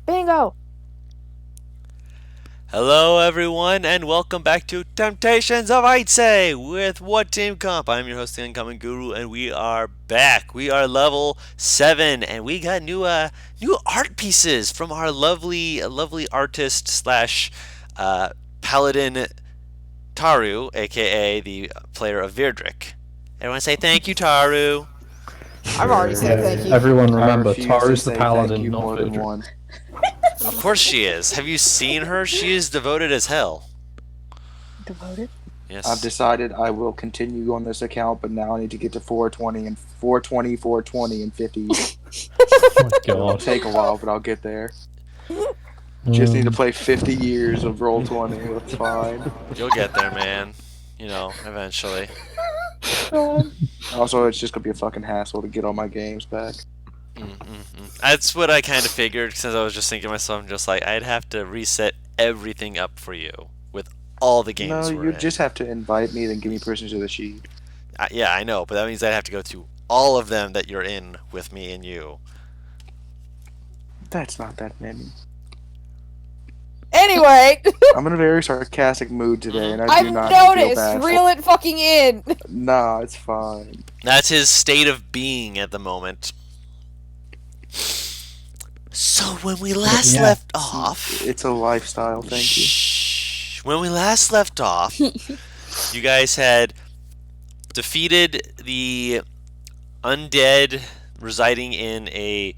Bingo! Hello, everyone, and welcome back to Temptations of Ait'seh with WhatTeamComp. I'm your host, the Incoming Guru, and we are back. We are level 7, and we got new art pieces from our lovely artist slash paladin Taru, aka the player of Virdrick. Everyone say thank you, Taru. I've already said thank you. Everyone I remember, refuse to Taru's the say paladin, thank you not more than Vidric. one. Of course she is. Have you seen her? She is devoted as hell. Devoted? Yes. I've decided I will continue on this account, but now I need to get to 420 and 420, 420, and 50. Oh my It'll god. take a while, but I'll get there. Just need to play 50 years of roll 20. That's fine. You'll get there, man. You know, eventually. Also, it's just gonna be a fucking hassle to get all my games back. That's what I kind of figured, since I was just thinking to myself, I'm just like, I'd have to reset everything up for you with all the games No, we're you in. just have to invite me, then give me permission to the sheet. Yeah, I know, but that means I'd have to go through all of them that you're in with me and you. That's not that many. Anyway, I'm in a very sarcastic mood today, and I I've do not feel noticed. bad. Reel it fucking in. Nah, it's fine. That's his state of being at the moment. So when we last left off... It's a lifestyle, thank you. Shh. When we last left off, you guys had defeated the undead residing in a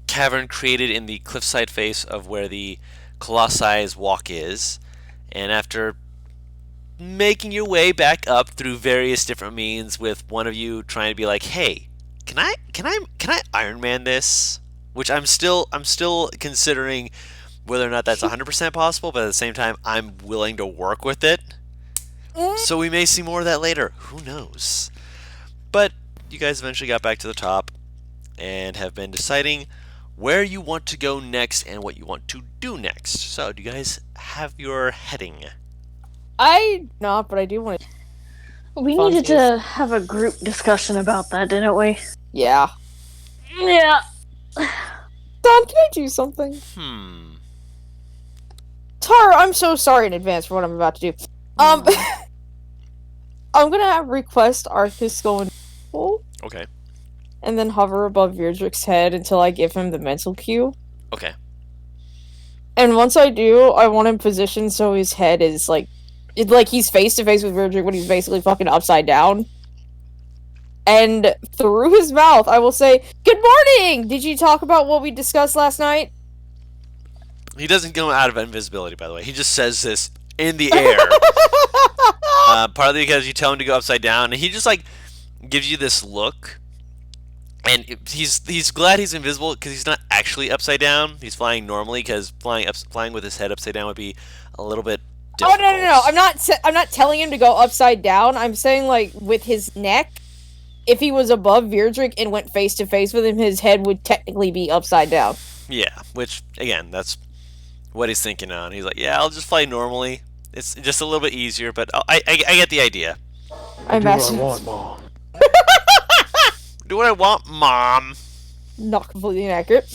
cavern created in the cliffside face of where the Colossi's walk is, and after making your way back up through various different means, with one of you trying to be like, "Hey, can I Iron Man this?" Which I'm still considering whether or not that's 100% possible, but at the same time, I'm willing to work with it. So we may see more of that later. Who knows? But you guys eventually got back to the top and have been deciding where you want to go next and what you want to do next. So, do you guys have your heading? I not, but I do want to. We needed to have a group discussion about that, didn't we? Yeah. Yeah. Don, can I do something? Tara, I'm so sorry in advance for what I'm about to do. I'm gonna request Arthas go invisible. Okay. And then hover above Virdrick's head until I give him the mental cue. Okay. And once I do, I want him positioned so his head is like he's face to face with Virdrick when he's basically fucking upside down. And through his mouth, I will say, "Good morning! Did you talk about what we discussed last night?" He doesn't go out of invisibility, by the way. He just says this in the air. Partly because you tell him to go upside down, and he just like gives you this look. And he's glad he's invisible because he's not actually upside down. He's flying normally, because flying with his head upside down would be a little bit difficult. Oh no! I'm not telling him to go upside down. I'm saying like with his neck. If he was above Virdrick and went face to face with him, his head would technically be upside down. Yeah, which again, that's what he's thinking on. He's like, "Yeah, I'll just fly normally. It's just a little bit easier, but I get the idea." I'm Do what I actually want, Mom. Do what I want, Mom. not completely inaccurate.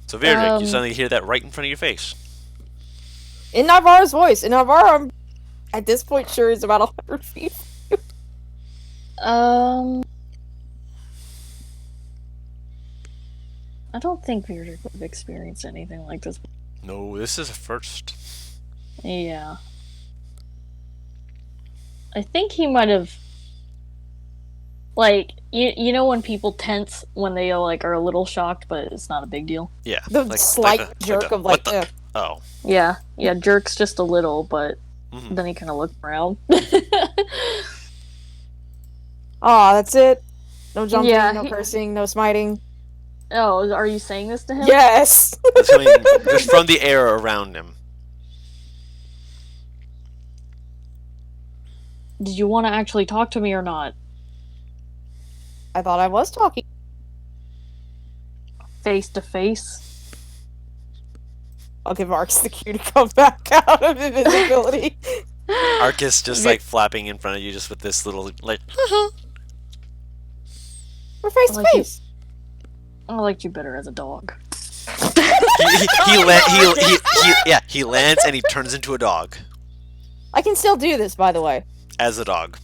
So Virdrick, you suddenly hear that right in front of your face. In Navarro's voice. In Navarro, I'm at this point sure is about 100 feet. I don't think Virdrick would have experienced anything like this. No, this is a first. Yeah. I think he might have... Like, you know when people tense when they like are a little shocked, but it's not a big deal? Yeah. The slight jerk of like, what the? Oh. Yeah, jerks just a little, but Mhm. then he kind of looked around. Aw, that's it? No jumping, Yeah, no cursing, no smiting. Oh, are you saying this to him? Yes! That's coming just from the air around him. Did you want to actually talk to me or not? I thought I was talking. Face to face? I'll give Arx the cue to come back out of invisibility. Arcus just like flapping in front of you, just with this little like. We're face to face. I liked you better as a dog. He lands and he turns into a dog I can still do this, by the way. as a dog.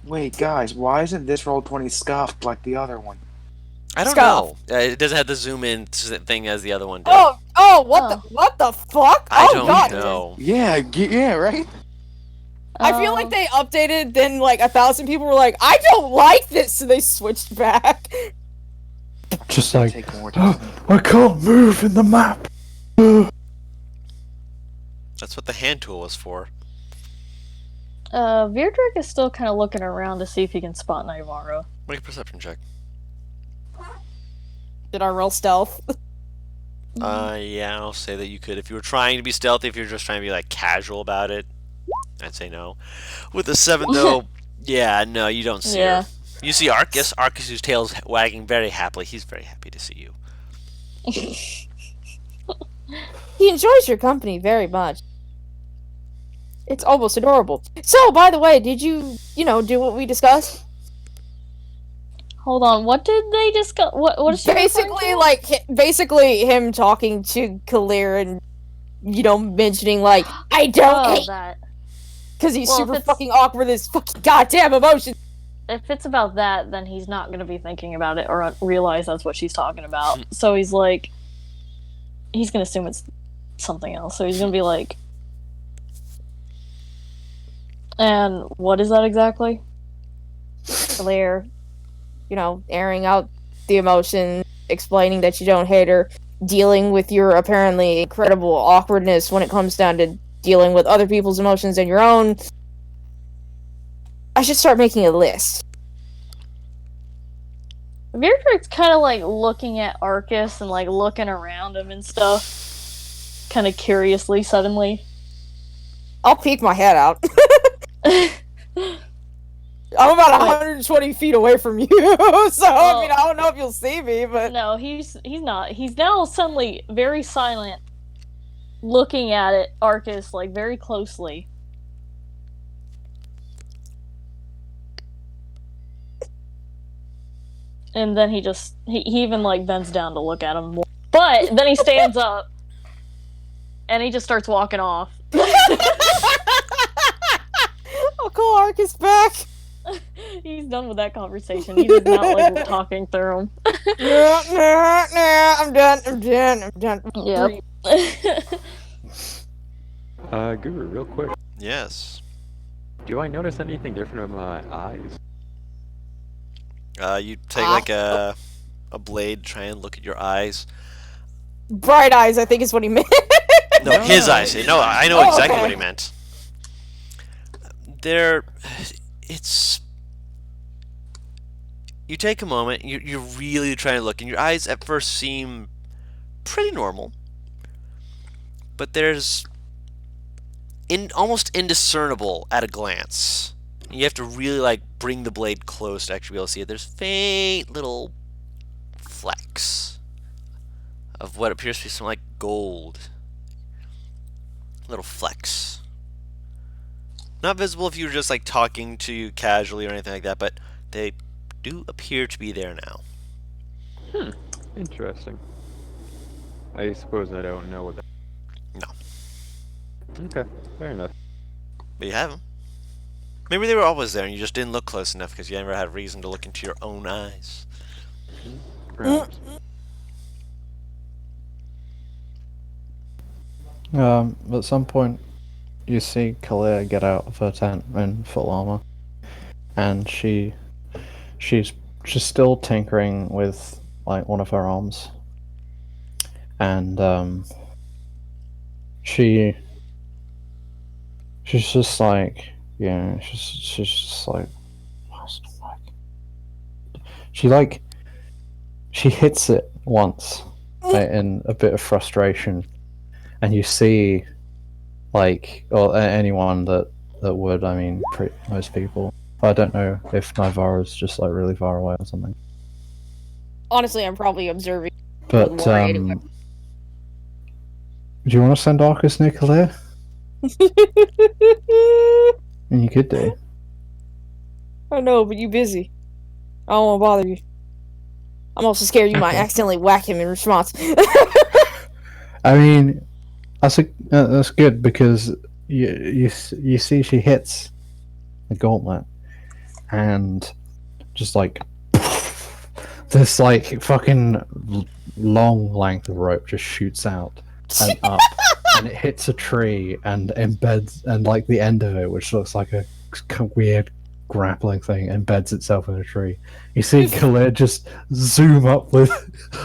Wait, guys, why isn't this roll 20 scuffed like the other one? I don't Scuff. know. It doesn't have the zoom in thing as the other one did. What the fuck? I Oh don't god. know. Yeah, right? I feel like they updated, then like 1,000 people were like, I don't like this, so they switched back. Just like, Take more time. I can't move in the map. That's what the hand tool was for. Virdrick is still kind of looking around to see if he can spot Naivara. Make a perception check. Did I roll stealth? Yeah, I'll say that you could. If you were trying to be stealthy, if you're just trying to be like casual about it, I'd say no. With a 7 though, yeah, no, you don't see her. You see Arcus. Arcus, whose tail's wagging very happily. He's very happy to see you. He enjoys your company very much. It's almost adorable. So, by the way, did you do what we discussed? Hold on, what did they discuss? What is she Basically him talking to Kalir and, mentioning, like, I don't hate... that. Because he's super fucking awkward with his fucking goddamn emotions. If it's about that, then he's not going to be thinking about it or realize that's what she's talking about. So he's like... He's going to assume it's something else. So he's going to be like... And what is that exactly? Kalir, airing out the emotion, explaining that you don't hate her, dealing with your apparently incredible awkwardness when it comes down to dealing with other people's emotions and your own. I should start making a list. Virdrick's kind of like looking at Arcus and like looking around him and stuff. Kind of curiously, suddenly. I'll peek my head out. I'm about 120 feet away from you, so I don't know if you'll see me, but... No, he's not. He's now suddenly very silent, looking at it, Arcus, like, very closely. And then he even, like, bends down to look at him more. But then he stands up, and he just starts walking off. I'll call Arcus back. He's done with that conversation. He did not like talking through him. No, I'm done. Yep. Guru, real quick. Yes. Do I notice anything different in my eyes? You take like a blade, try and look at your eyes. Bright eyes, I think is what he meant. No, his eyes. No, I know exactly what he meant. You take a moment, you're really trying to look, and your eyes at first seem pretty normal, but there's almost indiscernible at a glance. You have to really like bring the blade close to actually be able to see it. There's faint little flecks of what appears to be some like gold. Little flecks. Not visible if you were just like talking to you casually or anything like that, but they do appear to be there now. Interesting. I suppose I don't know what that... No. Okay, fair enough. But you have them. Maybe they were always there and you just didn't look close enough because you never had reason to look into your own eyes. Perhaps. At some point, you see Kalir get out of her tent in full armor, and she's still tinkering with like one of her arms, and she's just like she's just like she hits it once in a bit of frustration, and you see or anyone that would, I mean, most people. I don't know if Naivara's just like really far away or something. Honestly, I'm probably observing. But more anyway. do you want to send Arcus near Kalir? And you could do. I know, but you busy. I don't want to bother you. I'm also scared you might accidentally whack him in response. I mean, that's good because you see she hits the gauntlet and just like this like fucking long length of rope just shoots out and up and it hits a tree and embeds, and like the end of it, which looks like a weird grappling thing, embeds itself in a tree. You see Khalid just zoom up with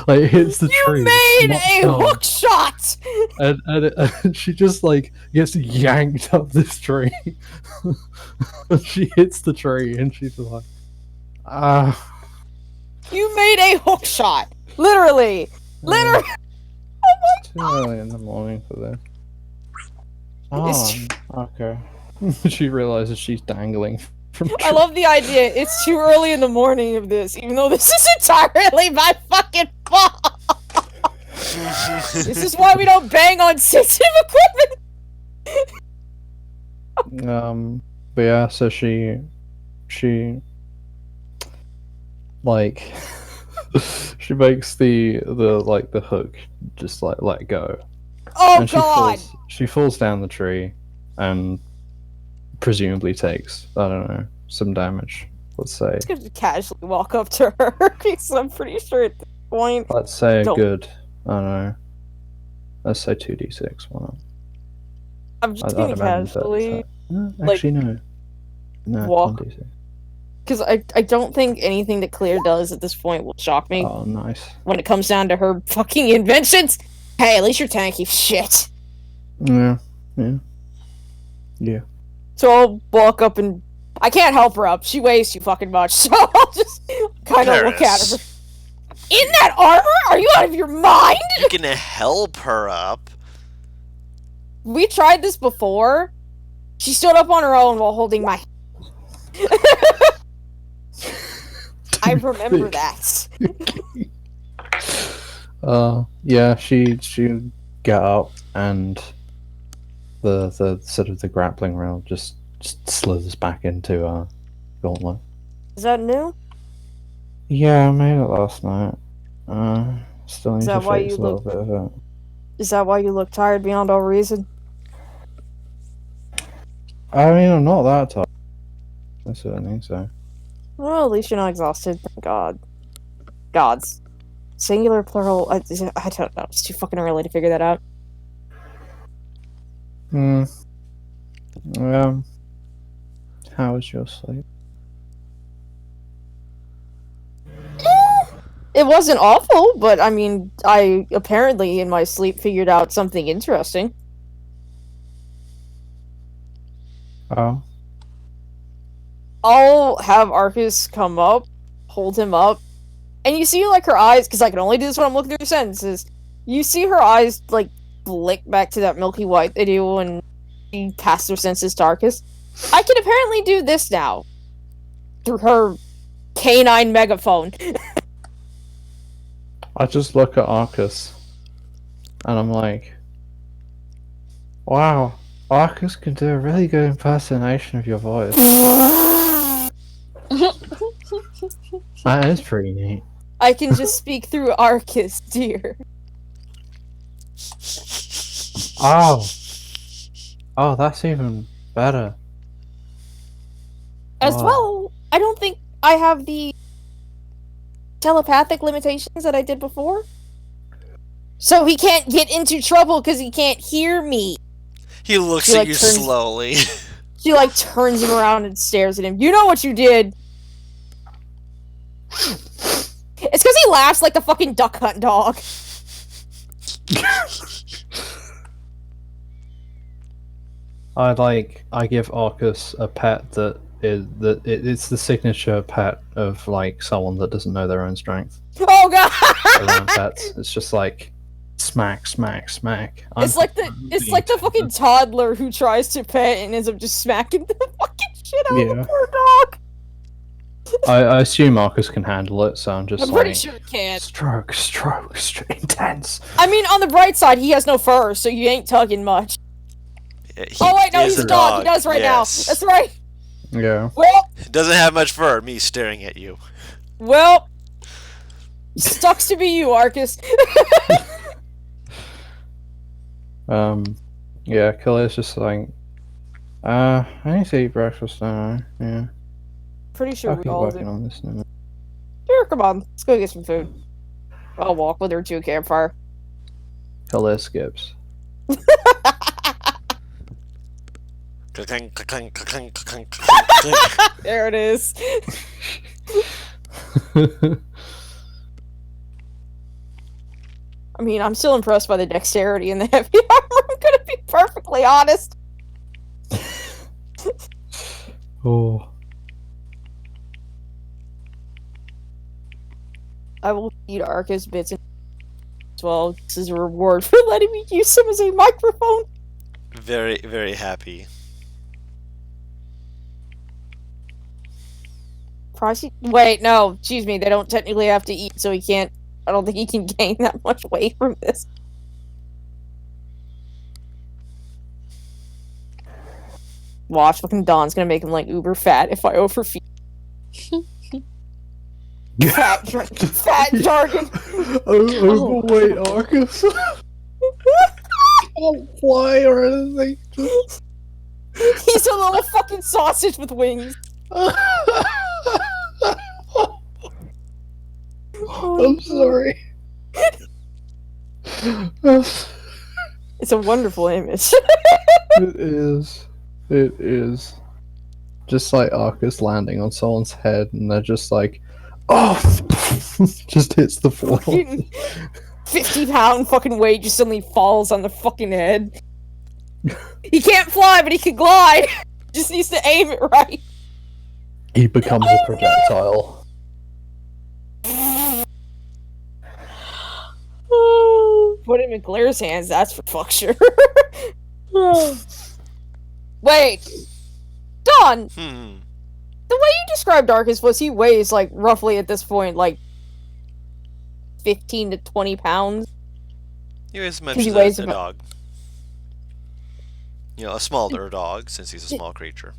like hits the tree. You made a down, hook shot! and she just like gets yanked up this tree. She hits the tree and she's like, You made a hook shot! Literally! Literally! It's too early in the morning for this. It's Okay. She realizes she's dangling from I love the idea. It's too early in the morning of this, even though this is entirely my fucking fault! This is why we don't bang on sensitive equipment! But yeah, so she like she makes the hook just like let go. Oh And god! she falls down the tree and presumably takes, I don't know, some damage. Let's say. I'm just gonna casually walk up to her, because I'm pretty sure at this point... Let's say a Don't. good, I don't know. Let's say 2d6. Why not? I'm just I'd gonna imagine casually... actually, no. No, walk. 1d6. Because I don't think anything that Claire does at this point will shock me. Oh, nice. When it comes down to her fucking inventions. Hey, at least you're tanky. Shit. Yeah. Yeah. So I'll walk up and... I can't help her up. She weighs too fucking much, so I'll just kind of look at her. In that armor? Are you out of your mind? You can help her up. We tried this before. She stood up on her own while holding my... I remember that. Yeah, she got up and the sort of the grappling rail just slithers back into gauntlet. Is that new? Yeah, I made it last night. Still need that to why fix you a little look- bit of it. Is that why you look tired beyond all reason? I mean, I'm not that tired. I certainly think so. Well, at least you're not exhausted. Thank God. Gods. Singular, plural. I don't know. It's too fucking early to figure that out. How was your sleep? It wasn't awful, but I mean, I apparently in my sleep figured out something interesting. Oh. I'll have Arcus come up, hold him up, and you see, like, her eyes, because I can only do this when I'm looking through sentences, you see her eyes, like, flick back to that milky white they do when she passed her senses to Arcus. I can apparently do this now. Through her canine megaphone. I just look at Arcus and I'm like, wow, Arcus can do a really good impersonation of your voice. That is pretty neat. I can just speak through Arcus, dear. Oh, that's even better. As Wow. well, I don't think I have the telepathic limitations that I did before. So he can't get into trouble because he can't hear me. He looks She, at like, you turns- slowly. She, like, turns him around and stares at him. You know what you did! It's because he laughs like the fucking duck hunt dog. I give Arcus a pet it's the signature pet of like someone that doesn't know their own strength Oh god! around pets. It's just like smack, smack, smack. It's like the fucking toddler who tries to pet and ends up just smacking the fucking shit out of Yeah. the poor dog. I assume Arcus can handle it, so I'm just I'm like pretty sure it can. stroke, intense. I mean, on the bright side, he has no fur, so you ain't tugging much. He Oh wait, no, is he's a dog. He does right yes. now. That's right. Yeah. Well, Doesn't have much fur. Me staring at you. Well, sucks to be you, Arcus. Yeah, Kale's just like, I need to eat breakfast now. Yeah, Pretty sure I'll we keep all working do. on this in a minute. Sure, come on. Let's go get some food. I'll walk with her to a campfire. Kale skips. There it is. I mean, I'm still impressed by the dexterity and the heavy armor, I'm gonna be perfectly honest. Oh. I will feed Arcus bits as well. This is a reward for letting me use him as a microphone. Very, very happy. Wait, no, excuse me, they don't technically have to eat, so he can't. I don't think he can gain that much weight from this. Watch, fucking Dawn's gonna make him like uber fat if I overfeed. Fat jargon. Overweight Arcus. Oh, why or anything? He's a little fucking sausage with wings. I'm sorry. It's a wonderful image. It is. It is. Just like Arcus landing on someone's head and they're just like, oh! Just hits the floor. 50-pound fucking weight just suddenly falls on the fucking head. He can't fly, but he can glide. Just needs to aim it right. He becomes a projectile. Put him in Claire's hands, that's for fuck sure. Wait! Dawn! The way you described Arcus was he weighs, like, roughly at this point, like, 15 to 20 pounds. He weighs as much 'Cause he as weighs a about- dog. You know, a smaller dog, since he's a small creature.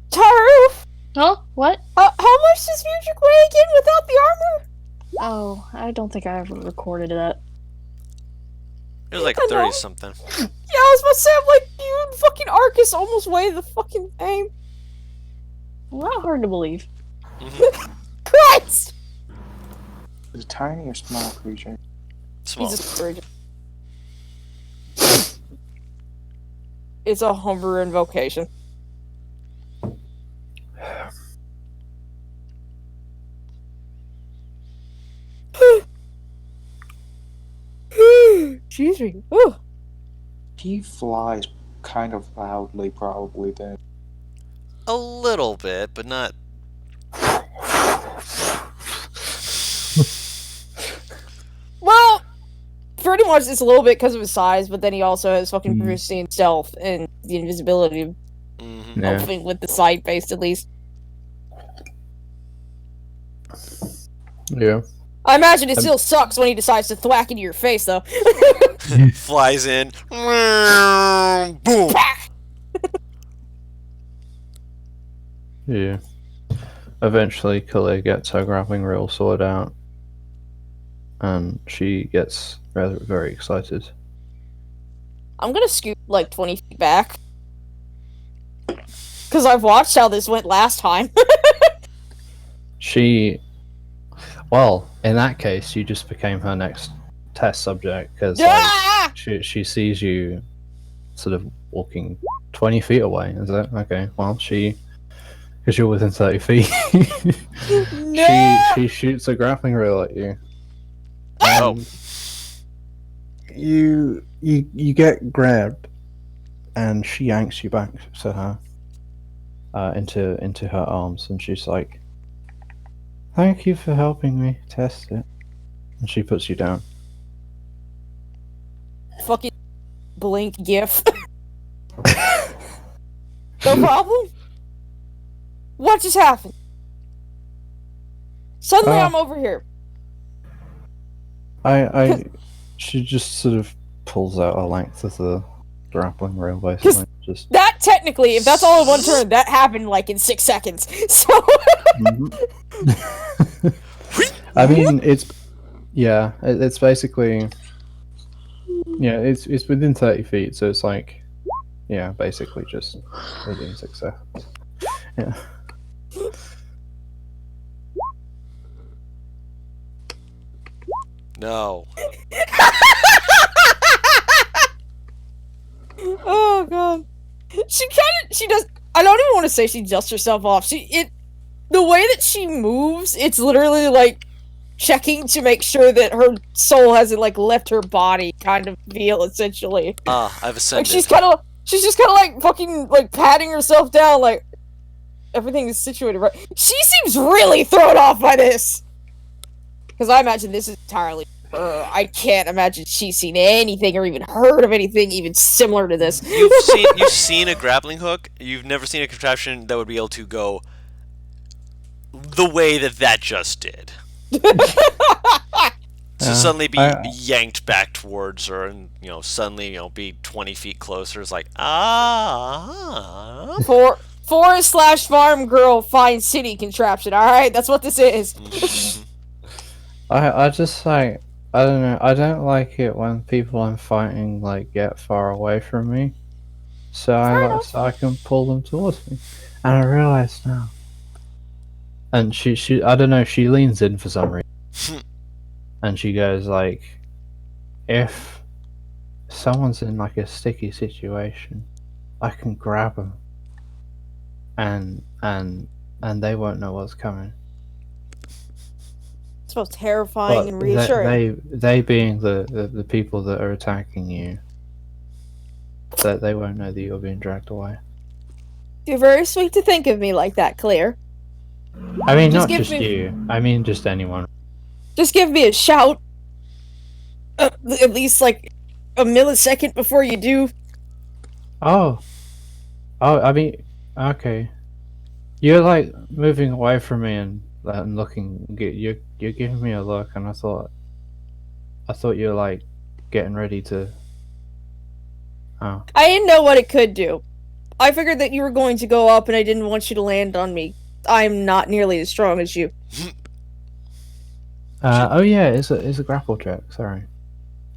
Taru! Huh? What? How much does Fudrick weigh again without the armor? Oh, I don't think I ever recorded that. It was like I know. 30-something. Yeah, I was about to say, I'm like, you and fucking Arcus almost weigh the fucking same. Not hard to believe. Christ! Is it tiny or small creature? Small. He's a scourge. It's a Humber invocation. Excuse me. Ooh. He flies kind of loudly, probably, then. A little bit, but not. Well, pretty much it's a little bit because of his size, but then he also has fucking Mhm. pristine stealth and the invisibility Mm-hmm. Yeah. helping with the side base at least. Yeah. I imagine it still sucks when he decides to thwack into your face, though. Flies in. Boom! Yeah. Eventually, Kale gets her grappling reel sorted out. And she gets rather very excited. I'm gonna scoot like 20 feet back. Because I've watched how this went last time. Well, in that case, you just became her next test subject because Ah! she sees you sort of walking 20 feet away. Is that okay? Well, because you're within 30 feet, No! she shoots a grappling reel at you. Oh. You get grabbed, and she yanks you back to her, into her arms, and she's like, "Thank you for helping me test it." And she puts you down. Fucking blink gif. No problem? What just happened? Suddenly I'm over here. She just sort of pulls out a length of the grappling rail, basically. Just That technically, if that's all in one turn, that happened like in 6 seconds. So Mhm. I mean, it's it's basically it's within 30 feet, so it's like basically just within 6 seconds. Yeah. No. Oh god. She does. I don't even want to say she dusts herself off. The way that she moves, it's literally like checking to make sure that her soul hasn't like left her body kind of feel, essentially. I've Like ascended. she's just kind of like fucking like patting herself down, like everything is situated right. She seems really thrown off by this. Because I imagine this is entirely I can't imagine she's seen anything or even heard of anything even similar to this. You've seen a grappling hook. You've never seen a contraption that would be able to go the way that just did. So suddenly be yanked back towards her, and suddenly be 20 feet closer. It's like Forest/farm girl find city contraption. All right, that's what this is. I just like I don't know. I don't like it when people I'm fighting like get far away from me, so I can pull them towards me, and I realize now. And she I don't know. She leans in for some reason, and she goes like, "If someone's in like a sticky situation, I can grab them, and they won't know what's coming." It's both terrifying and reassuring. They being the people that are attacking you, that they won't know that you're being dragged away. You're very sweet to think of me like that, Claire. I mean, not just you. I mean, just anyone. Just give me a shout. At least like a millisecond before you do. Oh, I mean, okay. You're like moving away from me and looking. You're giving me a look, and I thought you were like getting ready to. Oh. I didn't know what it could do. I figured that you were going to go up, and I didn't want you to land on me. I'm not nearly as strong as you. Oh yeah, it's a grapple check. Sorry.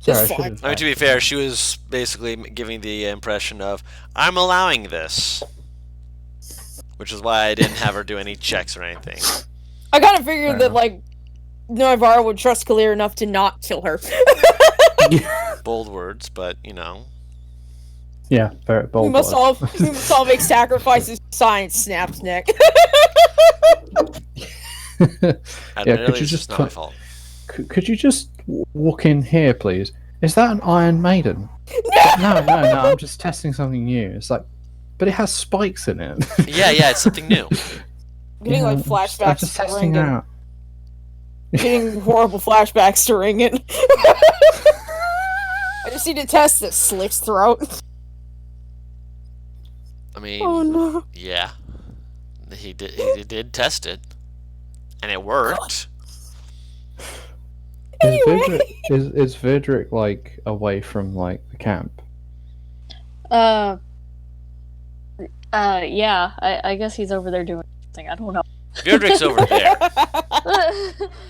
It's fine. I mean, to be fair, she was basically giving the impression of, I'm allowing this. Which is why I didn't have her do any checks or anything. I kind of figured that, like, Naivara would trust Kalir enough to not kill her. Bold words, but, Yeah, very bold. We must all make sacrifices. Science snaps neck. Could you just... not my fault. Could you just walk in here, please? Is that an Iron Maiden? No, I'm just testing something new. It's like, but it has spikes in it. Yeah, it's something new. Getting like flashbacks. I'm just testing out. Getting horrible flashbacks to Ringen. I just need to test this Slick's throat. I mean, oh no. Yeah, he did test it, and it worked. Anyway. Is Vidric like away from like the camp? Yeah. I guess he's over there doing something. I don't know. Vidric's over there.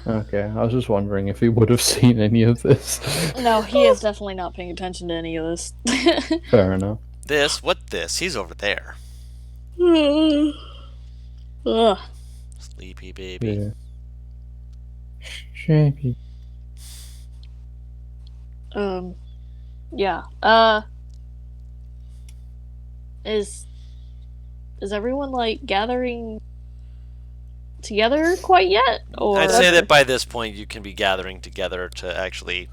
Okay, I was just wondering if he would have seen any of this. No, he is definitely not paying attention to any of this. Fair enough. This? He's over there. Ugh. Sleepy baby. Yeah. Shapey. Yeah. Is everyone like gathering together quite yet? Or I'd say that by this point you can be gathering together to actually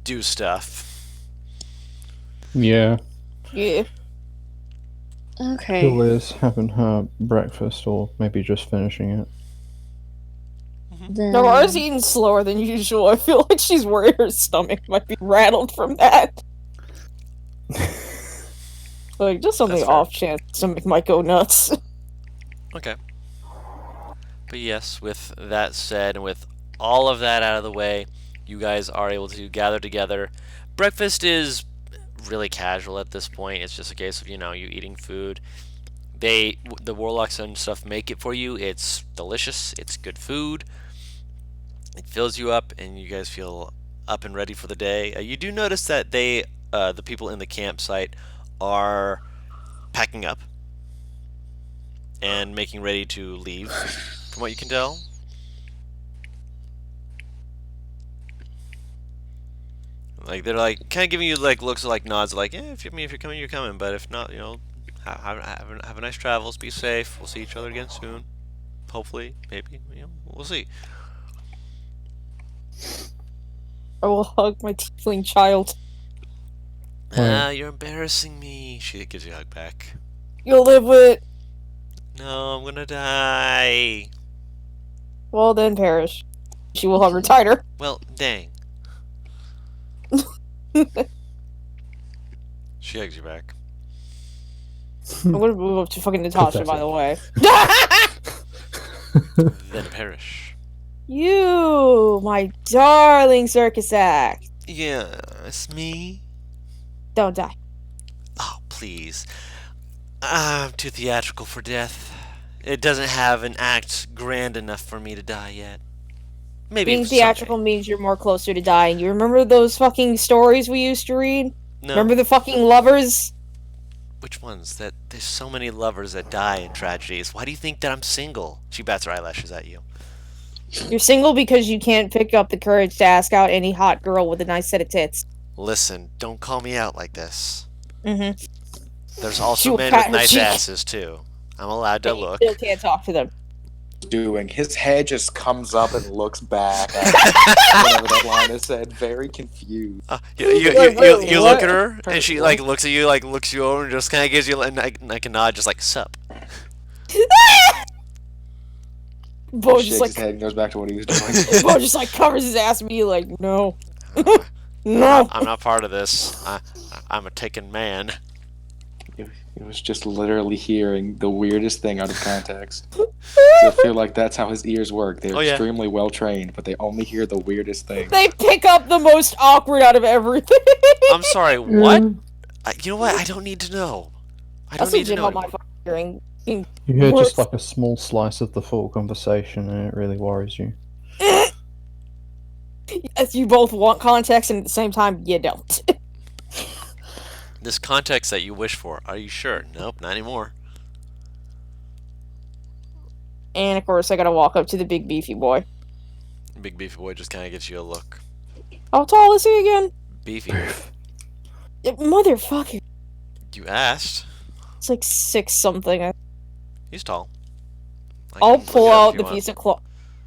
do stuff. Yeah. Yeah. Okay. Still is having her breakfast, or maybe just finishing it. Navara's eating slower than usual. I feel like she's worried her stomach might be rattled from that. Like, just on the off chance stomach might go nuts. Okay. But yes, with that said, and with all of that out of the way, you guys are able to gather together. Breakfast is really casual at this point. It's just a case of, you eating food. The warlocks and stuff make it for you. It's delicious. It's good food. It fills you up, and you guys feel up and ready for the day. You do notice that the people in the campsite, are packing up and making ready to leave, from what you can tell. Like, they're like kind of giving you like looks, like nods, like, yeah, if you're coming, you're coming. But if not, have a nice travels. Be safe. We'll see each other again soon. Hopefully, maybe. We'll see. I will hug my tiefling child. You're embarrassing me. She gives you a hug back. You'll live with it. No, I'm gonna die. Well, then perish. She will hover tighter. Well, dang. She hugs you back. I'm gonna move up to fucking Natasha, by the way. Then perish. You, my darling circus act. Yeah, it's me. Don't die. Oh, please. I'm too theatrical for death. It doesn't have an act grand enough for me to die yet. Maybe Being theatrical means you're more closer to dying. You remember those fucking stories we used to read? No. Remember the fucking lovers? Which ones? There's so many lovers that die in tragedies. Why do you think that I'm single? She bats her eyelashes at you. You're single because you can't pick up the courage to ask out any hot girl with a nice set of tits. Listen, don't call me out like this. Mm-hmm. There's also men with nice asses, too. I'm allowed to look. You still can't talk to them. Doing his head just comes up and looks back at whatever that line is said, very confused. You look at her and she like looks at you, like looks you over and just kind of gives you like a nod, just like sup. Bo Shakes just like his head and goes back to what he was doing. Bo just like covers his ass, me like no, no. I'm not part of this. I'm a taken man. It was just literally hearing the weirdest thing out of context. So I feel like that's how his ears work. They're extremely well trained, but they only hear the weirdest thing. They pick up the most awkward out of everything. I'm sorry, what? You know what? I don't need to know. I don't need to know. My fucking hearing. You hear just like a small slice of the full conversation, and it really worries you. As you both want context, and at the same time, you don't. This context that you wish for, are you sure? Nope, not anymore. And of course, I gotta walk up to the big beefy boy. Big beefy boy just kind of gives you a look. How tall is he again? Beefy. Motherfucker. You asked. It's like 6 something. He's tall. I'll pull out the piece of cloth.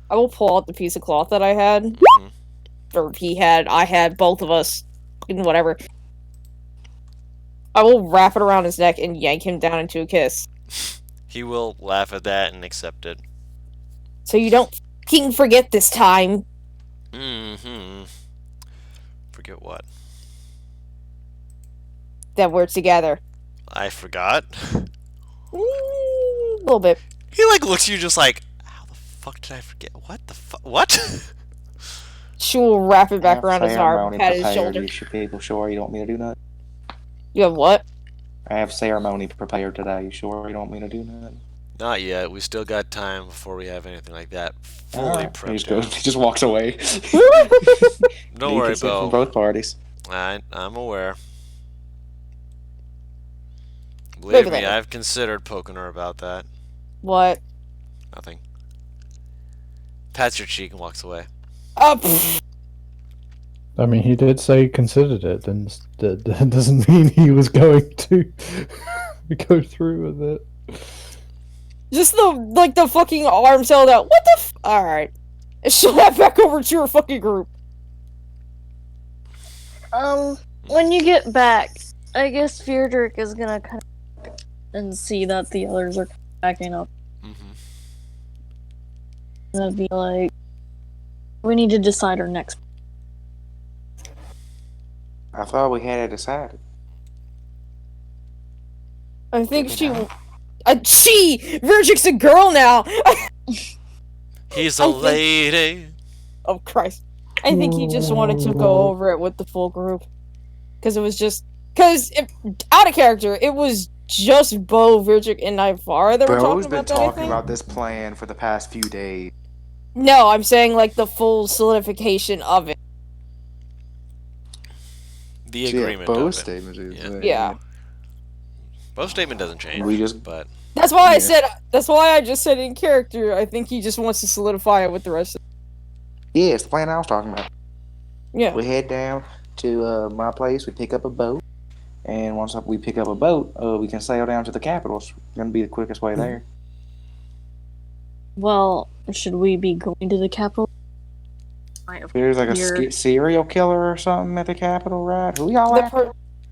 I will pull out the piece of cloth that I had. Mm-hmm. Or he had. I had, both of us. Whatever. I will wrap it around his neck and yank him down into a kiss. He will laugh at that and accept it. So you don't fucking forget this time. Mm-hmm. Forget what? That we're together. I forgot. A little bit. He like looks at you just like, how the fuck did I forget? What the fuck? What? She will wrap it back around his arm, pat his shoulder. You should be sure you don't want me to do that. You have what? I have ceremony prepared today. You sure you don't want me to do that? Not yet. We still got time before we have anything like that fully prepped. He just walks away. Don't worry, Bo. From Bo. both parties. I'm aware. Believe me, I've considered poking her about that. What? Nothing. Pats your cheek and walks away. I mean, he did say he considered it, and that doesn't mean he was going to go through with it. Just the fucking arms held out. What the Alright. She'll head back over to her fucking group. When you get back, I guess Friedrich is gonna kind of and see that the others are backing up. Mm-hmm. And it'd be like, we need to decide our next. I thought we had it decided. I think Virgic's a girl now! He's a lady. Oh, Christ. I think he just wanted to go over it with the full group. Because it was just... out of character, it was just Bo, Virgic, and Nivara that were talking about that, Bro's been talking about this plan for the past few days. No, I'm saying like the full solidification of it. The So, agreement both of it. statements. Yeah. Both statement doesn't change. We just but That's why I Yeah. said. That's why I just said in character. I think he just wants to solidify it with the rest of. Yeah, it's the plan I was talking about. Yeah. We head down to my place. We pick up a boat, and once we pick up a boat, we can sail down to the capital. It's gonna be the quickest way there. Well, should we be going to the capital? There's like a Here. serial killer or something at the capital, right? Who y'all at?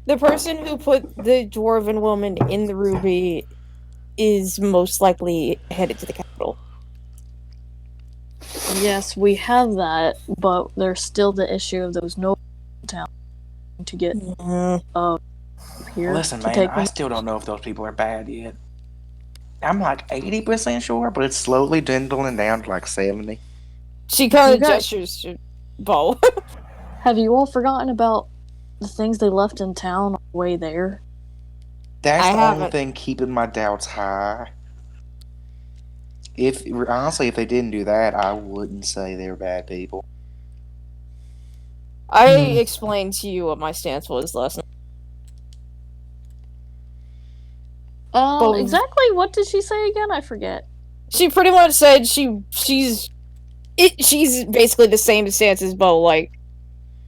The person who put the dwarven woman in the ruby is most likely headed to the capital. Yes, we have that, but there's still the issue of those nobles in town to get here. Listen, to man, take I them. still don't know if those people are bad yet. I'm like 80% sure, but it's slowly dwindling down to like 70. She kind You of guys- gestures to Bo. Have you all forgotten about the things they left in town on the way there? That's I the only haven't. thing keeping my doubts high. If honestly, if they didn't do that, I wouldn't say they're bad people. I explained to you what my stance was last night. Both. Exactly what did she say again? I forget. She pretty much said she's basically the same stance as Bo. Like,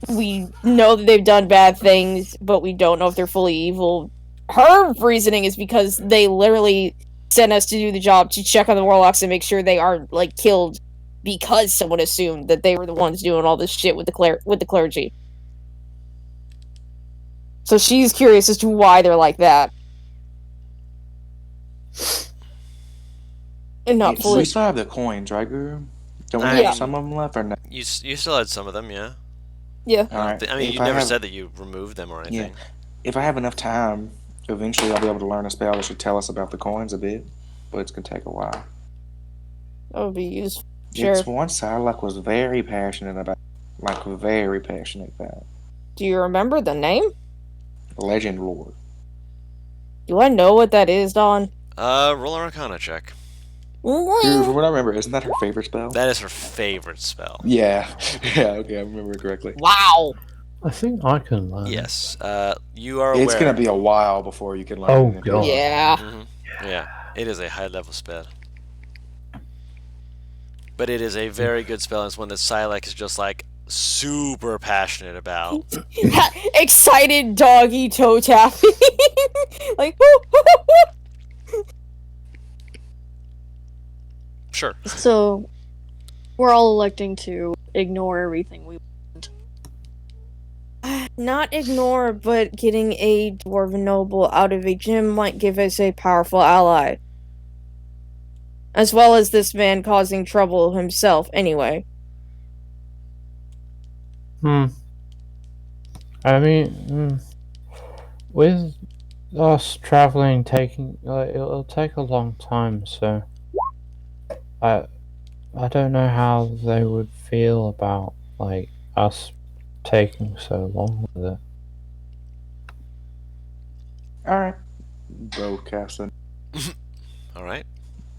we know that they've done bad things, but we don't know if they're fully evil. Her reasoning is because they literally sent us to do the job to check on the warlocks and make sure they aren't like killed because someone assumed that they were the ones doing all this shit with the clergy. So she's curious as to why they're like that. And not We fully. still have the coins, right, Guru? Don't we Yeah. have some of them left or no? you still had some of them, yeah. Yeah. All right. I mean, If you never have- said that you removed them or anything. If I have enough time, eventually I'll be able to learn a spell that should tell us about the coins a bit, but it's gonna take a while. That would be useful. Sure. It's one Psylocke was very passionate about, like very passionate about. Do you remember the name? Legend Lord. Do I know what that is, Don? Roll a Arcana check. Dude, from what I remember, isn't that her favorite spell? That is her favorite spell. Yeah. Yeah, okay, I remember it correctly. Wow. I think I can learn. Yes. You are aware. It's gonna be a while before you can learn Oh, it. God. Yeah. Mhm. Yeah, it is a high level spell. But it is a very good spell, and it's one that Psylocke is just like super passionate about. Excited doggy toe tapping. Like, Sure. So, we're all electing to ignore everything we want. not ignore, but getting a dwarven noble out of a gym might give us a powerful ally. As well as this man causing trouble himself, anyway. I mean, with us traveling, it'll take a long time, so I don't know how they would feel about like us taking so long with it. Alright. Bo Castlin. All right.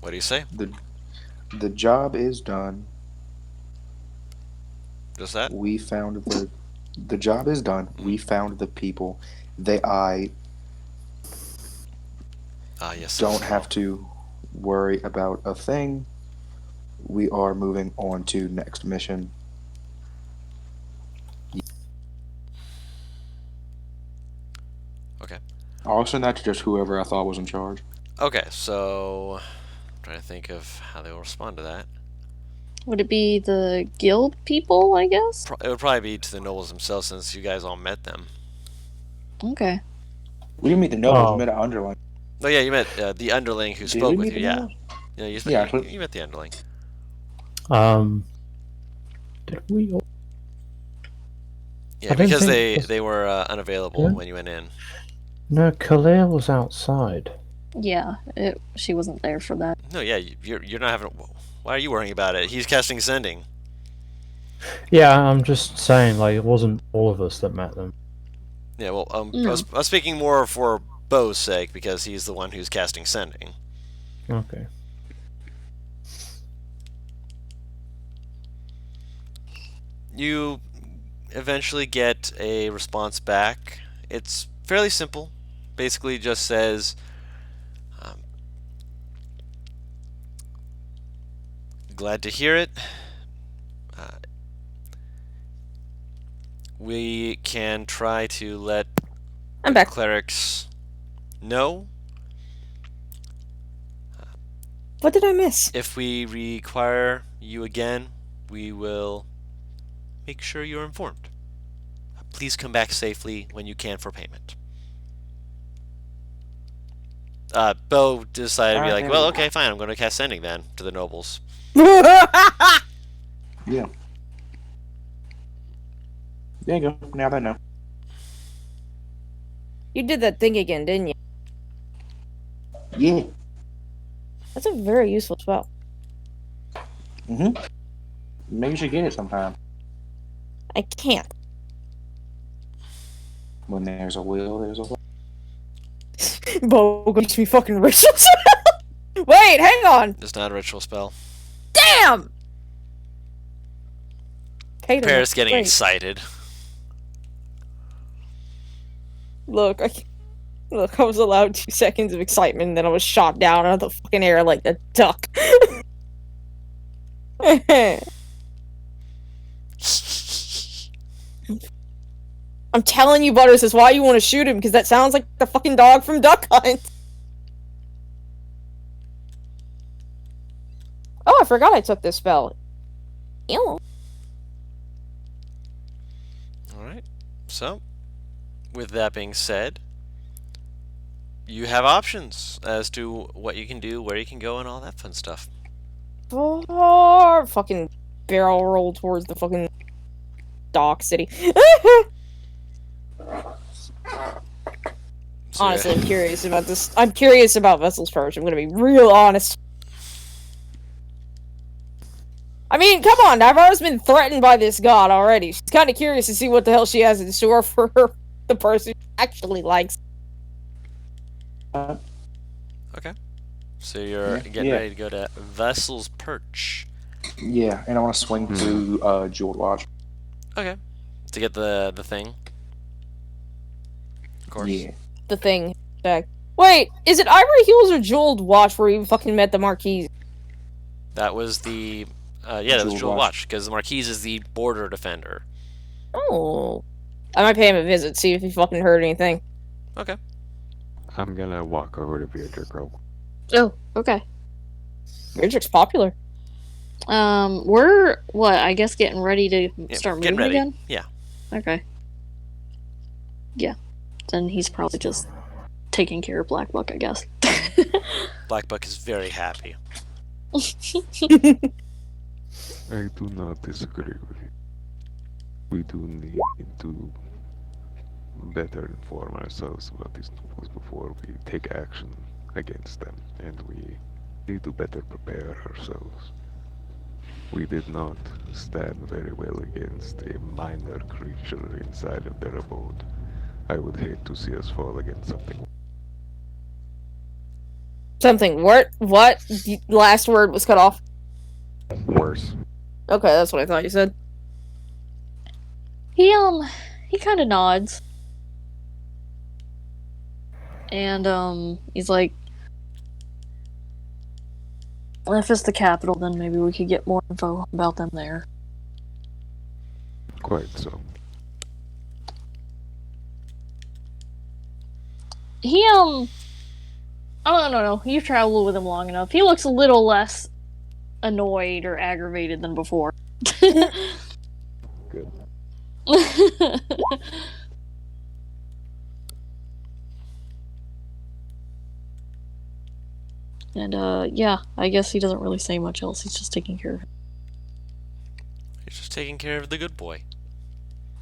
What do you say? The job is done. Just that? We found the job is done. We found the people. I Yes. don't have to worry about a thing. We are moving on to next mission. Okay. I'll send that to just whoever I thought was in charge. Okay, so I'm trying to think of how they will respond to that. Would it be the guild people, I guess? It would probably be to the nobles themselves, since you guys all met them. Okay. We didn't meet the nobles, Oh. we met an underling. Oh yeah, you met the underling who Did spoke we with meet you. the Yeah. nobles? Yeah, Yeah, you met the underling. Did we? Yeah, I didn't because think- they were unavailable Yeah. when you went in. No, Kalia was outside. Yeah, she wasn't there for that. No, yeah, you're not having. Why are you worrying about it? He's casting sending. Yeah, I'm just saying, like, it wasn't all of us that met them. Yeah, well, I No. was speaking more for Bo's sake because he's the one who's casting sending. Okay. You eventually get a response back. It's fairly simple. Basically just says, glad to hear it. We can try to let I'm the back. clerics know. What did I miss? If we require you again, we will make sure you're informed. Please come back safely when you can for payment. Bo decided to be like, well, okay, fine, I'm going to cast Sending then to the nobles. Yeah. There you go. Now they know. You did that thing again, didn't you? Yeah. That's a very useful spell. Mm-hmm. Maybe you should get it sometime. I can't. When there's a will, there's a way. Bo makes me fucking rituals. Wait, hang on. It's not a ritual spell. Damn! Paris getting excited. Look, I was allowed 2 seconds of excitement, and then I was shot down out of the fucking air like a duck. I'm telling you, Butters, is why you want to shoot him, because that sounds like the fucking dog from Duck Hunt. Oh, I forgot I took this spell. Ew. Alright, so, with that being said, you have options as to what you can do, where you can go, and all that fun stuff. Oh, fucking barrel roll towards the fucking dock city. So, Honestly, I'm curious about this. I'm curious about Vessel's Purge. I'm gonna be real honest. I mean, come on, Navarro's been threatened by this god already. She's kind of curious to see what the hell she has in store for her, the person she actually likes. Okay. So you're getting ready to go to Vessel's Perch. Yeah, and I want to swing to Jeweled Watch. Okay. To get the thing. Of course. Yeah. The thing back. Wait, is it Ivory Heels or Jeweled Watch where you fucking met the Marquise? That was the... yeah, that was Jeweled Watch, because the Marquise is the border defender. Oh. I might pay him a visit, see if he fucking heard anything. Okay. I'm gonna walk over to Beardrick Row. Oh, okay. Beardrick's popular. We're, I guess getting ready to start getting moving ready. again? Yeah. Okay. Yeah. Then he's probably just taking care of Black Buck, I guess. Black Buck is very happy. I do not disagree with you. We do need to better inform ourselves about these nobles before we take action against them, and we need to better prepare ourselves. We did not stand very well against a minor creature inside of their abode. I would hate to see us fall against something. Something. What? The last word was cut off. Worse. Okay, that's what I thought you said. He kind of nods. And, he's like, if it's the capital, then maybe we could get more info about them there. Quite so. He, I don't know, you've traveled with him long enough. He looks a little less annoyed or aggravated than before. Good. And, yeah, I guess he doesn't really say much else. He's just taking care of it. He's just taking care of the good boy.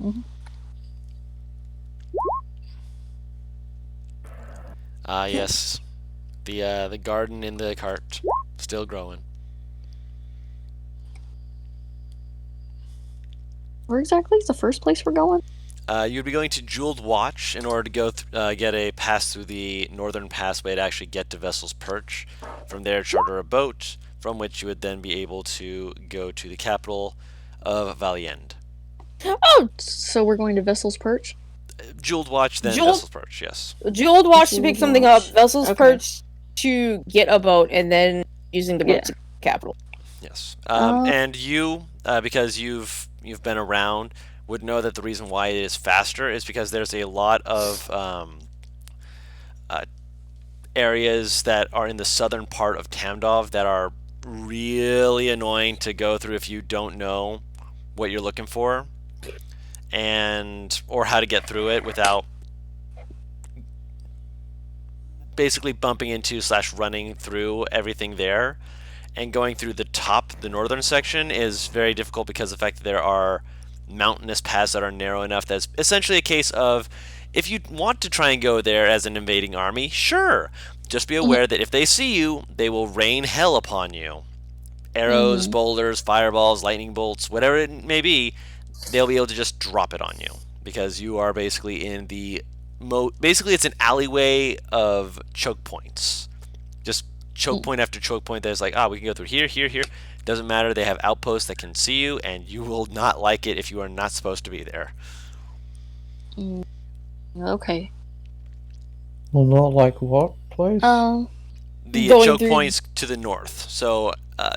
Mm-hmm. Yes. The garden in the cart. Still growing. Where exactly is the first place we're going? You'd be going to Jeweled Watch in order to go get a pass through the northern passway to actually get to Vessel's Perch. From there, charter a boat, from which you would then be able to go to the capital of Valiend. Oh, So we're going to Vessel's Perch? Jeweled Watch, then Jeweled- Vessel's Perch, yes. Jeweled Watch to pick Jeweled something up, Watch. Vessel's Okay. Perch to get a boat, and then using the boat Yeah. to capital. Yes. And you, because you've been around, would know that the reason why it is faster is because there's a lot of areas that are in the southern part of Tamdov that are really annoying to go through if you don't know what you're looking for, and or how to get through it without basically bumping into / running through everything there. And going through the northern section is very difficult because of the fact that there are mountainous paths that are narrow enough that's essentially a case of, if you want to try and go there as an invading army, sure. Just be aware that if they see you, they will rain hell upon you. Arrows, boulders, fireballs, lightning bolts, whatever it may be, they'll be able to just drop it on you. Because you are basically in the... basically, it's an alleyway of choke points. Just choke point after choke point that's like, we can go through here, here, here. Doesn't matter, they have outposts that can see you, and you will not like it if you are not supposed to be there. Okay. Well, not like what place? The Going choke through- points to the north. So,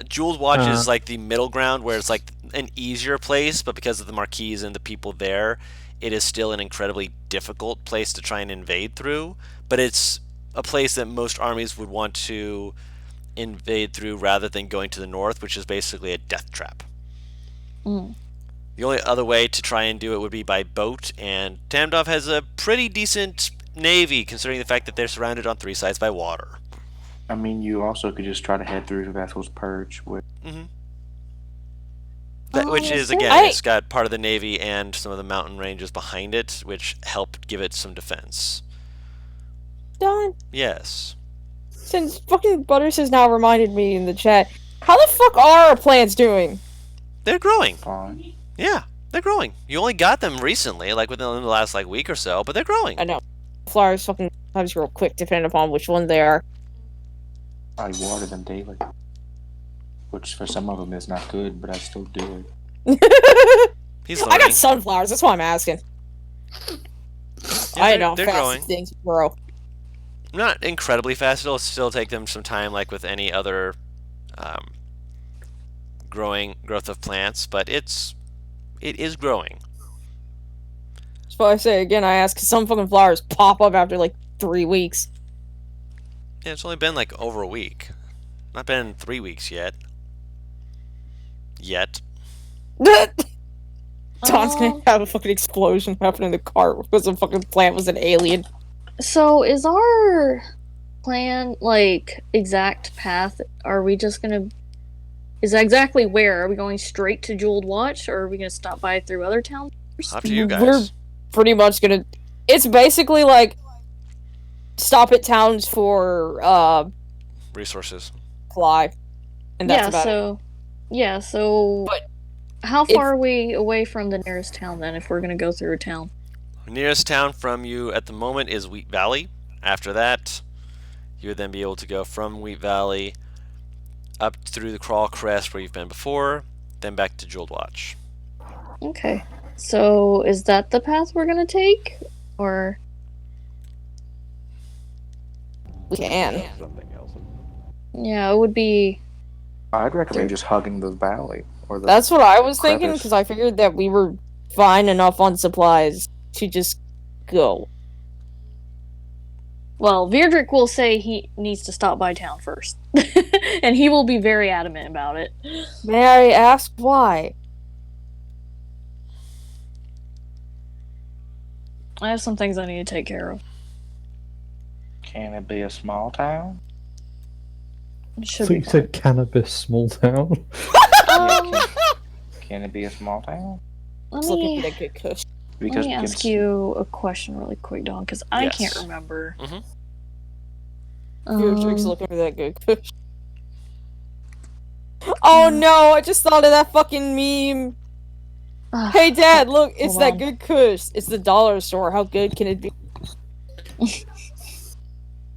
Jeweled Watch is like the middle ground where it's like an easier place, but because of the marquees and the people there, it is still an incredibly difficult place to try and invade through. But it's a place that most armies would want to invade through rather than going to the north, which is basically a death trap. The only other way to try and do it would be by boat, and Tamdov has a pretty decent navy considering the fact that they're surrounded on 3 sides by water. I mean, you also could just try to head through Vessel's Perch with. Which is, again, it's got part of the navy and some of the mountain ranges behind it, which help give it some defense. Don, Yes. since fucking Butters has now reminded me in the chat, how the fuck are our plants doing? They're growing. Fine. Yeah, they're growing. You only got them recently, like within the last week or so, but they're growing. I know. Flowers fucking sometimes real quick, depending upon which one they are. I water them daily. Which for some of them is not good, but I still do it. He's I learning. got sunflowers, that's why I'm asking. Yeah, I know, they're fast growing. things grow. Not incredibly fast. It'll still take them some time, like with any other growth of plants, but it is growing. That's why I say again, I ask, 'cause some fucking flowers pop up after like 3 weeks. Yeah, it's only been like over a week. Not been 3 weeks yet. Don's gonna have a fucking explosion happen in the cart because the fucking plant was an alien. So is our plan like exact path? Are we just gonna? Is that exactly where? Are we going straight to Jeweled Watch, or are we gonna stop by through other towns? Up to you guys. We're pretty much gonna. It's basically like stop at towns for Resources. fly, and that's about it. So But how far are we away from the nearest town then? If we're gonna go through a town, Nearest town from you at the moment is Wheat Valley. After that, you would then be able to go from Wheat Valley up through the Crawl Crest where you've been before, then back to Jeweled Watch. okay. So is that the path we're gonna take, or? We can. Yeah, it would be. I'd recommend just hugging the valley or the. That's what I was thinking crevice. because I figured that we were fine enough on supplies to just go. Well, Virdrick will say he needs to stop by town first, and he will be very adamant about it. May I ask why? I have some things I need to take care of. Can it be a small town? It should So be you said cannabis small town? Yeah, can it be a small town? Let Just looking me, for that good kush. let Because me we can ask you a question really quick, Dawn, because I Yes. can't remember. Mhm. Virdrick's Um, looking for that good kush. Oh no! I just thought of that fucking meme. ah, Hey Dad, look! It's hold that on. good kush. It's the dollar store. How good can it be?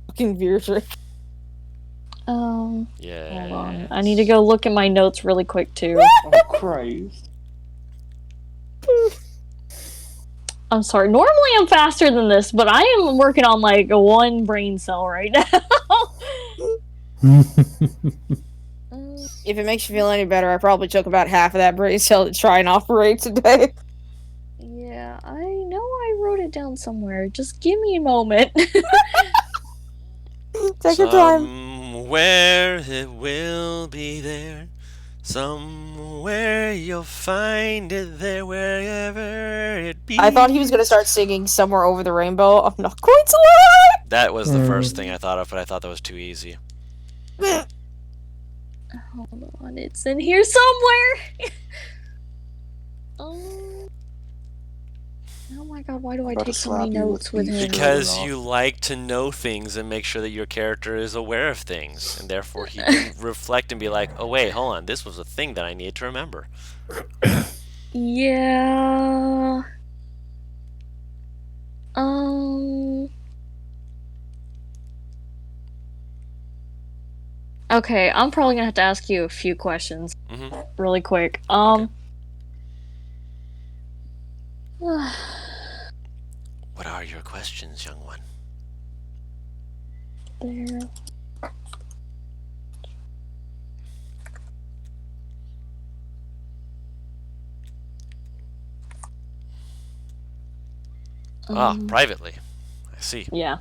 Fucking Virdrick. Yeah. Hold on. I need to go look at my notes really quick too. Oh Christ! I'm sorry. Normally I'm faster than this, but I am working on like one brain cell right now. If it makes you feel any better, I probably took about half of that brain cell to try and operate today. Yeah, I know I wrote it down somewhere. Just give me a moment. Take your time. Somewhere it will be there. Somewhere you'll find it there, wherever it be. I thought he was gonna start singing "Somewhere Over the Rainbow." I'm not quite so lie. That was the first thing I thought of, but I thought that was too easy. Hold on, it's in here somewhere. Oh my god, why do I take so many notes with him? Because you like to know things and make sure that your character is aware of things, and therefore he can reflect and be like, oh wait, hold on, this was a thing that I needed to remember. Yeah. Okay, I'm probably gonna have to ask you a few questions really quick. Okay. What are your questions, young one? There. Privately. I see. Yeah.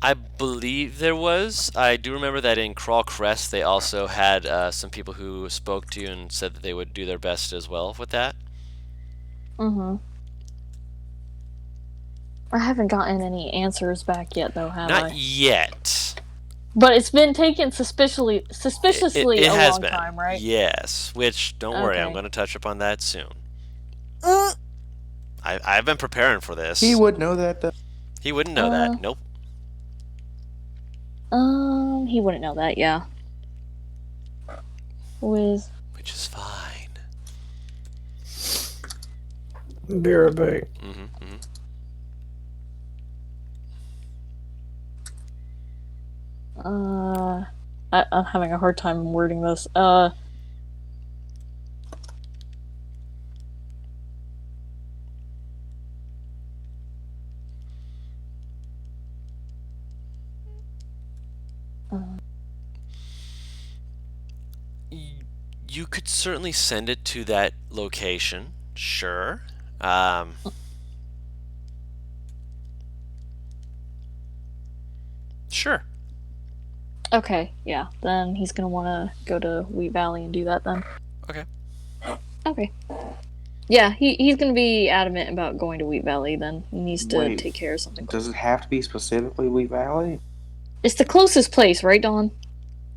I believe there was. I do remember that in Crawl Crest they also had some people who spoke to you and said that they would do their best as well with that. I haven't gotten any answers back yet, though, have I? Not yet. But it's been taken suspiciously It a has long been. time, right? Yes. Which, don't worry, I'm Okay. going to touch upon that soon. I've been preparing for this. He would know that, though. He wouldn't know that. Nope. He wouldn't know that, yeah. Which is fine. Be right back. I'm having a hard time wording this. You could certainly send it to that location, sure. Sure. Okay, yeah. Then he's gonna want to go to Wheat Valley and do that then. Okay. Okay. Yeah, he's gonna be adamant about going to Wheat Valley then. He needs to take care of something. Does it have to be specifically Wheat Valley? It's the closest place, right, Dawn?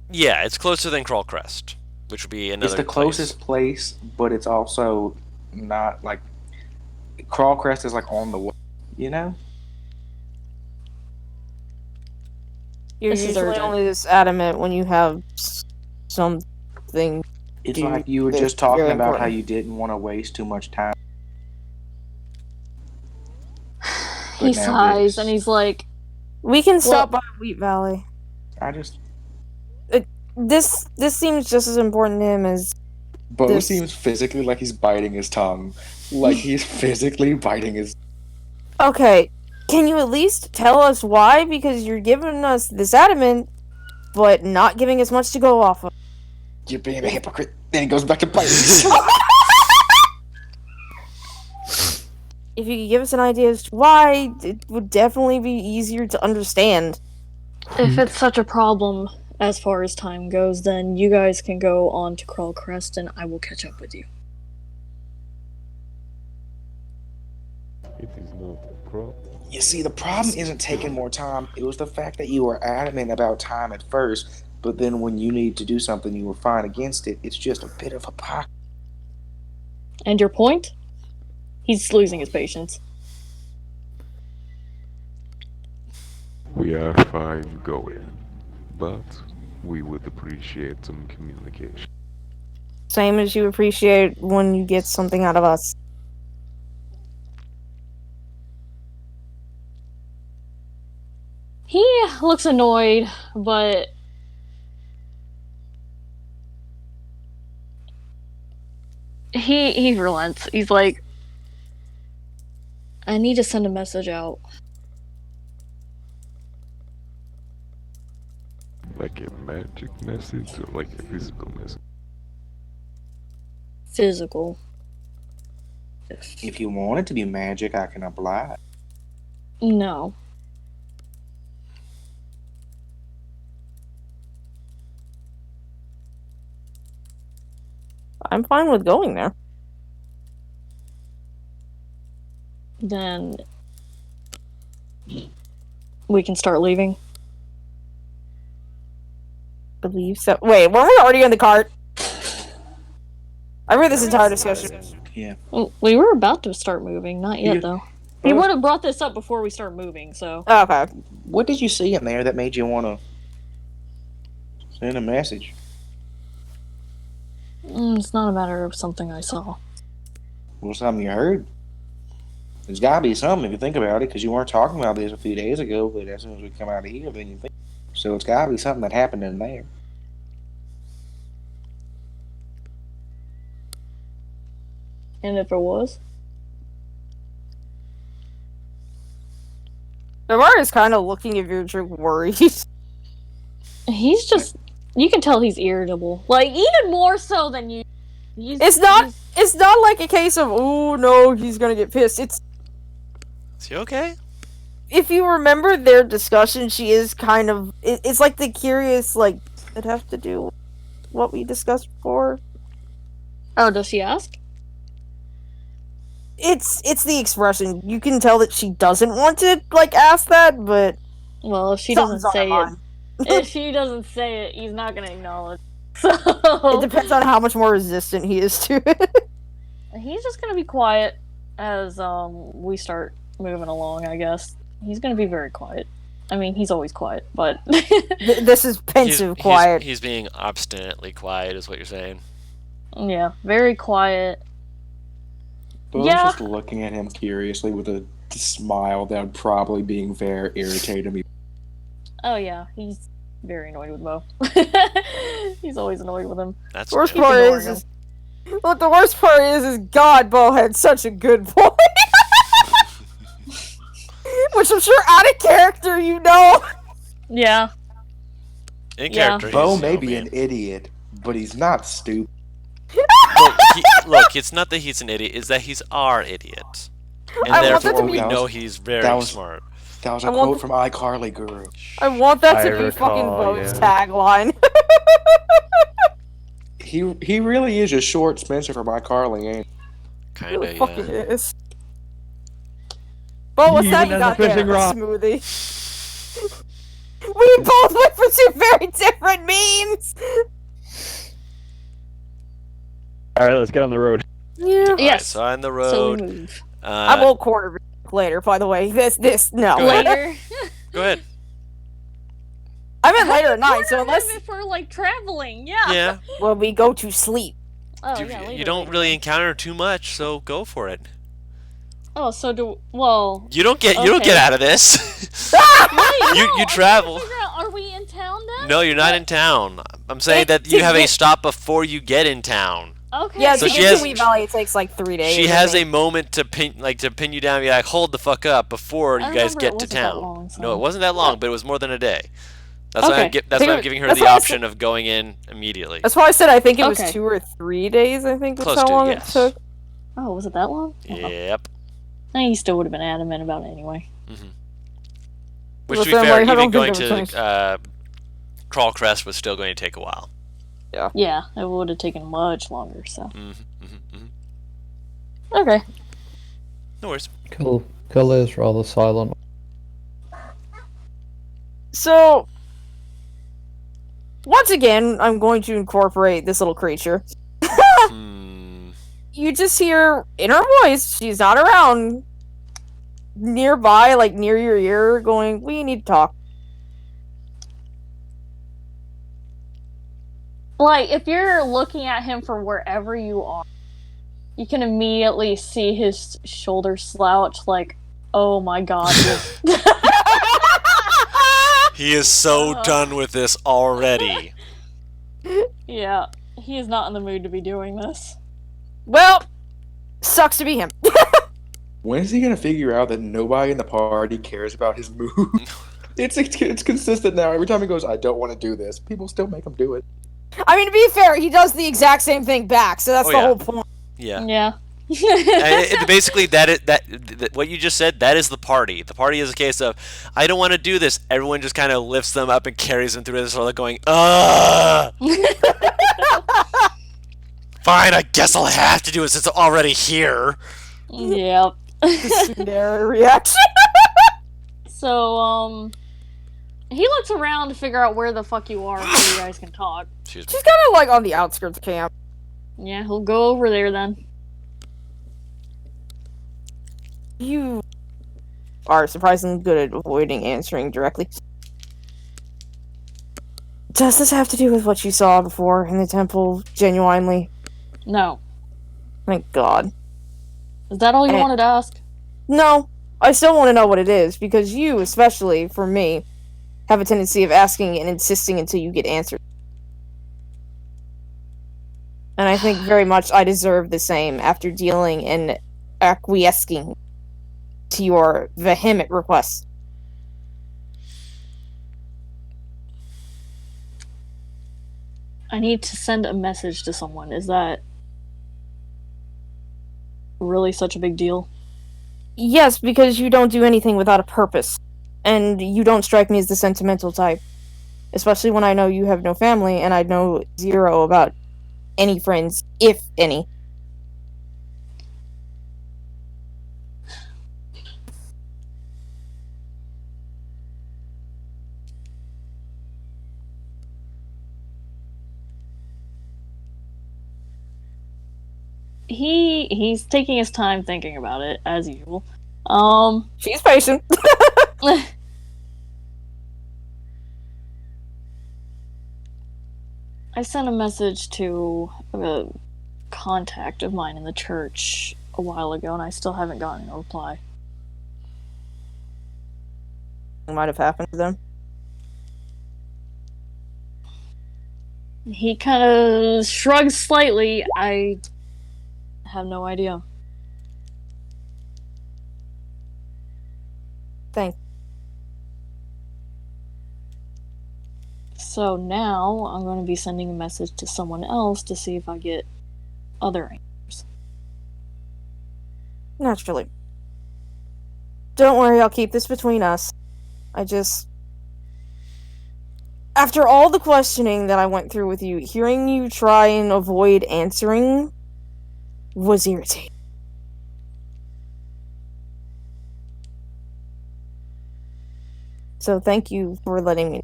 Yeah, it's closer than Crawl Crest, which would be another It's the closest place, but it's also not like Crawl Crest is like on the way, you know? You're This is usually urgent. only this adamant when you have something. It's Do like you were that's just talking very about how important. you didn't want to waste too much time. He But now sighs this- and he's like, We can stop by Wheat Valley. I just This seems just as important to him as Bo This- seems physically like he's biting his tongue. Like he's physically biting his. Okay, can you at least tell us why? Because you're giving us this adamant, but not giving us much to go off of. You're being a hypocrite. Then he goes back to biting his If you could give us an idea as to why, it would definitely be easier to understand. if it's such a problem as far as time goes, then you guys can go on to Crawl Crest and I will catch up with you. It is not a crop. You see, the problem isn't taking more time. It was the fact that you were adamant about time at first, but then when you need to do something, you were fine against it. It's just a bit of hypocrisy. And your point? He's losing his patience. We are fine going, but we would appreciate some communication. Same as you appreciate when you get something out of us. He looks annoyed, but He relents. He's like, I need to send a message out. Like a magic message or like a physical message? Physical. If you want it to be magic, I can oblige. No. I'm fine with going there. Then we can start leaving. Believe so. Wait, weren't we already in the cart? I read this entire discussion. Yeah. Well, we were about to start moving, not yet Yeah. though. He would have brought this up before we start moving, so. Okay. What did you see in there that made you want to send a message? It's not a matter of something I saw. Well, something you heard? There's got to be something if you think about it, because you weren't talking about this a few days ago, but as soon as we come out of here, then you think. So it's got to be something that happened in there. And if it was? Navar is kind of looking at Virgil worried. He's just. You can tell he's irritable. Like, even more so than you. It's not like a case of, oh no, he's gonna get pissed. It's. Is he okay? If you remember their discussion, she is kind of. It's like the curious, like, it have to do with what we discussed before. Oh, does she ask? It's the expression. You can tell that she doesn't want to, like, ask that, but. Well, if she something's doesn't on her say it. mind. If she doesn't say it, he's not gonna acknowledge. So. It depends on how much more resistant he is to it. He's just gonna be quiet as we start moving along, I guess. He's gonna be very quiet. I mean, he's always quiet, but This is pensive quiet. He's being obstinately quiet, is what you're saying. yeah, very quiet. Bo's Yeah. just looking at him curiously with a smile that would probably being very irritated me. Oh yeah, he's very annoyed with Mo. He's always annoyed with him. That's Worst good. part ignoring is what the worst part is God, Bo had such a good boy. Which I'm sure out of character, you know. Yeah. In Yeah. character, Bo he's, may oh, be man. an idiot, but he's not stupid. Look, it's not that he's an idiot, it's that he's our idiot. And I want that therefore to we be- know he's very that was- smart. That was a I want quote from iCarly Guru. I want that I to be fucking recall, Bo's yeah. tagline. He really is just short Spencer from iCarly, ain't he? Kinda, Really fucking yeah. is. Bo, what's He that even you has got a there? fishing rod. Smoothie. We both went for two very different memes. Alright, let's get on the road. Yeah. Alright, Yes. so on the So we road. move. I won't corner later, by the way. No. Go ahead. Later. Go ahead. I meant later at night, so unless If we're like traveling, yeah. Yeah. when we go to sleep. Oh You, yeah. Later, you don't later. really encounter too much, so go for it. Oh, so do well. You don't get Okay. out of this. Wait, You- no, you I'm trying to travel. figure out, are we in town then? No, you're not in town. I'm saying that you have a stop before you get in town. Okay. Yeah, So to she get has- to Wee Valley it takes like 3 days. She I has a think. moment to pin you down. And be like, hold the fuck up before I you guys remember it get to wasn't that town. long, so- No, it wasn't that long, but it was more than a day. That's why Okay. that's why I'm Think- giving her that's the why I option of going in immediately. That's why I said I think it was Okay. 2 or 3 days, I think was Close how to, long yes. it took. Oh, was it that long? Yep. He still would have been adamant about it anyway. Which, to be Listen, fair, like, I even don't going think there was to Crawl Crest was still going to take a while. Yeah, it would have taken much longer. So Mm-hmm. okay. No worries. Kill is rather silent. So, once again, I'm going to incorporate this little creature. Hmm. You just hear in her voice, she's not around, nearby, like near your ear, going, we need to talk. Like if you're looking at him from wherever you are, you can immediately see his shoulders slouch. Like, oh my god. He is so done with this already. Yeah, he is not in the mood to be doing this. Well, sucks to be him. When is he gonna figure out that nobody in the party cares about his move? It's consistent now. Every time he goes, I don't want to do this, people still make him do it. I mean, to be fair, he does the exact same thing back, so that's the whole point. Yeah. Yeah. Basically, that what you just said, that is the party. The party is a case of, I don't want to do this. Everyone just kind of lifts them up and carries them through this, sort of going, ugh. Fine, I guess I'll have to do it since I'm already here. Yep. Their reaction. So, he looks around to figure out where the fuck you are so you guys can talk. She's kind of like on the outskirts of camp. Yeah, he'll go over there then. You are surprisingly good at avoiding answering directly. Does this have to do with what you saw before in the temple, genuinely? No. Thank God. Is that all you wanted to ask? No. I still want to know what it is, because you, especially, for me, have a tendency of asking and insisting until you get answered. And I think very much I deserve the same after dealing and acquiescing to your vehement requests. I need to send a message to someone. Is that really such a big deal? Yes, because you don't do anything without a purpose. And you don't strike me as the sentimental type. Especially when I know you have no family, and I know zero about any friends, if any. He's taking his time thinking about it, as usual. She's patient. I sent a message to a contact of mine in the church a while ago, and I still haven't gotten a reply. What might have happened to them? He kind of shrugs slightly. I have no idea. Thanks. So now I'm going to be sending a message to someone else to see if I get other answers. Naturally. Don't worry, I'll keep this between us. After all the questioning that I went through with you, hearing you try and avoid answering was irritating. So thank you for letting me.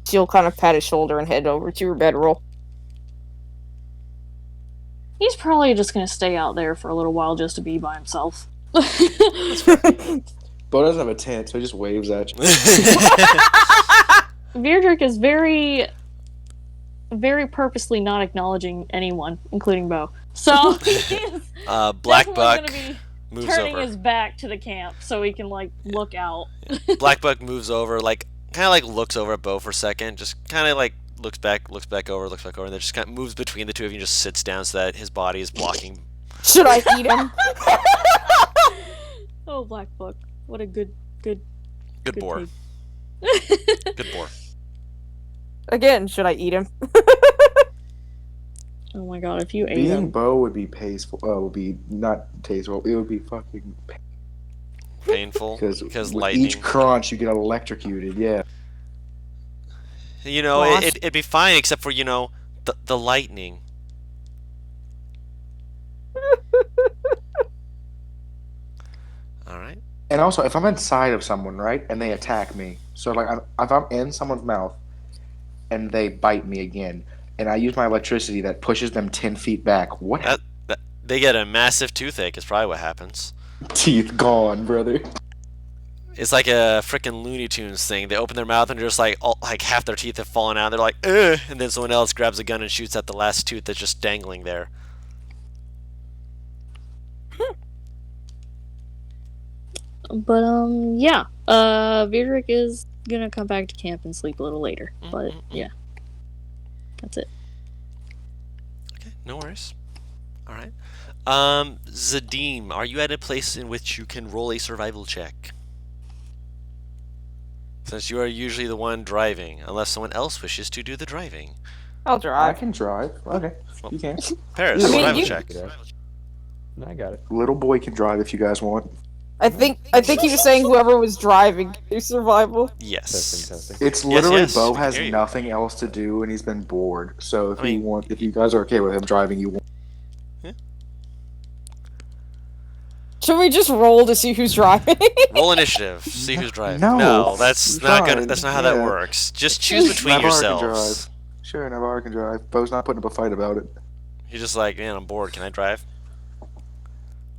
She'll kind of pat his shoulder and head over to her bedroll. He's probably just going to stay out there for a little while just to be by himself. Bo doesn't have a tent, so he just waves at you. Virdrick is very, very purposely not acknowledging anyone, including Bo. So he's Black Buck moves turning over. his back to the camp so he can look out. Black Buck moves over, kind of looks over at Bo for a second, just kind of looks back over, and then just kind of moves between the two of you and just sits down so that his body is blocking. Should I eat him? Oh, Black Buck. What a good boar. pig. Good boar. Again, should I eat him? Oh my god, if you ate Being him. Bo would be tasteful. Would be not tasteful. It would be fucking Painful because with lightning. each crunch you get electrocuted. Yeah. You know, Gosh. it'd be fine except for, the lightning. Alright. And also, if I'm inside of someone, right, and they attack me, so if I'm in someone's mouth and they bite me again, and I use my electricity that pushes them 10 feet back, what happens? They get a massive toothache is probably what happens. Teeth gone, brother. It's like a freaking Looney Tunes thing. They open their mouth and they're just half their teeth have fallen out. They're like, ugh, and then someone else grabs a gun and shoots at the last tooth that's just dangling there. But, yeah. Virdrick is gonna come back to camp and sleep a little later. But, yeah. That's it. Okay, no worries. All right. Zadim, are you at a place in which you can roll a survival check? Since you are usually the one driving, unless someone else wishes to do the driving. I'll I drive. can drive. Okay, Well, you can. Paris, I mean, survival you- check. I got it. Little boy can drive if you guys want. I think he was saying whoever was driving could do survival. Yes. Testing. It's literally yes, Bo we can has hear you. nothing else to do and he's been bored. So if I mean- if you guys are okay with him driving, you want. Should we just roll to see who's driving? Roll initiative. See who's driving. No, that's fine, not gonna. That's not how that yeah. works. Just choose between Navarre can yourselves. drive. Sure, Navarre can drive. Bo's not putting up a fight about it. He's just like, man, I'm bored. Can I drive?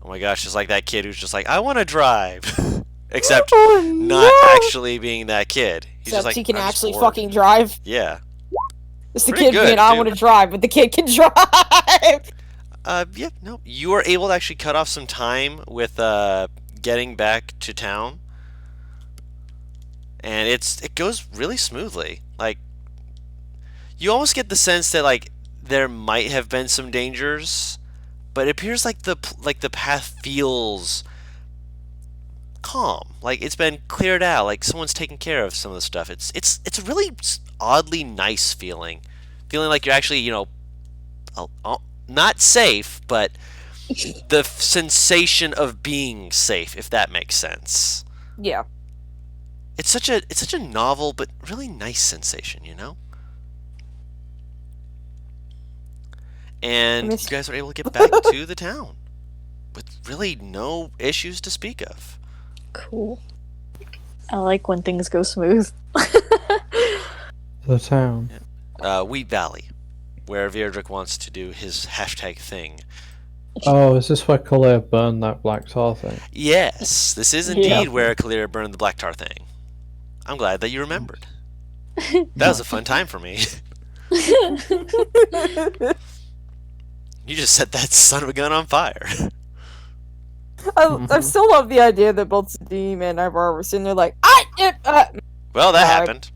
Oh my gosh, just like that kid who's just like, I want to drive. Except Oh, not no! actually being that kid. He's Except just like, he can "I'm just actually bored." fucking drive. Yeah. It's the Pretty kid good, being, I dude. want to drive, but the kid can drive! Yeah, no. You are able to actually cut off some time with getting back to town. And it goes really smoothly. Like, you almost get the sense that like there might have been some dangers, but it appears like the path feels calm. Like it's been cleared out. Like someone's taken care of some of the stuff. It's a really oddly nice feeling like you're actually, you know, not safe, but the sensation of being safe, if that makes sense. Yeah. It's such a novel but really nice sensation, you know? And you guys are able to get back to the town with really no issues to speak of. Cool. I like when things go smooth. The town. Wheat Valley, where Vierdrick wants to do his hashtag thing. Oh, is this where Collier burned that black tar thing? Yes, this is indeed where Kalir burned the black tar thing. I'm glad that you remembered. That was a fun time for me. You just set that son of a gun on fire. I still love the idea that both Sadim and Ivar were sitting there like, Well, that Sorry. happened.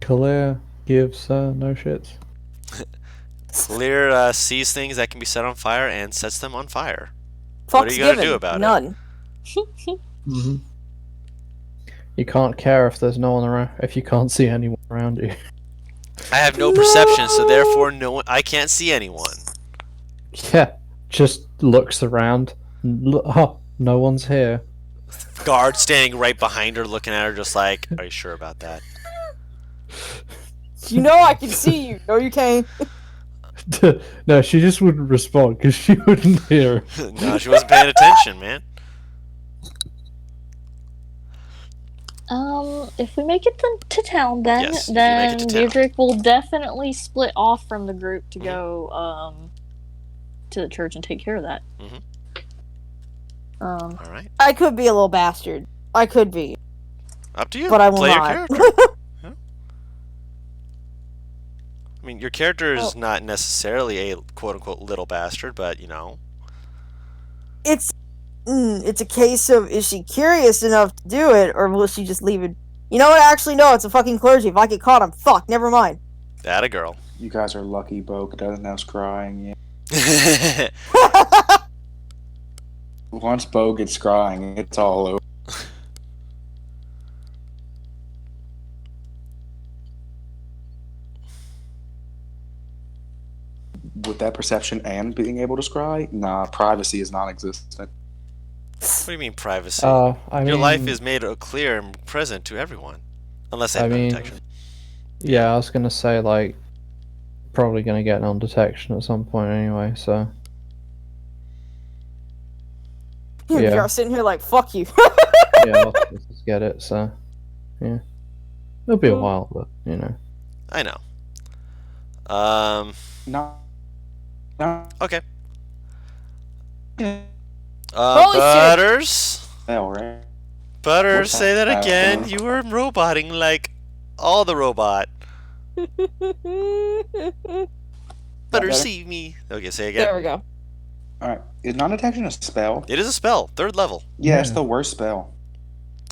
Collier gives no shits. Kalir sees things that can be set on fire and sets them on fire. Fuck's are you gonna given. do about it? None. Mm-hmm. You can't care if there's no one around, if you can't see anyone around you. I have no perception, so therefore I can't see anyone. Yeah, just looks around. Oh, no one's here. Guard standing right behind her, looking at her, just like, "Are you sure about that?" You know I can see you. No, you can't. No, she just wouldn't respond because she wouldn't hear. No, she wasn't paying attention, man. If we make it to town, then Yes, if you make it to town. Deirdre will definitely split off from the group to go to the church and take care of that. All right, I could be a little bastard. I could be. up to you. But I will Play your not. character. Yeah. I mean, your character is not necessarily a quote-unquote little bastard, but you know. It's a case of, is she curious enough to do it, or will she just leave it? You know what? Actually, no, it's a fucking clergy. If I get caught, I'm fucked. Never mind. That a girl. You guys are lucky Bo doesn't have us crying yet. Once Bo gets crying, it's all over. With that perception and being able to scry, nah, privacy is non-existent. What do you mean privacy? I mean, Your life is made clear and present to everyone, unless they have I no mean- detection. Yeah, I was gonna say like, probably gonna get on detection at some point anyway. So Yeah. You're sitting here like, fuck you. yeah, let's just get it. So yeah, it'll be a while, but you know. I know. No. No. Okay. Yeah. Holy shit. Butters. Hell, right? Butters, What's say that that? again. You were roboting like all the robot. Butters, better? see me. Okay, say again. There we go. Alright. Is non-detection a spell? It is a spell, 3rd level. Yeah, it's Yeah. the worst spell.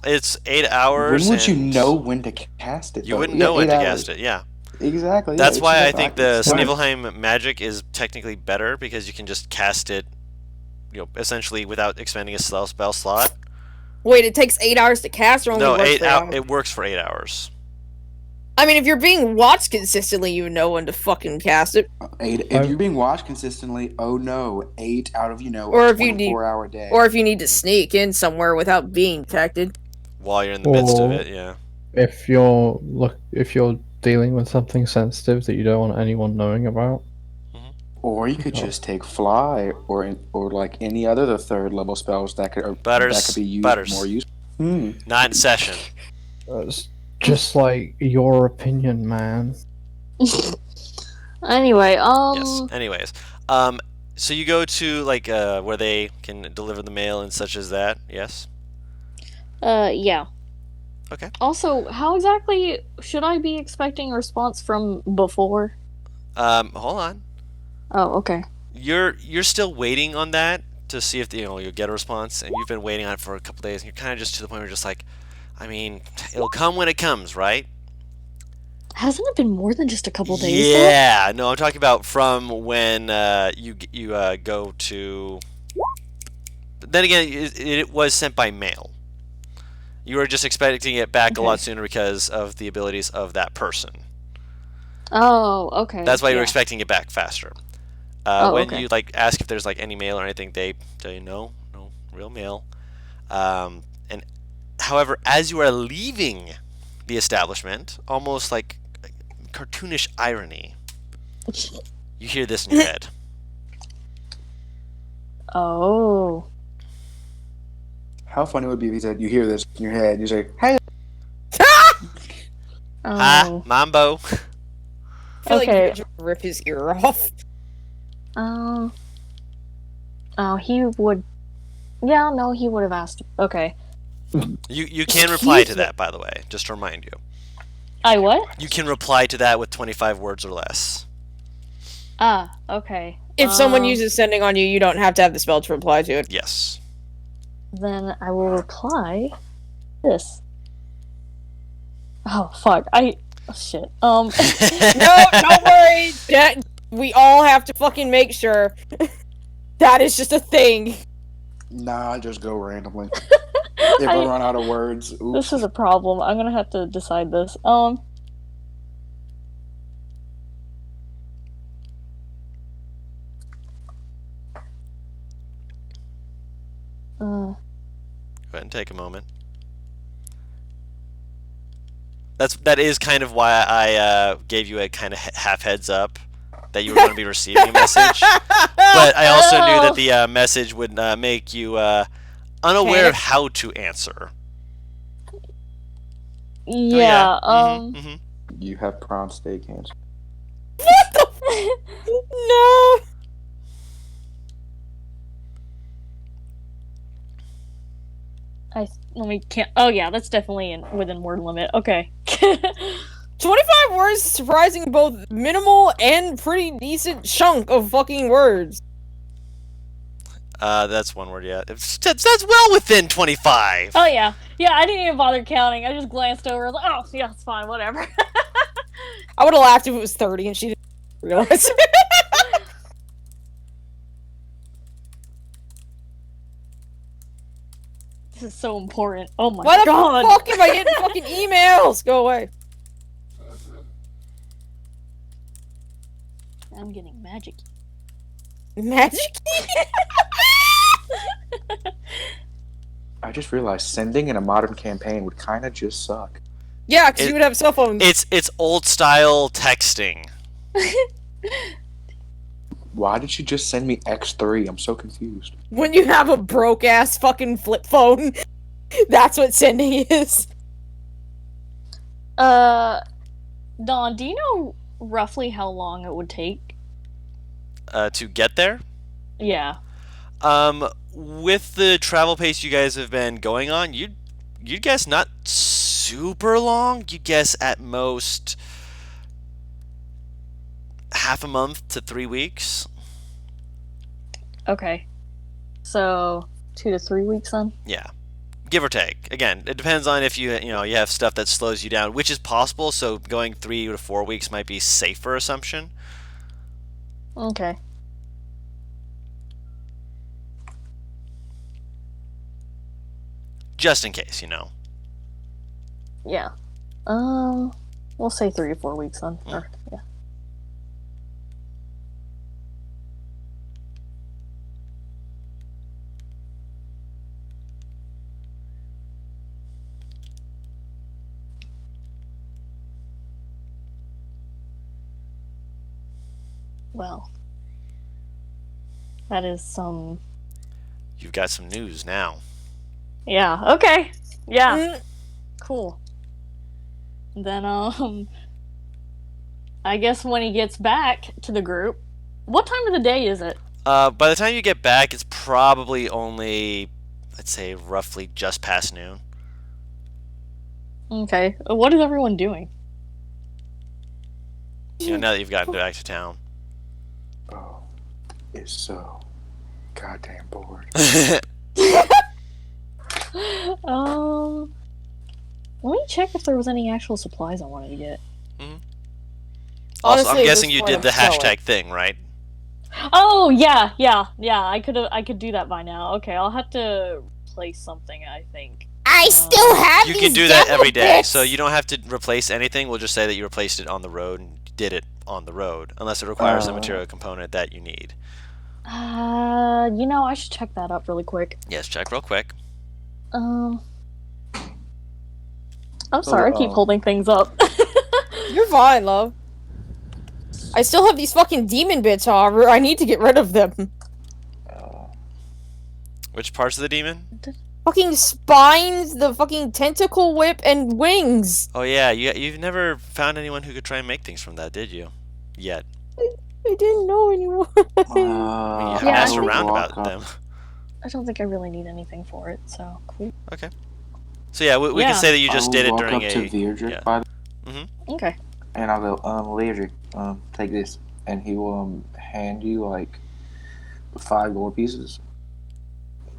It's 8 hours. When would you and know when to cast it? You though? wouldn't Yeah, know when 8 to hours. cast it. Yeah. Exactly. That's yeah, why I it's think just the like- Snivelheim magic is technically better because you can just cast it, essentially without expending a spell slot. Wait, it takes 8 hours to cast, or only No, works 8 for 8 hours. hours? It works for 8 hours. I mean, if you're being watched consistently, you know when to fucking cast it. If you're being watched consistently, oh no, 8 out of Or a if you need, 24-hour day. or if you need to sneak in somewhere without being detected. While you're in the midst of Or- it, yeah. If you're dealing with something sensitive that you don't want anyone knowing about. Or you could just take fly, or like any other the third level spells that could be used more useful. Not in session. It's just like your opinion, man. Anyway, Yes. Anyways, so you go to like where they can deliver the mail and such as that. Yes. yeah. Okay. Also, how exactly should I be expecting a response from before? Hold on. Oh, okay. You're still waiting on that to see if you'll get a response, and you've been waiting on it for a couple days, and you're kind of just to the point where you're just like, I mean, it'll come when it comes, right? Hasn't it been more than just a couple days? Yeah. No, I'm talking about from when you go to. Then again, it was sent by mail. You were just expecting it back a lot sooner because of the abilities of that person. Oh, okay. That's why you were expecting it back faster. When you ask if there's any mail or anything, they tell you no real mail. And however, as you are leaving the establishment, almost like cartoonish irony, you hear this in your head. Oh. How funny would it be if he said, you hear this in your head, you say, hey! Ha! Mambo! I feel like you should rip his ear off. Oh, he would. Yeah, no, he would have asked. Okay. You can reply to that, by the way, just to remind you. I what? You can reply to that with 25 words or less. Ah, okay. If someone uses sending on you, you don't have to have the spell to reply to it. Yes. Then I will reply this. Oh, fuck. Oh, shit. No, don't worry. We all have to fucking make sure. That is just a thing. Nah, just go randomly. If I run out of words, oops. This is a problem. I'm gonna have to decide this. Go ahead and take a moment. That is kind of why I gave you a kind of half heads up that you were going to be receiving a message. But I also knew that the message would make you unaware of how to answer. Yeah. You have prostate cancer. What the? No. Let me can't. Oh yeah, that's definitely within word limit. Okay. 25 words, surprising both minimal and pretty decent chunk of fucking words. That's one word, yeah. That's well within 25. Oh yeah, I didn't even bother counting. I just glanced over. Like, oh yeah, it's fine, whatever. I would have laughed if it was 30 and she didn't realize. This is so important. Oh my Why god! the fuck am I getting fucking emails? Go away. I'm getting magic. Magic? I just realized sending in a modern campaign would kind of just suck. Yeah, because you would have cell phones. It's old style texting. Why did you just send me X3? I'm so confused. When you have a broke ass fucking flip phone, that's what sending is. Dawn, do you know roughly how long it would take? To get there? Yeah. With the travel pace you guys have been going on, you'd guess not super long. You guess at most half a month to 3 weeks. Okay. So 2 to 3 weeks then? Yeah. Give or take. Again, it depends on if you have stuff that slows you down, which is possible. So going 3 to 4 weeks might be a safer assumption. Okay. Just in case, Yeah. We'll say 3 to 4 weeks then. Or, yeah. Well, that is some. You've got some news now. Yeah. Okay. Yeah. Cool. Then I guess when he gets back to the group, what time of the day is it? By the time you get back, it's probably only, I'd say, roughly just past noon. Okay. What is everyone doing? Now that you've gotten back to town. Oh, it's so goddamn bored. Let me check if there was any actual supplies I wanted to get. Also, Honestly, I'm at guessing this you point, did I'm the selling. hashtag thing, right? Oh yeah. I could do that by now. Okay, I'll have to replace something. I think. I still have You these can do that every day, bits. so you don't have to replace anything. We'll just say that you replaced it on the road and did it on the road, unless it requires a material component that you need. I should check that up really quick. Yes, check real quick. I'm sorry, I keep holding things up. You're fine, love. I still have these fucking demon bits, however. I need to get rid of them. Which parts of the demon? Fucking spines, the fucking tentacle whip, and wings. Oh yeah, you've never found anyone who could try and make things from that, did you? Yet. I didn't know anyone. You haven't Yeah, asked I think- around about them. I don't think I really need anything for it, so cool. Okay. So yeah, we can say that you just did it during walk up to Virdrick, yeah. by the Okay. and I'll go, Virdrick, take this, and he will hand you like 5 gold pieces.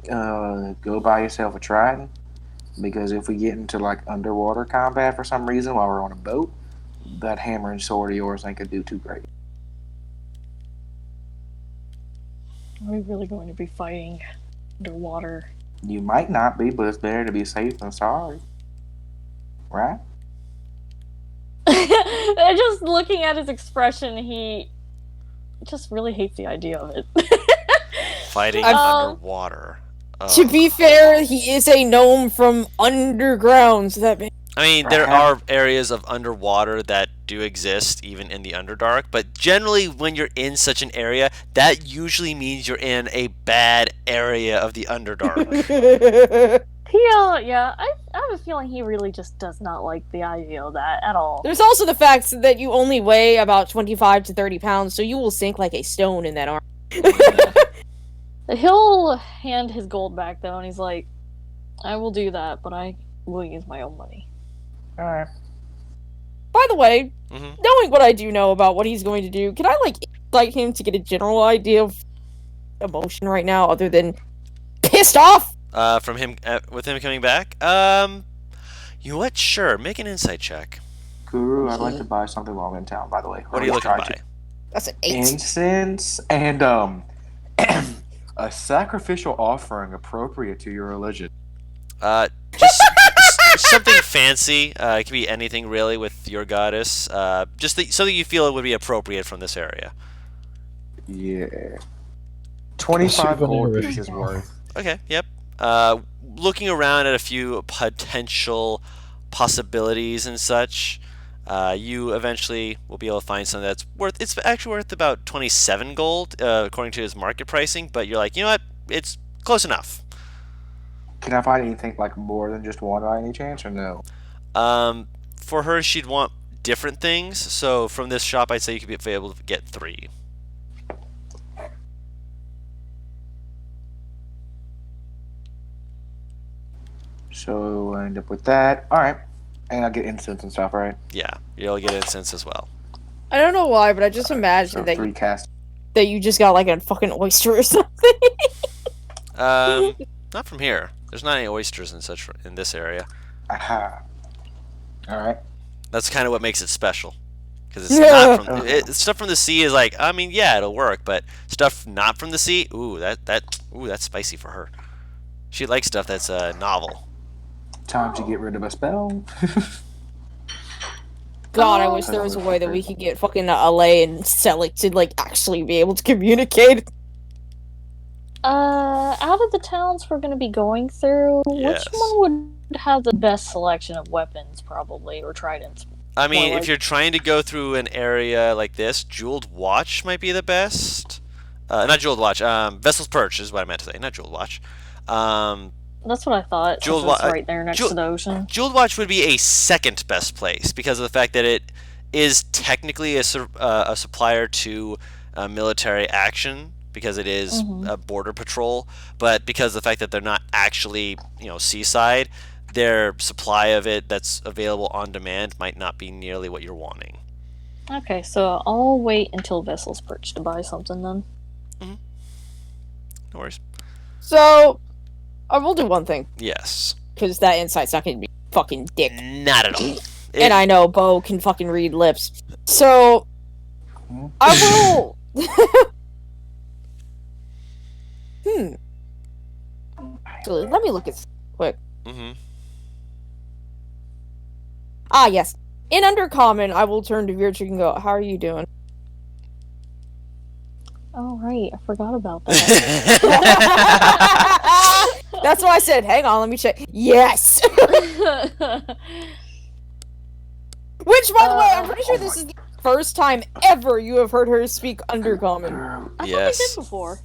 Go buy yourself a trident, because if we get into like underwater combat for some reason while we're on a boat, that hammer and sword of yours ain't gonna do too great. Are we really going to be fighting underwater? You might not be, but it's better to be safe than sorry, right? Just looking at his expression, he just really hates the idea of it. Fighting I've- underwater. To be fair, he is a gnome from underground, so that makes... I mean, there are areas of underwater that do exist, even in the Underdark, but generally when you're in such an area, that usually means you're in a bad area of the Underdark. Yeah, I have a feeling he really just does not like the idea of that at all. There's also the fact that you only weigh about 25 to 30 pounds, so you will sink like a stone in that arm. He'll hand his gold back though, and he's like, I will do that, but I will use my own money. Alright. By the way, Mhm. knowing what I do know about what he's going to do, can I, like him to get a general idea of emotion right now, other than pissed off? From him, with him coming back? You know what? Sure, make an insight check. Guru, I'd like to buy something while I'm in town, by the way. What are you looking to buy? That's an 8. Incense and, a sacrificial offering appropriate to your religion. Just something fancy. It could be anything really with your goddess. Something you feel it would be appropriate from this area. Yeah. 25 gold souvenir. pieces worth. Okay. Yep. Looking around at a few potential possibilities and such, you eventually will be able to find something that's worth. It's actually worth about 27 gold, according to his market pricing. But you're like, you know what? It's close enough. Can I find anything like more than just one by any chance, or no? For her, she'd want different things. So from this shop, I'd say you could be able to get 3. So I end up with that. Alright. And I'll get incense and stuff, right? Yeah, you'll get incense as well. I don't know why, but I just So imagine that 3 cast. that you just got like a fucking oyster or something. Not from here. There's not any oysters and such in this area. Aha. All right. That's kind of what makes it special. Because it's not from stuff from the sea is like, I mean, yeah, it'll work, but stuff not from the sea, that's spicy for her. She likes stuff that's novel. Time to get rid of a spell. God, I wish there was a way that we could get fucking LA and Selic to like actually be able to communicate. Out of the towns we're gonna be going through, Yes. which one would have the best selection of weapons, probably, or tridents? I mean, More if you're trying to go through an area like this, Jeweled Watch might be the best. Not Jeweled Watch. Vessel's Perch is what I meant to say. Not Jeweled Watch. That's what I thought. Jeweled It's Wa- right there next to the ocean. Jeweled Watch would be a second best place because of the fact that it is technically a supplier to military action because it is a border patrol, but because of the fact that they're not actually, seaside, their supply of it that's available on demand might not be nearly what you're wanting. Okay, so I'll wait until Vessel's Perch to buy something then. No worries. So, I will do one thing, Yes. because that insight's not going to be fucking dick. Not at all. And I know Bo can fucking read lips. So, I will... Actually, let me look at this quick. Ah, yes. In Undercommon, I will turn to Virtue and go, how are you doing? Oh, right. I forgot about that. That's why I said, hang on, let me check. Yes! Which, by the way, I'm pretty sure this is the first time ever you have heard her speak Undercommon. I thought Yes. we did before.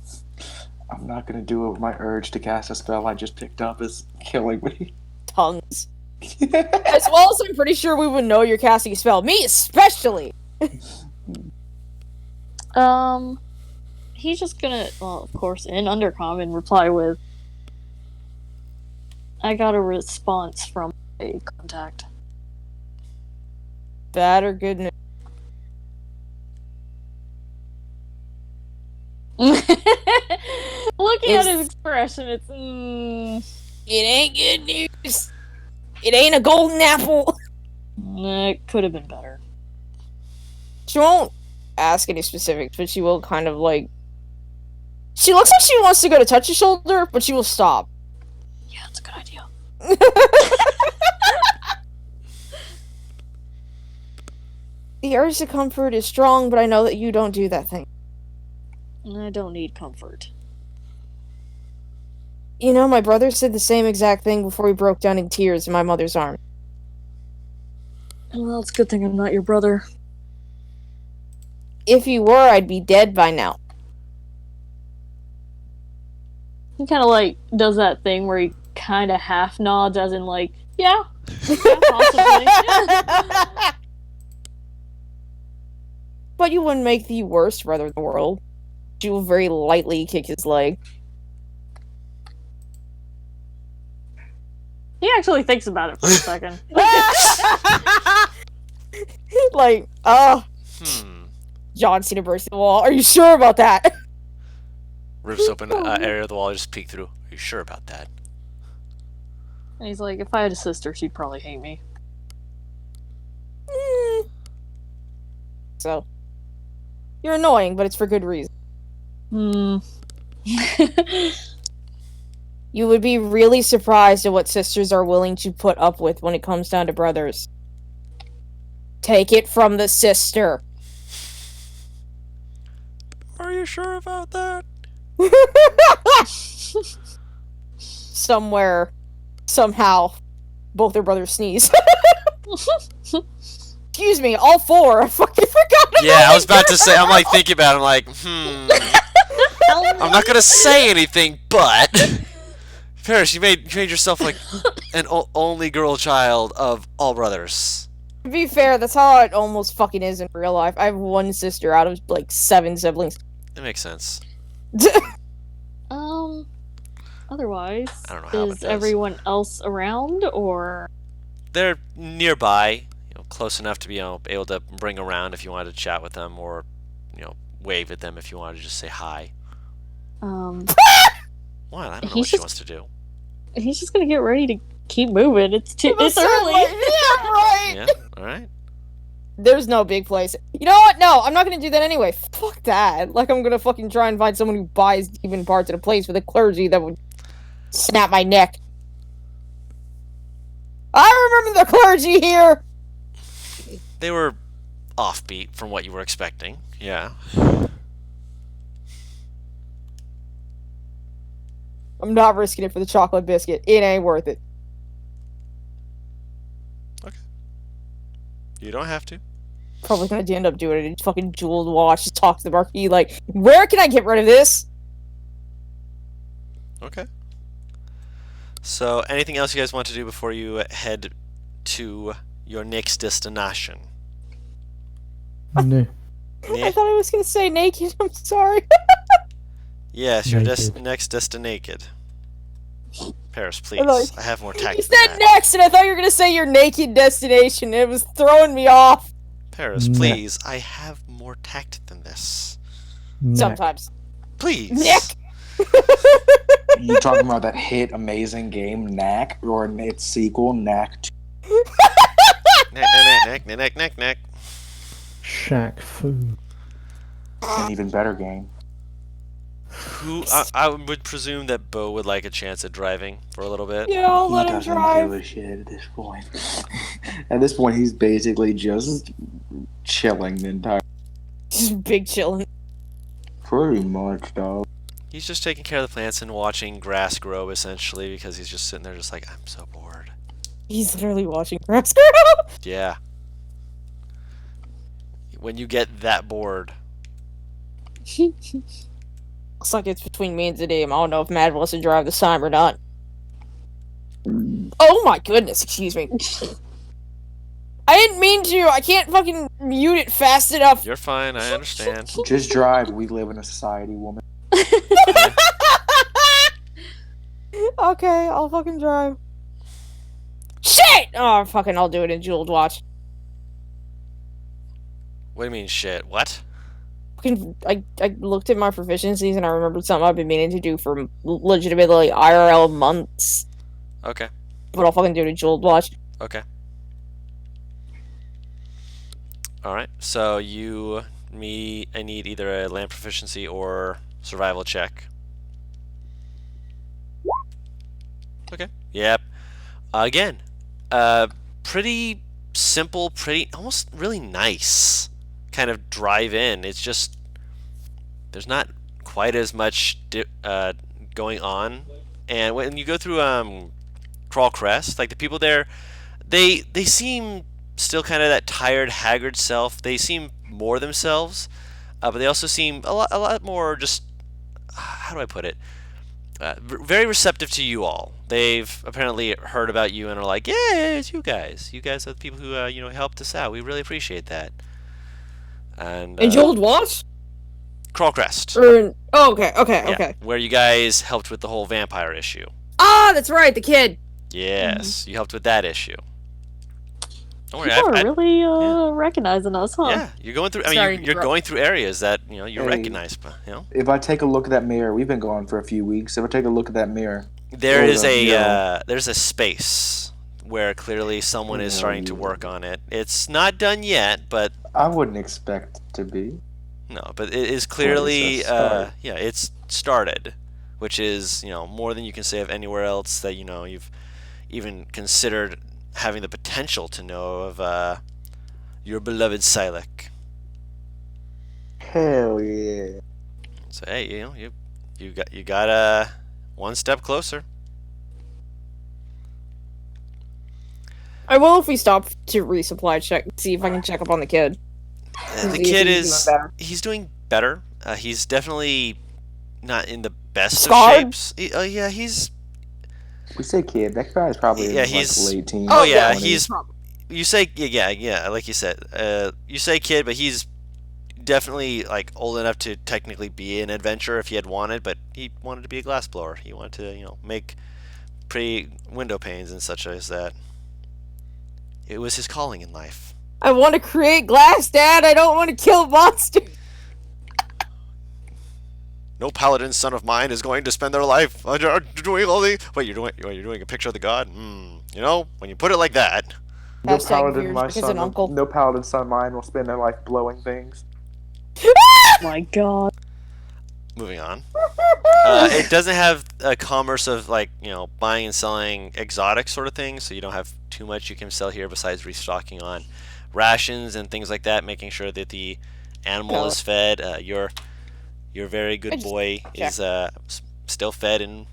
I'm not gonna do it. My urge to cast a spell I just picked up is killing me. Tongues. As well as I'm pretty sure we would know you're casting a spell. Me especially! He's just gonna, well, of course, in Undercommon, reply with, I got a response from a contact. Bad or good news? Looking at his expression, it's, It ain't good news! It ain't a golden apple! it could have been better. She won't ask any specifics, but she will kind of like... She looks like she wants to go to touch his shoulder, but she will stop. Yeah, that's a good idea. The urge to comfort is strong, but I know that you don't do that thing. I don't need comfort. You know, my brother said the same exact thing before he broke down in tears in my mother's arms. Well, it's a good thing I'm not your brother. If you were, I'd be dead by now. He kind of like does that thing where he kind of half nods, as in like, yeah, yeah, possibly. But you wouldn't make the worst brother in the world. She will very lightly kick his leg. He actually thinks about it for a second. Like, John Cena burst the wall. Are you sure about that? Rips open area of the wall, just peek through. Are you sure about that? And he's like, if I had a sister, she'd probably hate me. So, you're annoying, but it's for good reason. You would be really surprised at what sisters are willing to put up with when it comes down to brothers. Take it from the sister. Are you sure about that? Somewhere, somehow, both their brothers sneeze. Excuse me, all four. I fucking forgot about Yeah, I was about to say, I'm like thinking about it, I'm like, I'm not gonna say anything, but... Paris, you made yourself like an only girl child of all brothers. To be fair, that's how it almost fucking is in real life. I have one sister out of, like, 7 siblings. That makes sense. Otherwise, I don't know how it is does. everyone else around, or? They're nearby, close enough to be able to bring around if you wanted to chat with them, or wave at them if you wanted to just say hi. What? I don't know what she wants to do. He's just gonna get ready to keep moving. It's early. Yeah, right. Yeah. All right. There's no big place. You know what? No, I'm not gonna do that anyway. Fuck that. Like, I'm gonna fucking try and find someone who buys even parts of the place for the clergy that would snap my neck. I remember the clergy here! They were offbeat from what you were expecting. Yeah. I'm not risking it for the chocolate biscuit. It ain't worth it. You don't have to. Probably gonna end up doing it. Fucking jeweled watch. Just talk to the marquee like, where can I get rid of this? Okay. So, anything else you guys want to do before you head to your next destination? No. I thought I was gonna say naked. I'm sorry. Yes, your Naked. next destination. Paris, please. Like, I have more tact You than said that. next, and I thought you were gonna say your naked destination. It was throwing me off. Paris, Neck. please. I have more tact than this. Neck. Sometimes. Please. Nick! You talking about that hit amazing game Knack or its sequel Knack 2? Neck. Shack food. An even better game. Who I would presume that Bo would like a chance at driving for a little bit. Yeah, I'll He let him doesn't drive. give a shit at this point. At this point, he's basically just chilling the entire. Just big chillin'. Pretty much, dog. He's just taking care of the plants and watching grass grow, essentially, because he's just sitting there just like, I'm so bored. He's literally watching grass grow. Yeah. When you get that bored. Looks like it's between me and Zadim. I don't know if Mad wants to drive this time or not. Oh my goodness, excuse me. I didn't mean to. I can't fucking mute it fast enough. You're fine, I understand. Just drive. We live in a society, woman. Okay, I'll fucking drive. Shit! Oh, fucking, I'll do it in jeweled watch. What do you mean, shit? What? Fucking, I looked at my proficiencies and I remembered something I've been meaning to do for legitimately IRL months. Okay. But I'll fucking do it in jeweled watch. Okay. Alright, so I need either a land proficiency or survival check. Okay. Yep. Again, pretty simple, almost really nice kind of drive in. It's just, there's not quite as much going on. And when you go through Crawl Crest, like the people there, they seem still kind of that tired, haggard self. They seem more themselves, but they also seem a lot more just, how do I put it? Very receptive to you all. They've apparently heard about you and are like, yeah, it's you guys. You guys are the people who helped us out. We really appreciate that. And In jeweled watch? Crawl Crest. Okay, okay, Yeah, okay. where you guys helped with the whole vampire issue. Ah, that's right, the kid. Yes, you helped with that issue. Don't worry, People are I really recognizing us, huh? yeah, you're going through. I Sorry mean, to you're interrupt. going through areas that you Hey. recognize. If I take a look at that mirror, we've been going for a few weeks. If I take a look at that mirror, There Hold is on, there's a space where clearly someone is Yeah, starting to yeah. work on it. It's not done yet, but I wouldn't expect it to be. no, but it is clearly Well, it's a start. yeah, it's started, which is more than you can say of anywhere else that you've even considered having the potential to know of your beloved Silik. Hell yeah. So hey, you got one step closer. I will if we stop to resupply check, see if I can check up on the kid. The See if kid he's doing better. he's doing better. He's definitely not in the best Scarred? of shapes. Yeah, he's We say kid. That guy's probably Yeah, in he's- like late teens. Oh, yeah, 20s. he's- you say yeah, like you said. You say kid, but he's definitely like old enough to technically be an adventurer if he had wanted, but he wanted to be a glassblower. He wanted to, make pretty window panes and such as that. It was his calling in life. I want to create glass, Dad. I don't want to kill monsters. no paladin son of mine is going to spend their life doing all the. Wait, you're doing a picture of the god? You know, when you put it like that. No Hashtag paladin, Veers my is an son. uncle. No paladin son of mine will spend their life blowing things. My God. Moving on. It doesn't have a commerce of like buying and selling exotic sort of things, so you don't have too much you can sell here besides restocking on rations and things like that, making sure that the animal is fed. Your very good boy is still fed and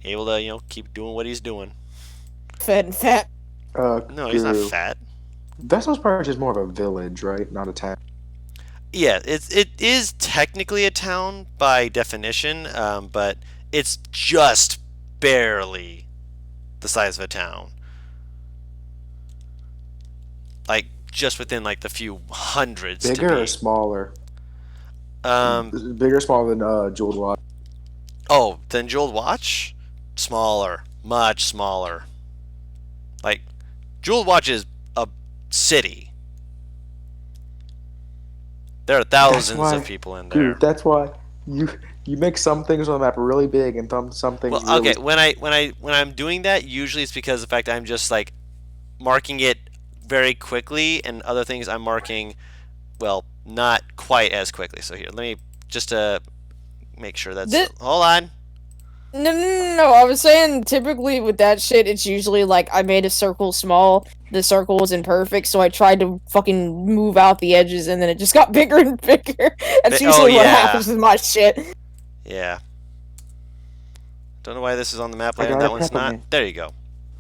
able to keep doing what he's doing. Fed and fat. No, he's not fat. Vessel's Park is more of a village, right? Not a town. Yeah, it is technically a town by definition, but it's just barely the size of a town. Like just within like the few hundreds. Bigger or smaller? Bigger or smaller than Jeweled Watch? Oh, than Jeweled Watch? Smaller, much smaller. Like Jeweled Watch is a city. There are thousands of people in there. Dude, that's why you make some things on the map really big and some things. Well, okay, really... when I'm doing that, usually it's because of the fact I'm just like marking it very quickly, and other things I'm marking, well, not quite as quickly. So here, let me just make sure that's. Hold on. No. I was saying typically with that shit, it's usually like I made a circle small. The circle wasn't perfect, so I tried to fucking move out the edges, and then it just got bigger and bigger. That's usually what happens with my shit. Yeah. Don't know why this is on the map later. That one's not. There you go.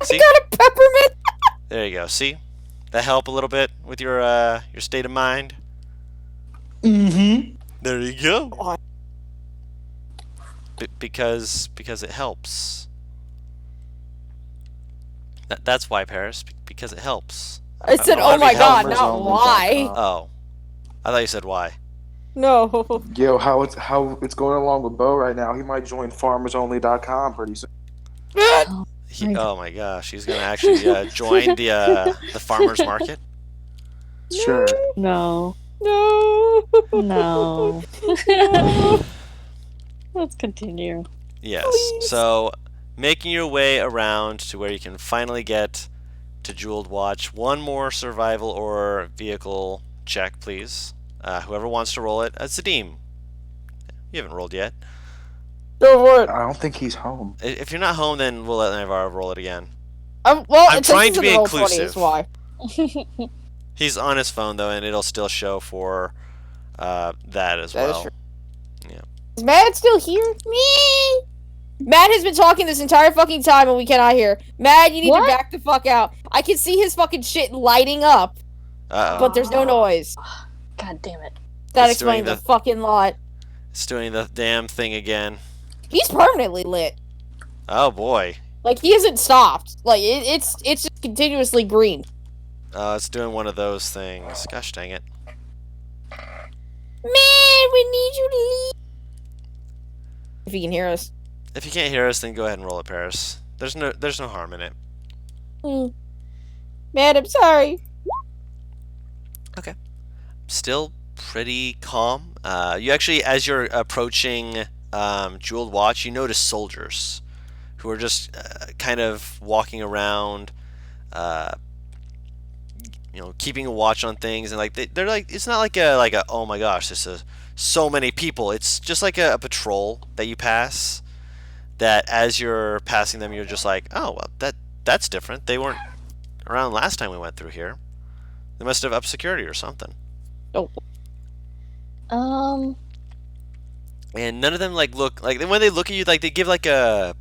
See? I got a peppermint. There you go. See? That help a little bit with your state of mind. Mm-hmm. There you go. Because it helps. That's why, Paris. Because it helps. I said, "Oh my god," not why. Oh, I thought you said why. No. Yo, how it's going along with Bo right now? He might join FarmersOnly.com pretty soon. Oh my gosh, he's gonna actually join the farmers market. Sure. No. Let's continue. Yes. Please. So, making your way around to where you can finally get to Jeweled Watch. One more survival or vehicle check, please. Whoever wants to roll it. Zadim. You haven't rolled yet. Go for it. I don't think he's home. If you're not home, then we'll let Navarro roll it again. I'm trying to be inclusive. 20, why? He's on his phone, though, and it'll still show for that as well. Yeah. Is Matt still here? Me. Matt has been talking this entire fucking time and we cannot hear. Matt, you need to back the fuck out. I can see his fucking shit lighting up. But there's no noise. God damn it. That explains the fucking lot. It's doing the damn thing again. He's permanently lit. Oh boy. Like he hasn't stopped. Like it's just continuously green. It's doing one of those things. Gosh dang it. Man, we need you to leave. If you can hear us. If you can't hear us, then go ahead and roll it, Paris. There's no harm in it. Man, I'm sorry. Okay. Still pretty calm. You actually, as you're approaching Jeweled Watch, you notice soldiers who are just kind of walking around, keeping a watch on things, and like they're like, it's not like a oh my gosh, this is so many people. It's just like a patrol that you pass. That as you're passing them, you're just like, oh well, that's different. They weren't around last time we went through here. They must have upped security or something. Oh. And none of them look like when they look at you, like they give like a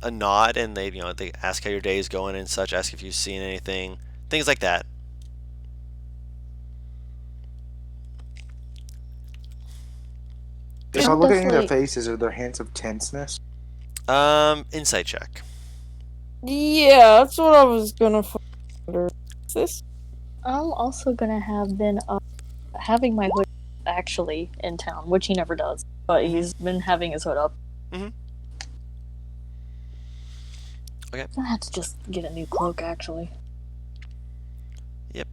nod, and they they ask how your day is going and such, ask if you've seen anything, things like that. If I look at their faces, are there hints of tenseness? Insight check. Yeah, that's what I was gonna wonder. Is this? I'm also gonna have been having my hood actually in town, which he never does, but he's been having his hood up. Mm-hmm. Okay. I have to just get a new cloak, actually. Yep.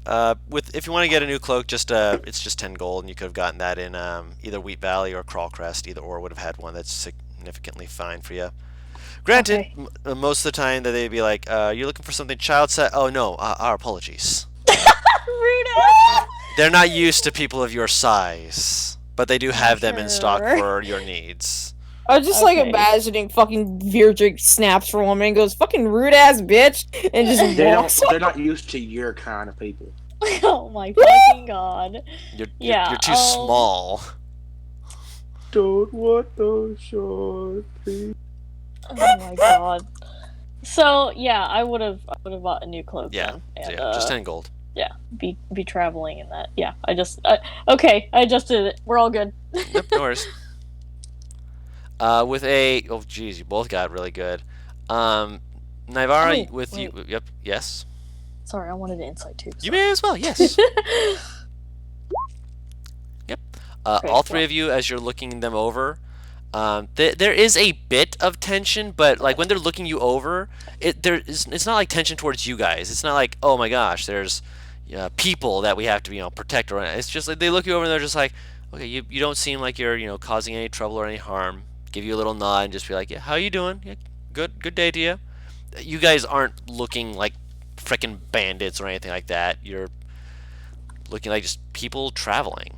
If you want to get a new cloak, it's just 10 gold, and you could have gotten that in either Wheat Valley or Crawlcrest. Either or would have had one that's significantly fine for you. Granted, Okay. most of the time that they'd be like, "You're looking for something child set." Oh no, our apologies. Rude ass. They're not used to people of your size, but they do have them in stock Sure. for your needs. I was just like Okay. imagining fucking Virdrick snaps for a woman and goes, "Fucking rude ass bitch," and just walks. They're not used to your kind of people. Oh my fucking god. You're Yeah, too small. Don't want those short things. Oh my god. So yeah, I would have bought a new cloak. Yeah. then, So and, yeah, just 10 gold. yeah, be traveling in that. Yeah, okay, I just did it. We're all good. Yep, no worries. Oh geez, you both got really good. Naivara, Oh, with you. wait. Yep. Yes. Sorry, I wanted an insight too. You may as well. Yes. Yep. All three of you, as you're looking them over, there is a bit of tension, but like when they're looking you over, it's not like tension towards you guys. It's not like, oh my gosh, there's people that we have to protect. Or it's just like they look you over and they're just like, okay, you don't seem like you're causing any trouble or any harm. Give you a little nod and just be like, yeah, how you doing? Yeah, good day to you. You guys aren't looking like frickin' bandits or anything like that. You're looking like just people traveling.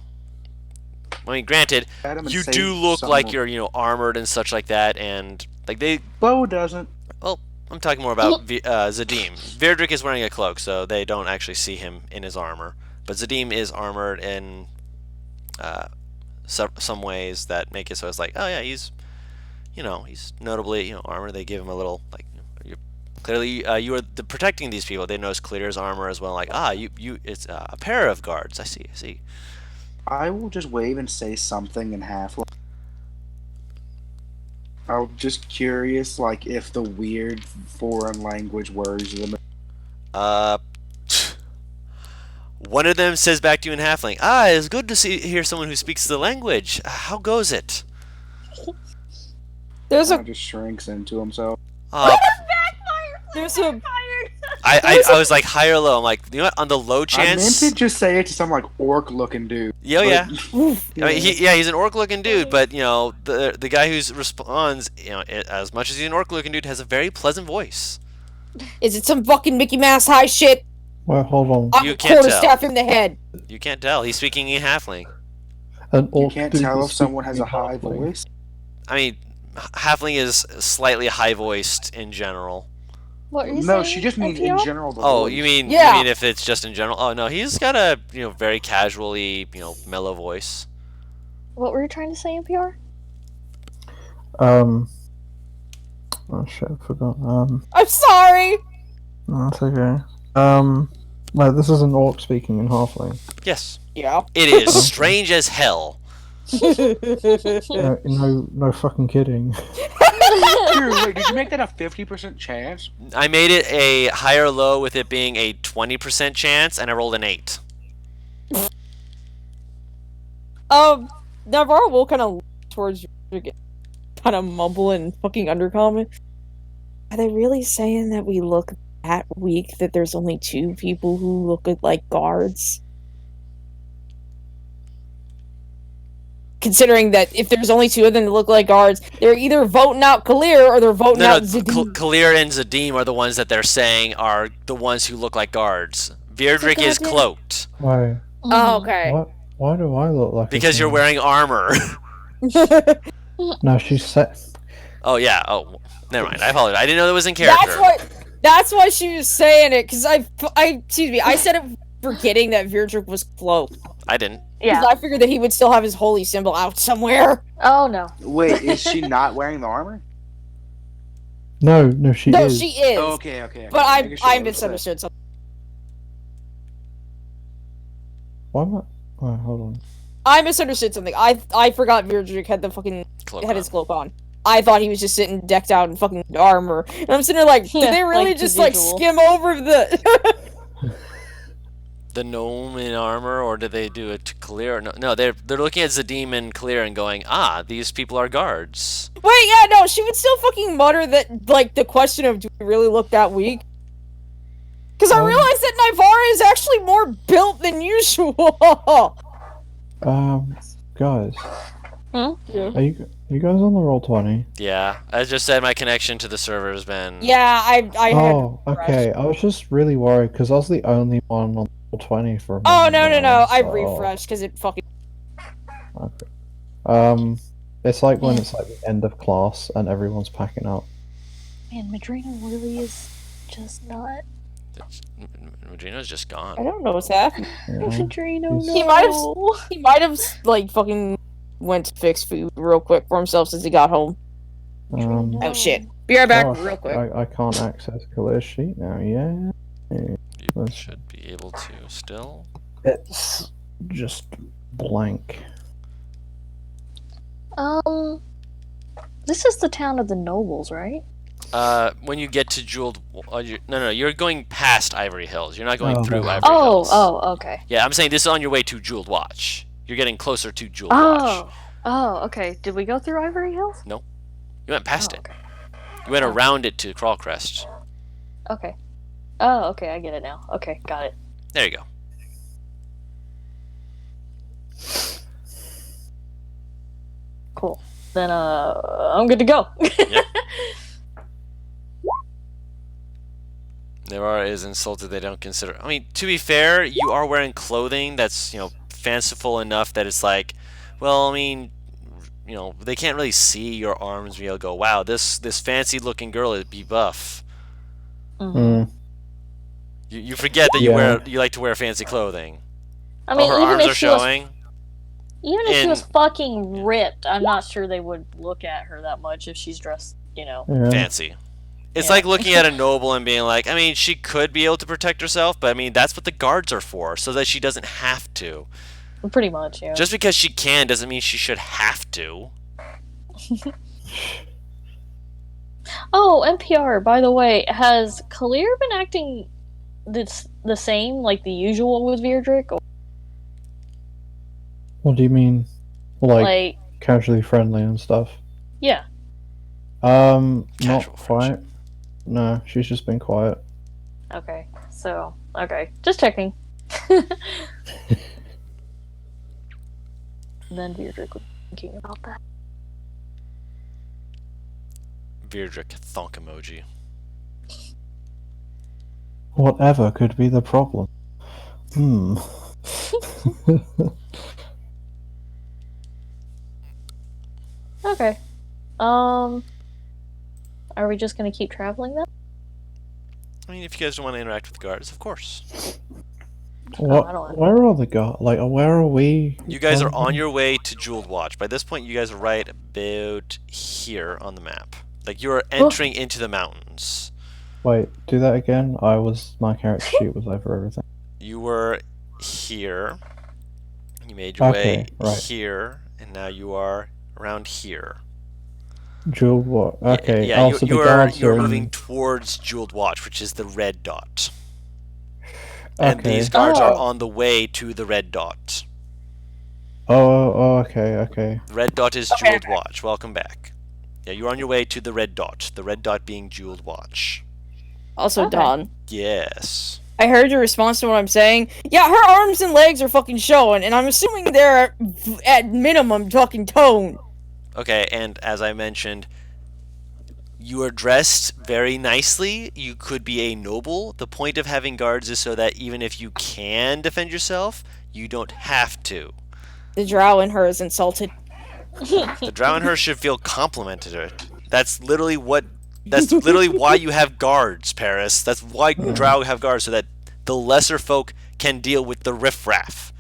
I mean, granted, you do look like you're armored and such like that, and like they. Bo doesn't. Well, I'm talking more about Zadim. Virdrick is wearing a cloak, so they don't actually see him in his armor. But Zadim is armored in some ways that make it so it's like, oh yeah, he's notably armored. They give him a little like. Clearly, you are protecting these people. They notice Clear's armor as well. Like, it's a pair of guards. I see. I will just wave and say something in halfling. I'm just curious, like, if the weird foreign language words them. One of them says back to you in halfling, it's good to hear someone who speaks the language. How goes it? Just shrinks into himself. There's a I was like high or low. I'm like, you know what? On the low chance. I meant to just say it to some like orc-looking dude. Yeah. I mean, he's an orc-looking dude, but the guy who responds, as much as he's an orc-looking dude, has a very pleasant voice. Is it some fucking Mickey Mouse high shit? Well, hold on. I'm You can't tell. quarterstaff in the head. You can't tell. He's speaking in halfling. You can't tell if someone has a high voice. I mean, halfling is slightly high-voiced in general. What are you No, saying, she just means NPR? in general. Oh, you mean if it's just in general? Oh no, he's got a very casually mellow voice. What were you trying to say, NPR? Oh shit, I forgot. I'm sorry. No, that's okay. Well, this is an orc speaking in halfling. Yes. Yeah. It is strange as hell. No fucking kidding. Dude, wait, did you make that a 50% chance? I made it a high or low with it being a 20% chance, and I rolled an 8. Navarro will kind of towards you, kind of mumble and fucking undercomment. Are they really saying that we look that weak that there's only 2 people who look like guards? Considering that if there's only 2 of them that look like guards, they're either voting out Kalir or they're voting out Zadim. Kalir and Zadim are the ones that they're saying are the ones who look like guards. Virdrick is cloaked. Why? Oh, okay. Why do I look like? Because you're wearing armor. No, she's set. Oh yeah. Oh, never mind. I apologize. I didn't know that was in character. That's why she was saying it. Because I said it forgetting that Virdrick was cloaked. I didn't. Yeah. Because I figured that he would still have his holy symbol out somewhere. Oh no. Wait, is she not wearing the armor? No, she is. No, she is. Oh, okay. But Making sure I what it said. misunderstood something. Why am I? Oh, hold on. I misunderstood something. I forgot Virdrick had the fucking his cloak on. I thought he was just sitting decked out in fucking armor. And I'm sitting there like, did they really like just usual. skim over the The gnome in armor, or did they do it to Kalir? No, they're looking at Zadim and Kalir and going, these people are guards. Wait, yeah, no, she would still fucking mutter that, like, the question of, do we really look that weak? Because I realized that Nivara is actually more built than usual. Guys. Hmm? Are you guys on the Roll20? Yeah, I just said my connection to the server has been. Yeah, I Oh, okay. I was just really worried because I was the only one on Roll20 for a Oh, moment. no. I so- refreshed because it fucking... Okay. It's like when it's like the end of class and everyone's packing up. Man, Madrina really is just not. Madrina's just I gone. don't know what's happening. Yeah. Madrina, no. He might have like fucking went to fix food real quick for himself since he got home. Oh shit. Be right back real quick. I can't access Khalil's sheet now. Yeah. You should be able to still. It's just blank. This is the town of the nobles, right? When you get to Jeweled... No, you're going past Ivory Hills. You're not going through Ivory Oh, Hills. oh, okay. Yeah, I'm saying this is on your way to Jeweled Watch. You're getting closer to Jeweled Watch. Oh, okay. Did we go through Ivory Hills? No. You went past it. Okay. You went around it to Crawlcrest. Okay. Oh, okay, I get it now. Okay, got it. There you go. Cool. Then, I'm good to go. Yep. Nivara is insulted they don't consider... I mean, to be fair, you are wearing clothing that's, fanciful enough that it's like, well, I mean, they can't really see your arms and you'll go, wow, this fancy-looking girl is buff. Mm-hmm. You forget that you like to wear fancy clothing. I mean, her even arms if are she was, showing. even if she was fucking ripped, I'm not sure they would look at her that much if she's dressed, Fancy. It's like looking at a noble and being like, I mean, she could be able to protect herself, but I mean, that's what the guards are for, so that she doesn't have to. Pretty much, yeah. Just because she can doesn't mean she should have to. Oh, NPR, by the way, has Kalir been acting the same, like the usual with Virdrick? What do you mean? Like casually friendly and stuff? Yeah. Not Casual quite. No, she's just been quiet. Okay, so, just checking. Then Virdrick was thinking about that. Virdrick thonk emoji. Whatever could be the problem? Okay. Are we just gonna keep traveling then? I mean, if you guys don't want to interact with the guards, of course. Where are the guards? Like, where are we? You guys are on your way to Jeweled Watch. By this point, you guys are right about here on the map. Like, you're entering into the mountains. Wait, do that again? My character sheet was over everything. You were here. You made your way right. here, and now you are around here. Jeweled Watch. Okay. Yeah, so the guards you're are moving towards Jeweled Watch, which is the red dot. And Okay. these guards are on the way to the red dot. Oh, okay. The red dot is Jeweled Watch. Welcome back. Yeah, you're on your way to the red dot. The red dot being Jeweled Watch. Also, Dawn. Yes. I heard your response to what I'm saying. Yeah, her arms and legs are fucking showing, and I'm assuming they're at minimum fucking toned. Okay, and as I mentioned, you are dressed very nicely. You could be a noble. The point of having guards is so that even if you can defend yourself, you don't have to. The drow in her is insulted. The drow in her should feel complimented. That's literally why you have guards, Paris. That's why drow have guards, so that the lesser folk can deal with the riffraff.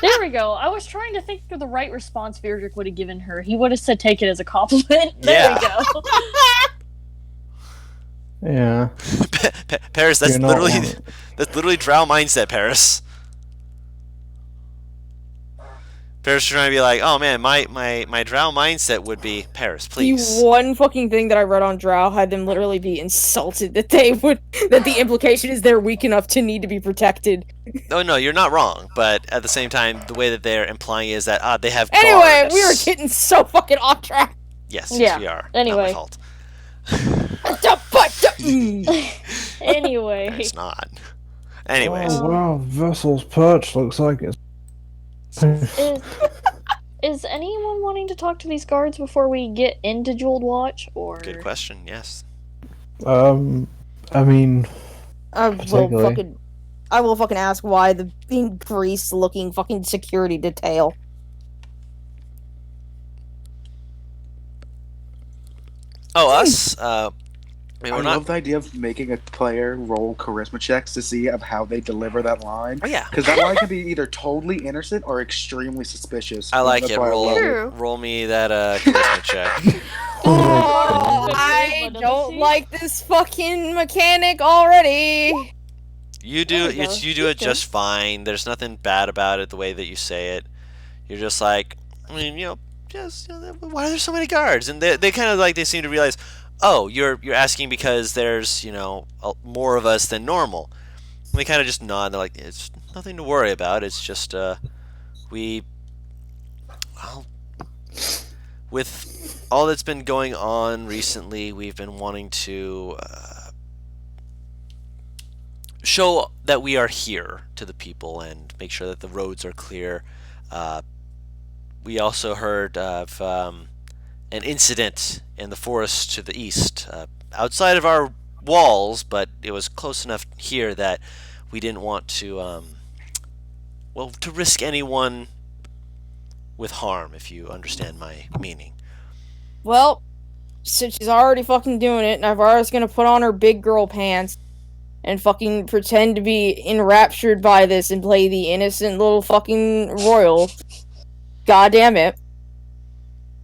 There we go. I was trying to think of the right response Virdrick would have given her. He would have said, take it as a compliment. There we go. Yeah. Paris, that's literally drow mindset, Paris. Paris trying to be like, oh man, my drow mindset would be, Paris, please. The one fucking thing that I read on drow had them literally be insulted that the implication is they're weak enough to need to be protected. Oh no, you're not wrong, but at the same time, the way that they're implying is that they have Anyway, guards. we were getting so fucking off track. Yes, Yeah. we are. Anyway. Not my fault. Anyway. It's not. Anyways. Oh wow, vessel's perch looks like it's. Is anyone wanting to talk to these guards before we get into Jeweled Watch, or? Good question. Yes. I mean, I will fucking ask why the increased looking fucking security detail. Oh, us? I love the idea of making a player roll charisma checks to see of how they deliver that line. Oh, yeah. Because that line can be either totally innocent or extremely suspicious. I like That's it. why I love it. Roll me that charisma check. Oh, I don't like this fucking mechanic already. You do it just fine. There's nothing bad about it the way that you say it. You're just like, I mean, why are there so many guards? And they kind of like, they seem to realize, oh, you're asking because there's, more of us than normal. And they kind of just nod. They're like, it's nothing to worry about. It's just, with all that's been going on recently, we've been wanting to show that we are here to the people and make sure that the roads are clear. We also heard of an incident in the forest to the east, outside of our walls, but it was close enough here that we didn't want to, to risk anyone with harm, if you understand my meaning. Well, since she's already fucking doing it, Navarra's gonna put on her big girl pants and fucking pretend to be enraptured by this and play the innocent little fucking royal. God damn it.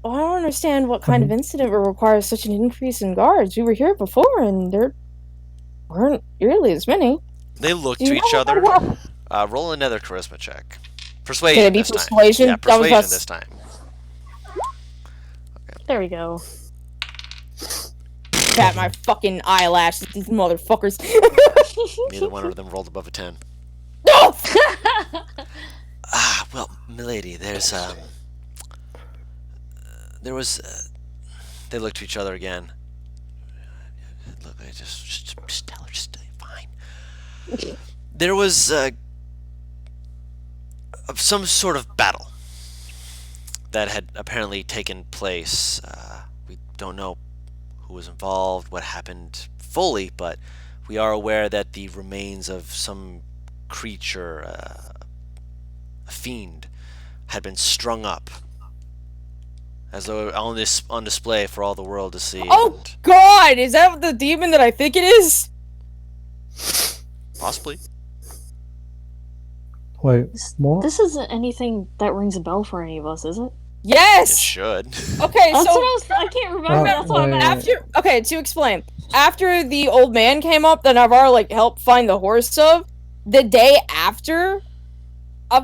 Well, I don't understand what kind of incident would require such an increase in guards. We were here before, and there weren't really as many. They look to each other. Roll another charisma check. Persuasion. Can it be this persuasion? Time. Yeah, persuasion this time. Okay. There we go. Bat my fucking eyelashes, these motherfuckers. Neither one of them rolled above a 10. No! Well, milady, there was, they looked to each other again. Look, just tell her, just fine. There was, some sort of battle that had apparently taken place. We don't know who was involved, what happened fully, but we are aware that the remains of some creature, a fiend, had been strung up as though on display for all the world to see. Oh God! Is that the demon that I think it is? Possibly. Wait, what? This isn't anything that rings a bell for any of us, is it? Yes! It should. Okay, That's so... what I can't remember, that's what I'm asking. Okay, to explain. After the old man came up that Navarro, helped find the horse of, the day after,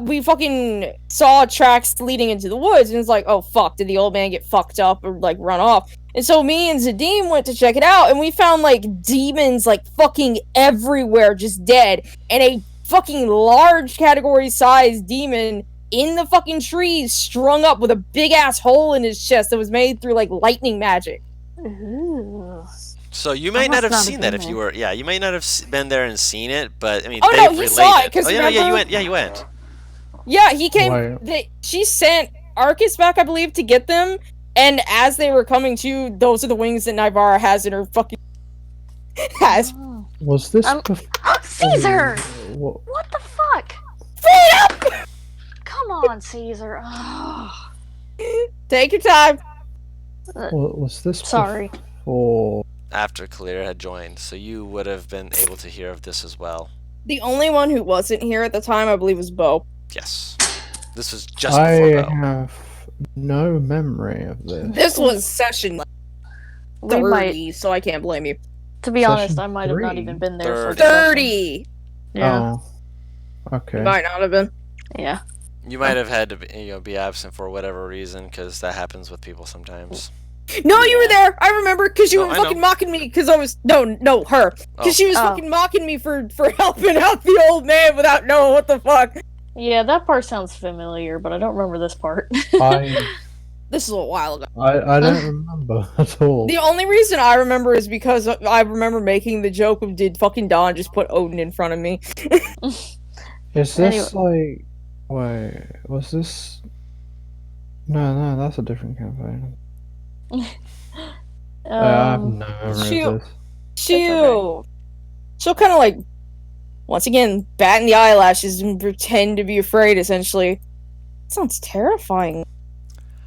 we fucking saw tracks leading into the woods, and it's like, oh fuck, did the old man get fucked up or, run off? And so me and Zadim went to check it out, and we found, demons, fucking everywhere, just dead, and a fucking large category-sized demon in the fucking trees, strung up with a big-ass hole in his chest that was made through, lightning magic. Ooh. So you might not have seen that if you were... Yeah, you might not have been there and seen it, but, I mean, oh, they no, he saw it, because you went. Yeah, you went. Yeah, he came... She sent Arcus back, I believe, to get them, and as they were coming to, those are the wings that Navarra has in her fucking... has. Was this... Caesar! What the fuck? Come on, Caesar. Oh. Take your time. Was this Sorry. before... After Kalir had joined, so you would have been able to hear of this as well. The only one who wasn't here at the time, I believe, was Bo. Yes. This was just before Bo. I have no memory of this. This was session 30, so I can't blame you. To be honest, I might have not even been there for 30! Yeah. Oh. Okay. Might not have been. Yeah. You might have had to be absent for whatever reason, because that happens with people sometimes. No, you were there! I remember, because you were fucking mocking me, because I was... No, her. Because she was fucking mocking me for helping out the old man without knowing what the fuck. Yeah, that part sounds familiar, but I don't remember this part. This is a while ago. I don't remember at all. The only reason I remember is because I remember making the joke of did fucking Dawn just put Odin in front of me? Is this like... Wait, was this... No, that's a different campaign. I have no memory of this. She'll kind of like, once again, bat in the eyelashes and pretend to be afraid, essentially. Sounds terrifying.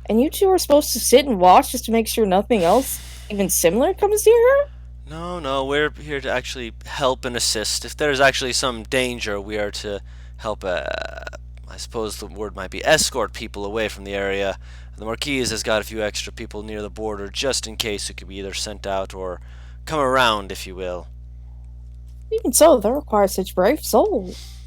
And you two are supposed to sit and watch just to make sure nothing else, even similar, comes near her? No, we're here to actually help and assist. If there's actually some danger, we are to help, I suppose the word might be escort people away from the area. The Marquise has got a few extra people near the border just in case it could be either sent out or come around, if you will. Even so, that requires such brave souls.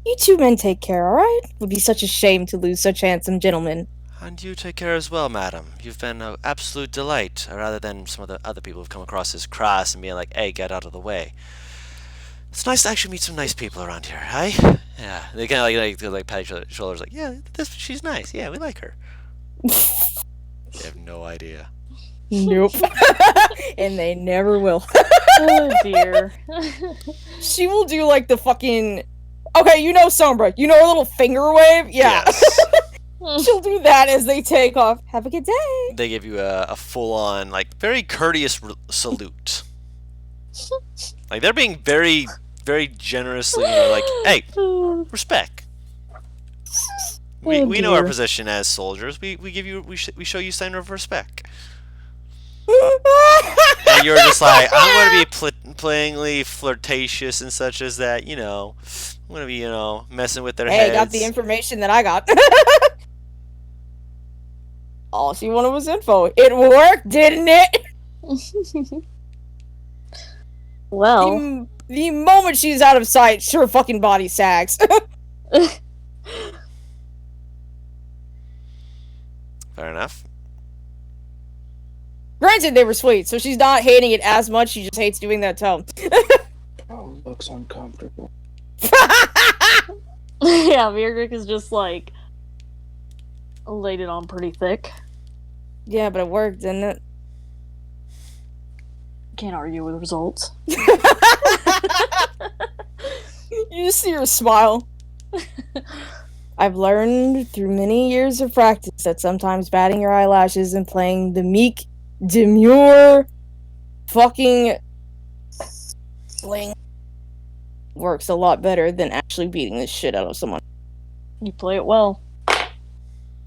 You two men take care, alright? It would be such a shame to lose such handsome gentlemen. And you take care as well, madam. You've been an absolute delight, rather than some of the other people who've come across as crass and being like, hey, get out of the way. It's nice to actually meet some nice people around here, hey? Yeah, they kind of like pat each other's shoulders, like, yeah, she's nice. Yeah, we like her. They have no idea. Nope. And they never will. Oh dear. She will do like the fucking... Okay, you know Sombra. You know her little finger wave? Yeah. Yes. She'll do that as they take off. Have a good day. They give you a full-on, like, very courteous salute. Like, they're being very, very generously, like, hey, respect. We know our position as soldiers. We give you, we show you sign of respect. And you're just like, I'm going to be playingly flirtatious and such as that, you know. I'm going to be, messing with their heads. Hey, got the information that I got. All she wanted was info. It worked, didn't it? Well. The moment she's out of sight, her fucking body sags. Fair enough. Granted, they were sweet, so she's not hating it as much. She just hates doing that tone. Oh, looks uncomfortable. Yeah, Beardrick is just like laid it on pretty thick. Yeah, but it worked, didn't it? Can't argue with results. You just see her smile. I've learned through many years of practice that sometimes batting your eyelashes and playing the meek, demure, fucking sling works a lot better than actually beating the shit out of someone. You play it well.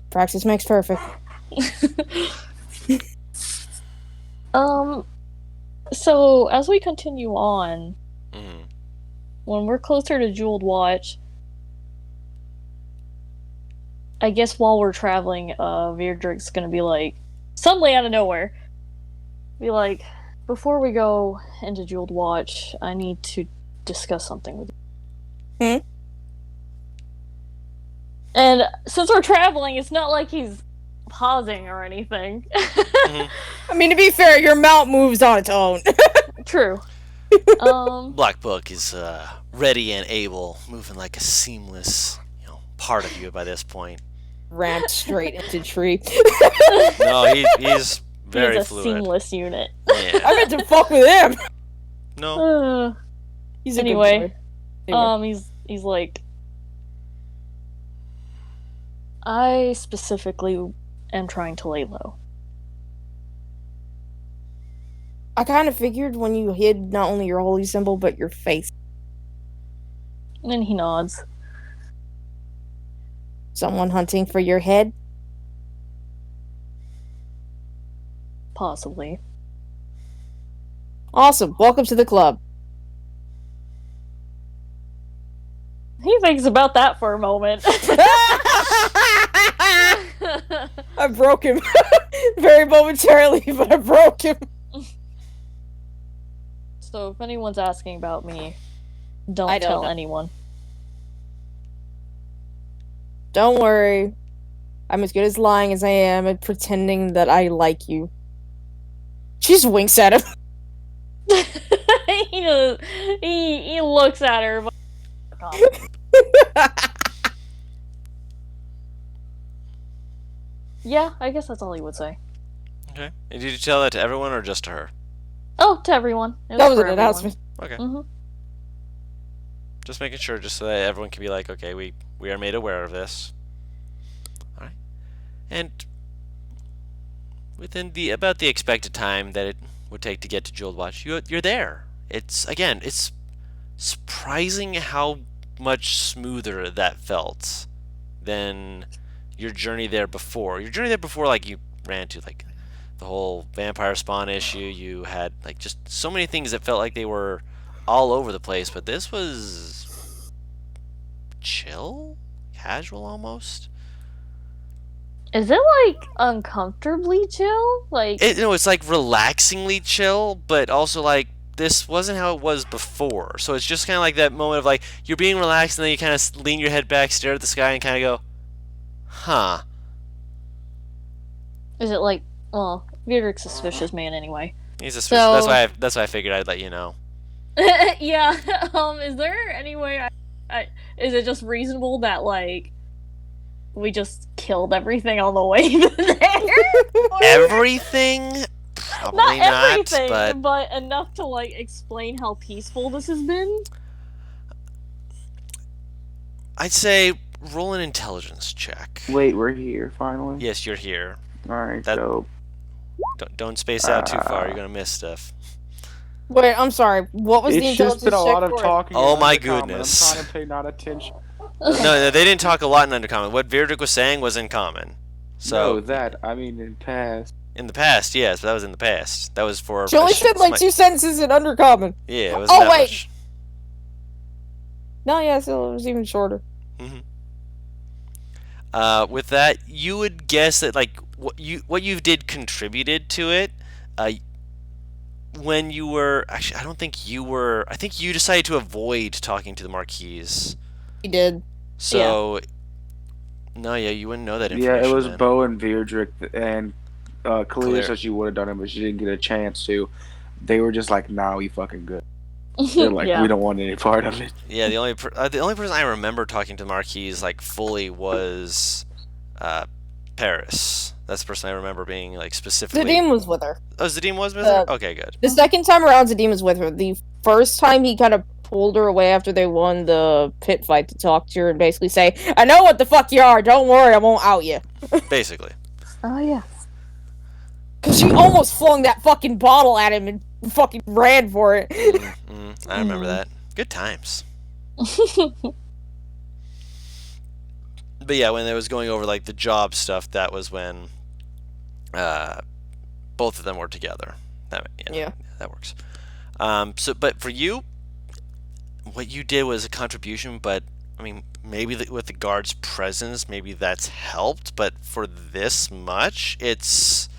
Practice makes perfect. So as we continue on, when we're closer to Jeweled Watch, I guess while we're traveling, Veerdrick's gonna be like, suddenly out of nowhere, be like, before we go into Jeweled Watch, I need to discuss something with you. And since we're traveling, it's not like he's pausing or anything. I mean, to be fair, your mount moves on its own. True. Black Book is ready and able, moving like a seamless, part of you by this point. Ramped straight into tree. No, he's very he's a fluid. seamless unit. Yeah. I meant to fuck with him. No. He's a anyway, good boy. he's like, I specifically am trying to lay low. I kind of figured when you hid not only your holy symbol, but your face. And then he nods. Someone hunting for your head? Possibly. Awesome. Welcome to the club. He thinks about that for a moment. I broke him. Very momentarily, but I broke him. So if anyone's asking about me, don't tell anyone. Don't worry. I'm as good as lying as I am at pretending that I like you. She just winks at him. he looks at her. Yeah, I guess that's all he would say. Okay. And did you tell that to everyone or just to her? Oh, to everyone. It That was for an everyone. announcement. Okay. Mm-hmm. Just making sure, just so that everyone can be like, okay, we are made aware of this. All right. And within about the expected time that it would take to get to Jeweled Watch, you're there. It's surprising how much smoother that felt than your journey there before. Your journey there before, like, you ran to like the whole vampire spawn issue. You had like just so many things that felt like they were all over the place, but this was chill, casual almost. Is it like uncomfortably chill? Like It's like relaxingly chill, but also like this wasn't how it was before. So it's just kind of like that moment of like you're being relaxed and then you kind of lean your head back, stare at the sky, and kind of go, "Huh." is it like? Well, Beardrick's a suspicious man anyway. He's suspicious. So- That's why I figured I'd let you know. Yeah. Is there any way? Is it just reasonable that like we just killed everything on the way there? Everything? Probably Not everything, but but enough to like explain how peaceful this has been. I'd say roll an intelligence check. Wait, we're here finally. Yes, you're here. All right, That- so Don't space out too far. You're gonna miss stuff. Wait, I'm sorry. What was the it's just intelligence been a check lot of for? talking. Oh and my undercommon. goodness. I'm trying to pay not attention. No, they didn't talk a lot in Undercommon. What Beardrick was saying was in common. So No, that I mean in past. in the past, yes, but that was in the past. That was for. She only said like 2 sentences in Undercommon. Yeah, it was. Oh, that wait. much. No, yeah, so it was even shorter. With that, you would guess that like what you did contributed to it. When you were actually, I don't think you were. I think you decided to avoid talking to the Marquise. He did. So, no, yeah, you wouldn't know that Yeah, information. it was then. Bo and Beardrick, and Kalia Clear. said she would have done it, but she didn't get a chance to. They were just like, "Nah, we fucking good." They're like, Yeah. "We don't want any part of it." Yeah, the only person I remember talking to the Marquise like fully was Paris. That's the person I remember being like specifically. Zadim was with her. Oh, Zadim was with her? Okay, good. The second time around, Zadim was with her. The first time, he kind of pulled her away after they won the pit fight to talk to her and basically say, "I know what the fuck you are. Don't worry, I won't out you." Basically. Oh yeah. Cause she almost flung that fucking bottle at him and fucking ran for it. I remember that. Good times. But yeah, when it was going over like the job stuff, that was when both of them were together. Yeah. That works. But for you, what you did was a contribution. But I mean, maybe with the guard's presence, maybe that's helped. But for this much, it's.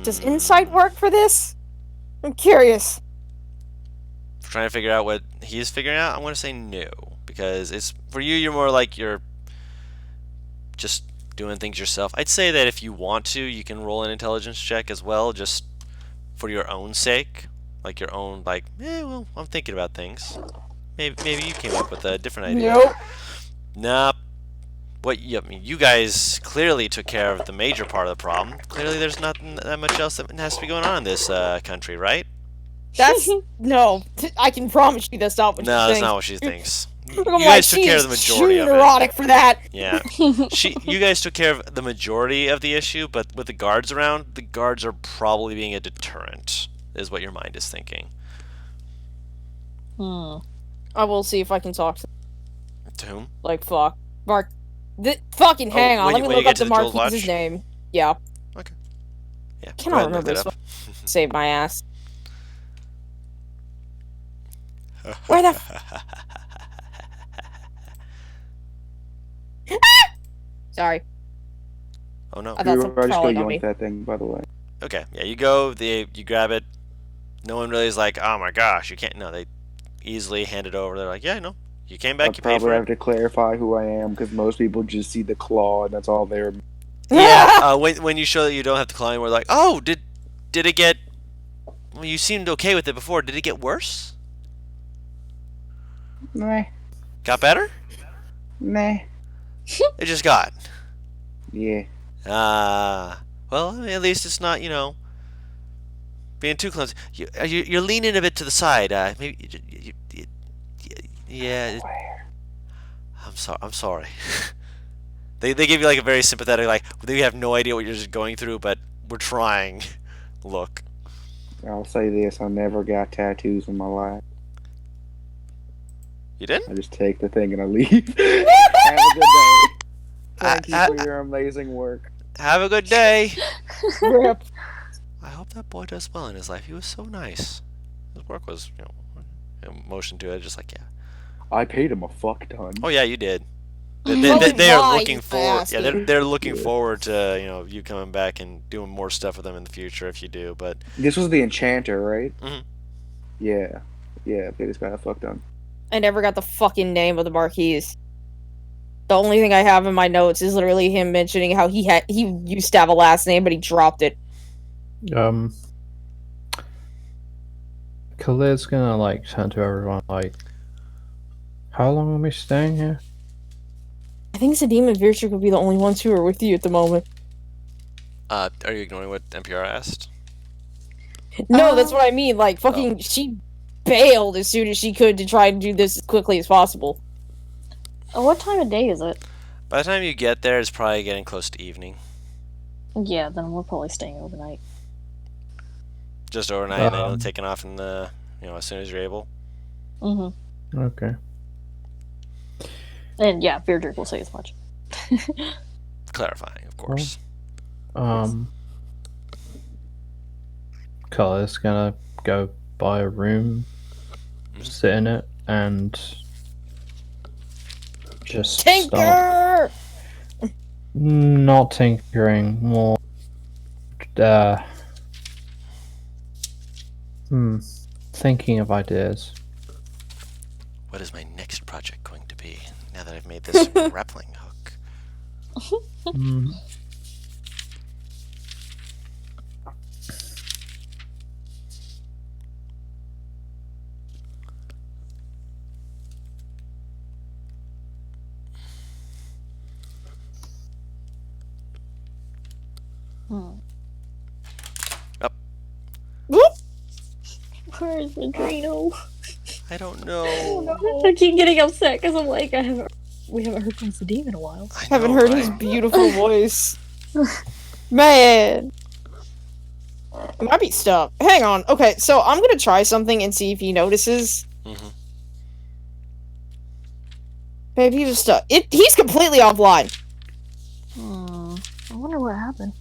Does insight work for this? I'm curious. Trying to figure out what he's figuring out. I'm going to say no, because it's for you. You're more like you're just doing things yourself. I'd say that if you want to, you can roll an intelligence check as well, just for your own sake, like your own like. Well, I'm thinking about things. Maybe you came up with a different idea. Nope. Nah. I mean, you guys clearly took care of the major part of the problem. Clearly, there's not that much else that has to be going on in this country, right? That's no. I can promise you that's not what No, she that's thinks. not what she thinks. I'm You like, guys took she care of is the majority too of it. neurotic for that. Yeah. You guys took care of the majority of the issue, but with the guards around, the guards are probably being a deterrent, is what your mind is thinking. I will see if I can talk To whom? like fuck. Mark. Fucking hang on. when Let you me look get up to the the Jeweled Marquise's Watch? name. Yeah. Okay. Yeah. Cannot go ahead and look remember that this up. Save my ass. Where the Sorry. Oh no. I thought I something just crawled go on me. yoink that thing, by the way. Okay. Yeah, you go. You grab it. No one really is like, oh my gosh, you can't. No, they easily hand it over. They're like, yeah, no, you came back, I you paid probably for have it. to clarify who I am because most people just see the claw and that's all they're. Yeah. When you show that you don't have to climb, we're like, oh, did it get? Well, you seemed okay with it before. Did it get worse? Meh, Got better? meh. It just got. Yeah. Well, I mean, at least it's not, being too close. You're leaning a bit to the side. Maybe. Yeah. I'm sorry. They give you like a very sympathetic, like, we have no idea what you're just going through, but we're trying. Look. I'll say this: I never got tattoos in my life. You didn't? I just take the thing and I leave. Have a good day. Thank you for your amazing work. Have a good day. Rip. I hope that boy does well in his life. He was so nice. His work was, emotion to it, just like, yeah. I paid him a fuck ton. Oh yeah, you did. They Probably are why looking he's forward. asking. Yeah, they're looking forward to you coming back and doing more stuff with them in the future if you do. But This was the Enchanter, right? Mhm. Yeah. Yeah, they just got a fuck ton. I never got the fucking name of the Marquise. The only thing I have in my notes is literally him mentioning how he used to have a last name, but he dropped it. Khalid's gonna like turn to everyone like, how long are we staying here? I think Sadim and Virtue would be the only ones who are with you at the moment. are you ignoring what NPR asked? No, that's what I mean. Like, fucking, she bailed as soon as she could to try and do this as quickly as possible. What time of day is it? By the time you get there, it's probably getting close to evening. Yeah, then we're probably staying overnight. Just overnight, and then taking off in the as soon as you're able. Mm-hmm. Okay. And yeah, Beardrick will say as much. Clarifying, of course. Khalid's gonna go buy a room, sit in it, and just Tinker! not tinkering, more thinking of ideas. What is my next project going to be now that I've made this grappling hook? Up. Whoop! Where is Adreno? I don't know. I keep getting upset because I'm like, we haven't heard from Sadim in a while. I Haven't know, heard right? his beautiful voice. Man. It might be stuck. Hang on. Okay, so I'm gonna try something and see if he notices. Mhm. Maybe he was stuck. He's completely offline. I wonder what happened.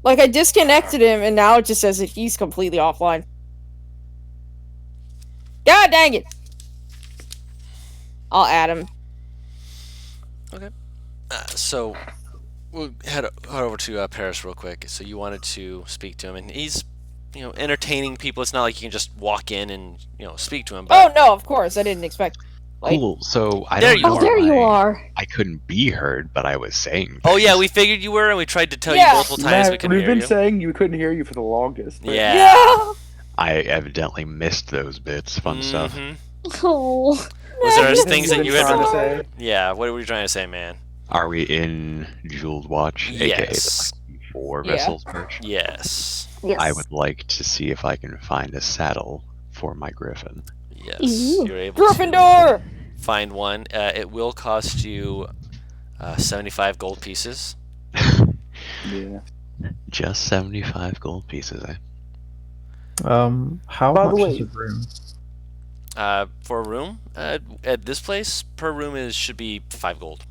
Like, I disconnected him, and now it just says that he's completely offline. God dang it! I'll add him. Okay. So we'll head over to Paris real quick. So you wanted to speak to him, and he's, entertaining people. It's not like you can just walk in and, speak to him. But Oh, no, of course. I didn't expect. Like, Cool. So I There don't you know are. Oh, there you why are. I couldn't be heard, but I was saying. Oh yeah, things. we figured you were, and we tried to tell Yeah. you multiple times we couldn't we've hear been you. saying you couldn't hear you for the longest. but- Yeah. yeah! I evidently missed those bits. Fun stuff. Mhm. Oh. Was there Anything things you've that been you had? trying to say? Yeah. What were you trying to say, man? Are we in Jeweled Watch, aka Yes. the 4 Yeah. vessels merch? Yes. Yes. I would like to see if I can find a saddle for my griffin. Yes. Ooh. You're able Gryffindor! to find one. It will cost you 75 gold pieces. Yeah. Just 75 gold pieces, eh? How By the much way- is a room? For a room, at this place, per room should be 5 gold.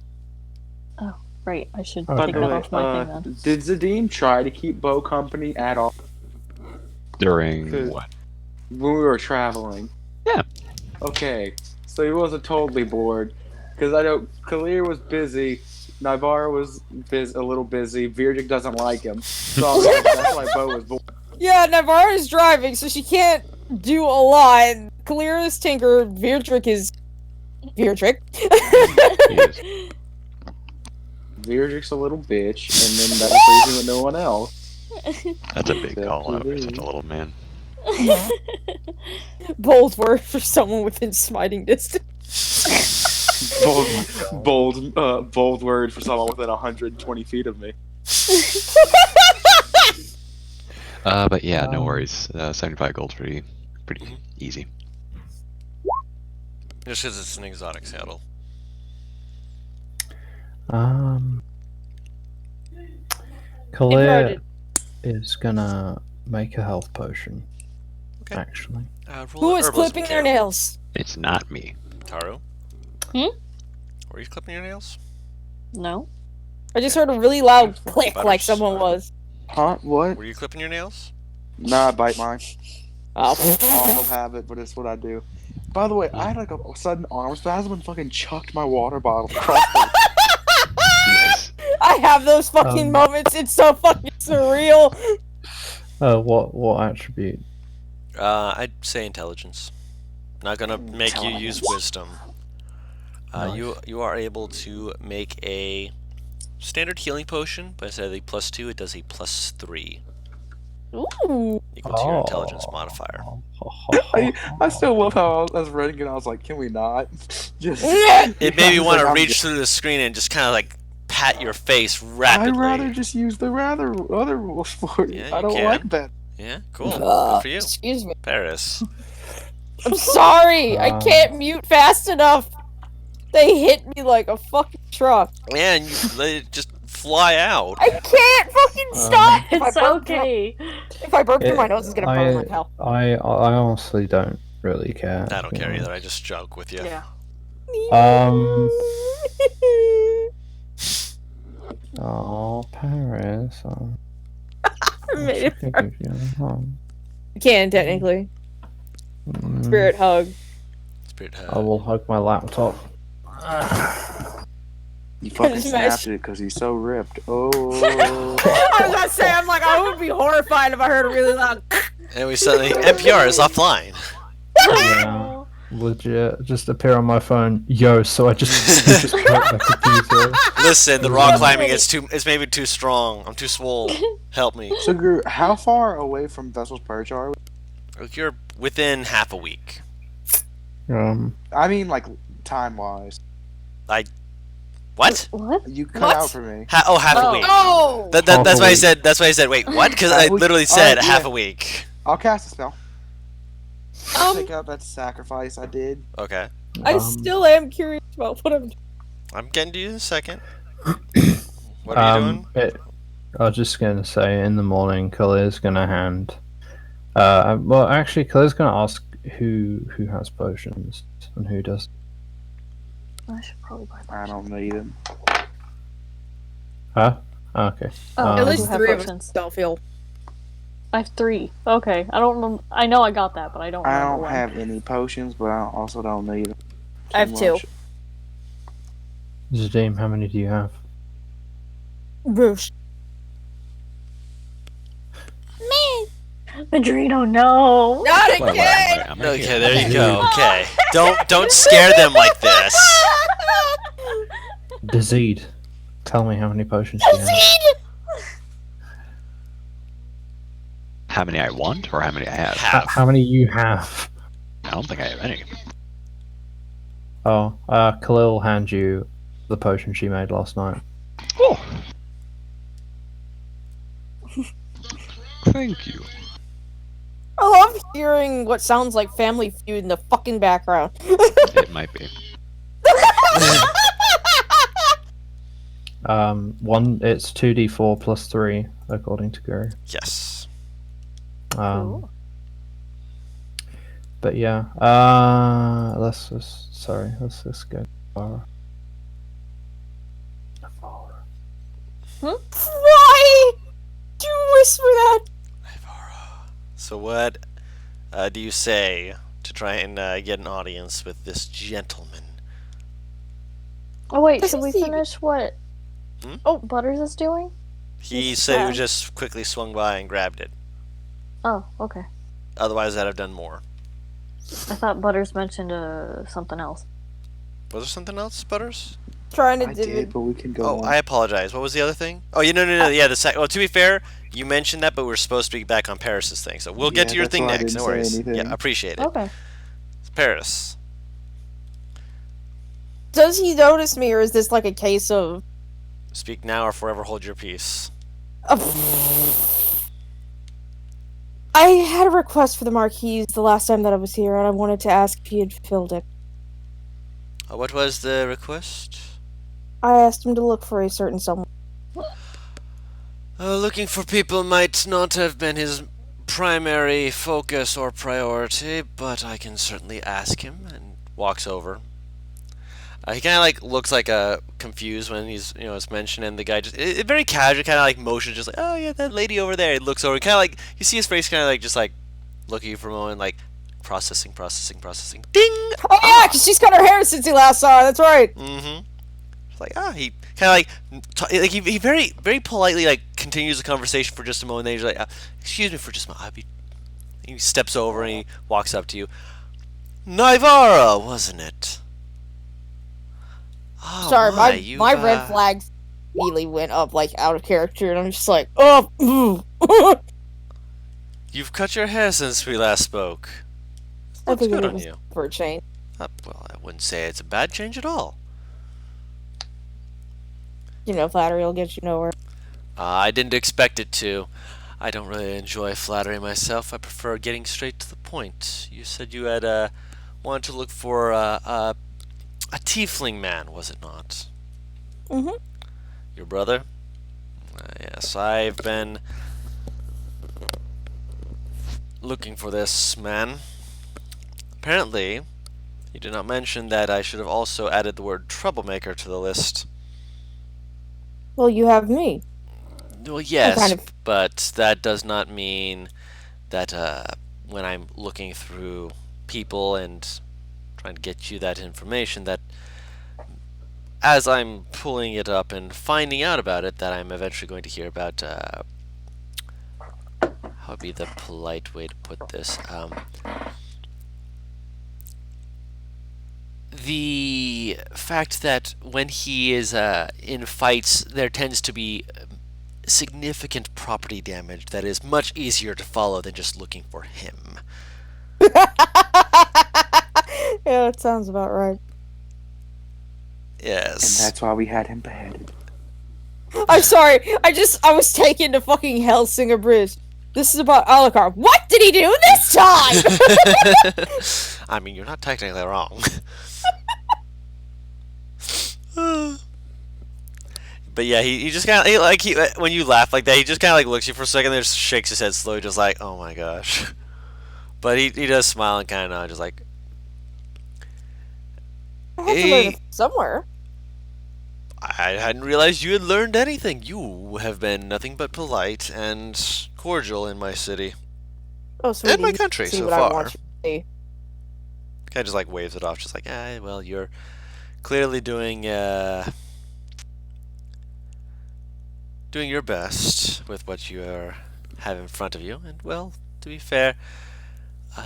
Right, I should By take the that By off the way, my thing then. did Zadim try to keep Bo company at all During Good. what? when we were traveling? Yeah. Okay, so he wasn't totally bored because I know Kalir was busy, Navarre was a little busy. Virgic doesn't like him, so that's why Bo was bored. Yeah, Navarre is driving, so she can't do a lot. Clear is Tinker, Virdrick is... Virdrick? Yes. Virgic's a little bitch, and then that leaves him with no one else. That's a big Except call out for for me. such a little man. Bold word for someone within smiting distance. Bold word for someone within 120 feet of me. But yeah, no worries. 75 gold's pretty easy. Just because it's an exotic saddle. Kalia is gonna make a health potion. Okay. Actually. Who is clipping their nails? It's not me. Taru? Hmm? Were you clipping your nails? No. I just heard a really loud click Butters. like someone was. Huh? What? Were you clipping your nails? Nah, I bite mine. Oh. Awful habit, but it's what I do. By the way, I had like a sudden arm spasm and fucking chucked my water bottle across the... Nice. I have those fucking moments. It's so fucking surreal. What attribute? I'd say intelligence. Not gonna make you use wisdom. Nice. You are able to make a standard healing potion, but instead of a +2, it does a +3. Ooh. Equal to your intelligence modifier. I still love how I was reading it. I was like, can we not? Just. It made me It's want to like, reach through the screen and just kind of like pat your face rapidly. I'd rather just use the other rules for it. Yeah, I you don't can. like that. Yeah, cool. Good for you. Excuse me. Paris. I'm sorry. I can't mute fast enough. They hit me like a fucking truck. Yeah, and you let it just fly out. I can't fucking stop. It's okay. If I burp through my nose, it's gonna burn like hell. I honestly don't really care. I don't care either. I just joke with you. Yeah. Oh, Paris. I made it Think burn. of you. Oh. You can technically. Spirit hug. Spirit I will hug my laptop. You fucking Just snapped it because he's so ripped. Oh. I was gonna say, I'm like, I would be horrified if I heard a really loud. And we suddenly NPR is offline. Yeah, legit. Just appear on my phone. Yo, so I just broke my computer. Listen, the rock climbing is maybe too strong. I'm too swole. Help me. So, Guru, how far away from Vessel's Perch are we? Look, you're within half a week. I mean, like, time-wise. What? What? You cut What? out for me. Half a week. Oh! That's why I said. That's why I said. Wait, what? Because I literally said half a week. I'll cast a spell. I'll take out that sacrifice I did. Okay. I still am curious about what I'm doing. I'm getting to you in a second. What are you doing? I was just gonna say, in the morning, Kalia's gonna hand. Well, actually, Kalia's gonna ask who has potions and who does. I should probably buy that. I don't need them. Huh? Okay. Oh, At least have 3 of us potions. don't feel. I have 3. Okay, I don't remember. I know I got that, but I don't remember. I don't when. have any potions, but I also don't need them. I have 2. Zadim, how many do you have? Roosh. Madrino, no! Not Wait, again! I'm right Okay, here. there you go. Okay, don't scare them like this. Dazid, tell me how many potions you have. How many I want, or how many I have? How many you have? I don't think I have any. Oh, Khalil will hand you the potion she made last night. Oh. Thank you. I love hearing what sounds like Family Feud in the fucking background. It might be. It's 2d4 plus 3 according to Guru. Yes. Cool. But yeah, let's just go. Why do you whisper that? So what do you say to try and get an audience with this gentleman? Oh wait, Does should he we see- finish what? Hmm? Oh, Butters is doing? He said he just quickly swung by and grabbed it. Oh, okay. Otherwise, I'd have done more. I thought Butters mentioned something else. Was there something else, Butters? Trying to I do did, but we can go Oh, on. I apologize. What was the other thing? Oh, no. Yeah, well, to be fair, you mentioned that, but we're supposed to be back on Paris's thing, so we'll get to your that's thing why I next. didn't No say worries. anything. Yeah, appreciate it. Okay. Paris. Does he notice me, or is this like a case of... Speak now or forever hold your peace. I had a request for the marquise the last time that I was here, and I wanted to ask if he had filled it. What was the request? I asked him to look for a certain someone. Looking for people might not have been his primary focus or priority, but I can certainly ask him. And walks over. He kind of like looks like confused when he's it's mentioned, and the guy just very casual, kind of like motions, just like, oh yeah, that lady over there. He looks over, kind of like you see his face, kind of like just like look at you for a moment, like processing. Ding. Oh yeah, because she's cut her hair since he last saw her. That's right. Mm-hmm. Like he kind of like he very very politely like continues the conversation for just a moment. Then he's like, excuse me for just a moment. He steps over and he walks up to you. Naivara, wasn't it? Oh, sorry, my red flags immediately went up like out of character, and I'm just like, oh. You've cut your hair since we last spoke. I think good it on was you. for a change. Well, I wouldn't say it's a bad change at all. Flattery will get you nowhere. I didn't expect it to. I don't really enjoy flattery myself. I prefer getting straight to the point. You said you had wanted to look for a tiefling man, was it not? Mm-hmm. Your brother? Yes, I've been looking for this man. Apparently, you did not mention that I should have also added the word troublemaker to the list. Well, you have me. Well, yes, but that does not mean that when I'm looking through people and trying to get you that information, that as I'm pulling it up and finding out about it, that I'm eventually going to hear about how would be the polite way to put this? The fact that when he is in fights, there tends to be significant property damage that is much easier to follow than just looking for him. Yeah, that sounds about right. Yes. And that's why we had him beheaded. I'm sorry. I was taken to fucking Hellsinger Bridge. This is about Alucard. What did he do this time? I mean, you're not technically wrong. But yeah, he just kind of like when you laugh like that, he just kind of like looks at you for a second, then just shakes his head slowly, just like, oh my gosh. But he does smile and kind of just like. I have to learn it somewhere. I hadn't realized you had learned anything. You have been nothing but polite and cordial in my city. Oh, sweetie, and my country see so what far. I want you to see. Kind of just like waves it off, just like, well, you're clearly doing your best with what you have in front of you. And well, to be fair,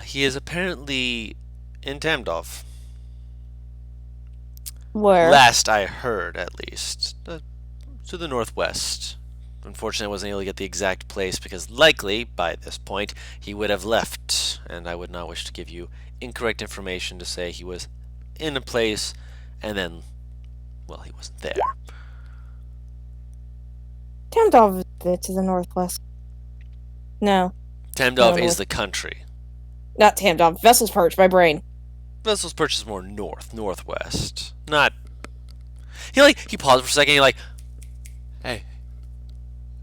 he is apparently in Tamdov. Where? Last I heard, at least. To the northwest. Unfortunately, I wasn't able to get the exact place because likely, by this point, he would have left. And I would not wish to give you incorrect information to say he was in a place and then, well, he wasn't there. Tamdov is a bit to the northwest. No. Tamdov is the country. Not Tamdov. Vessel's Perch, my brain. Vessel's Perch is more northwest. Not. He paused for a second. He like, hey,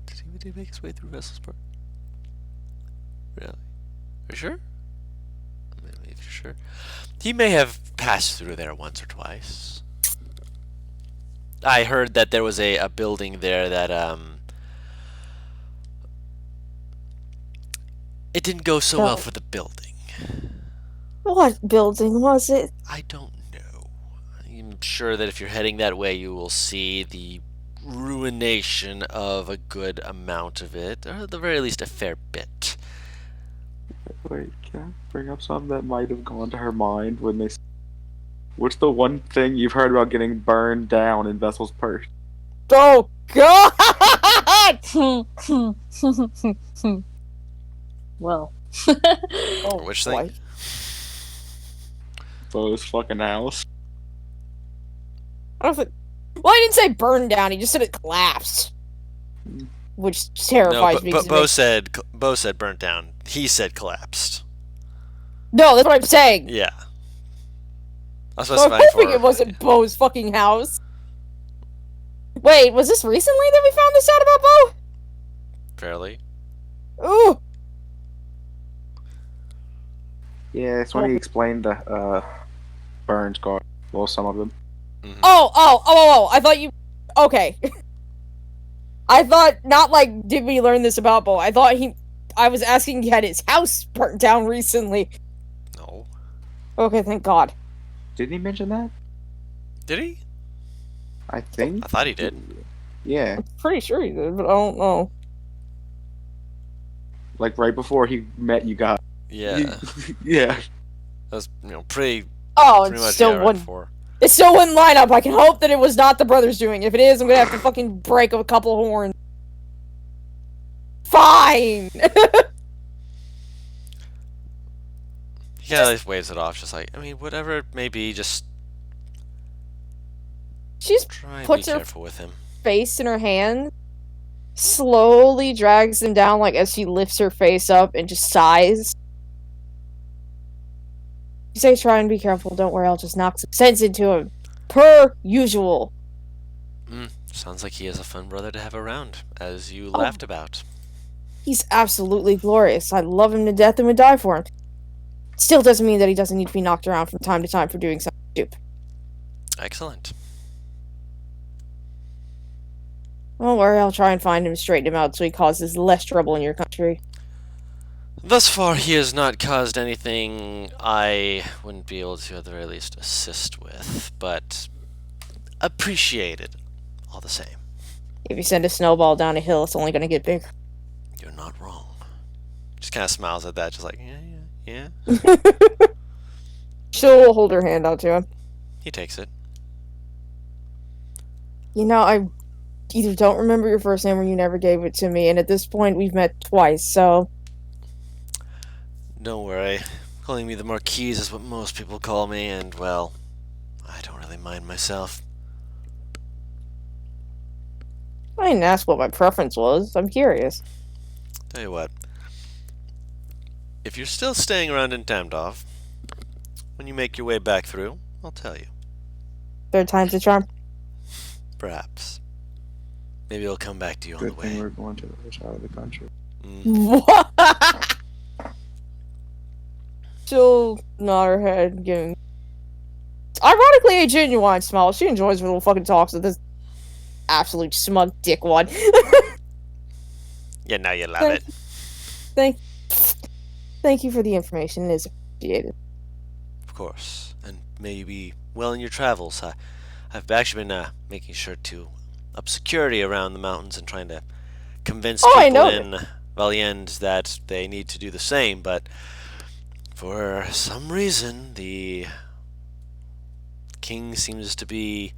did he make his way through Vessel's Perch? Really? Are you sure? If you're sure, he may have passed through there once or twice. I heard that there was a building there that it didn't go so well for the building. What building was it? I don't know. I'm sure that if you're heading that way, you will see the ruination of a good amount of it, or at the very least a fair bit. Wait, can I bring up something that might have gone to her mind when they... What's the one thing you've heard about getting burned down in Vessel's Perch? Oh, God! Well. Oh, which thing? Bo's fucking house. I don't think. Well, he didn't say burned down. He just said it collapsed, which terrifies me. Bo said burnt down. He said collapsed. No, that's what I'm saying. Yeah. I was So I'm hoping it wasn't Bo's fucking house. Wait, was this recently that we found this out about Bo? Fairly. Ooh. Yeah, it's when he explained the burn scar. Well, some of them. Mm-hmm. Oh! I thought you. Okay. I thought not like did we learn this about Bo? I thought I was asking had his house burnt down recently. No. Okay, thank God. Didn't he mention that? Did he? I think. I thought he did. Yeah. I'm pretty sure he did, but I don't know. Like right before he met you guys. Yeah. Yeah. That was pretty. Oh, pretty it much, still yeah, right wouldn't. before. It still wouldn't line up. I can hope that it was not the brothers doing it. If it is, I'm gonna have to fucking break a couple horns. Fine. He kind of just waves it off, just like, I mean, whatever it may be, just She's try and puts be her careful with him. face in her hand, slowly drags them down, like as she lifts her face up and just sighs. You say try and be careful, don't worry, I'll just knock some sense into him. Per usual. Sounds like he is a fun brother to have around, as you laughed about. He's absolutely glorious. I love him to death and would die for him. Still doesn't mean that he doesn't need to be knocked around from time to time for doing something stupid. Excellent. Don't worry, I'll try and find him and straighten him out so he causes less trouble in your country. Thus far, he has not caused anything I wouldn't be able to, at the very least, assist with, but appreciated all the same. If you send a snowball down a hill, it's only going to get bigger. You're not wrong. Just kind of smiles at that, just like, yeah. She'll hold her hand out to him. He takes it. You know, I either don't remember your first name or you never gave it to me, and at this point we've met twice, so... Don't worry. Calling me the Marquise is what most people call me, and, well, I don't really mind myself. I didn't ask what my preference was. I'm curious. Tell you what. If you're still staying around in Tamdov, when you make your way back through, I'll tell you. Third time's a charm. Perhaps. Maybe it'll come back to you on the Good thing way. we're going to the other side of the country. What? She'll nod her head, giving... Ironically, a genuine smile. She enjoys her little fucking talks with this absolute smug dick one. Yeah, now you love it. Thank you for the information. It is appreciated. Of course. And may you be well in your travels. I've actually been making sure to up security around the mountains and trying to convince people in Valiend that they need to do the same, but for some reason the king seems to be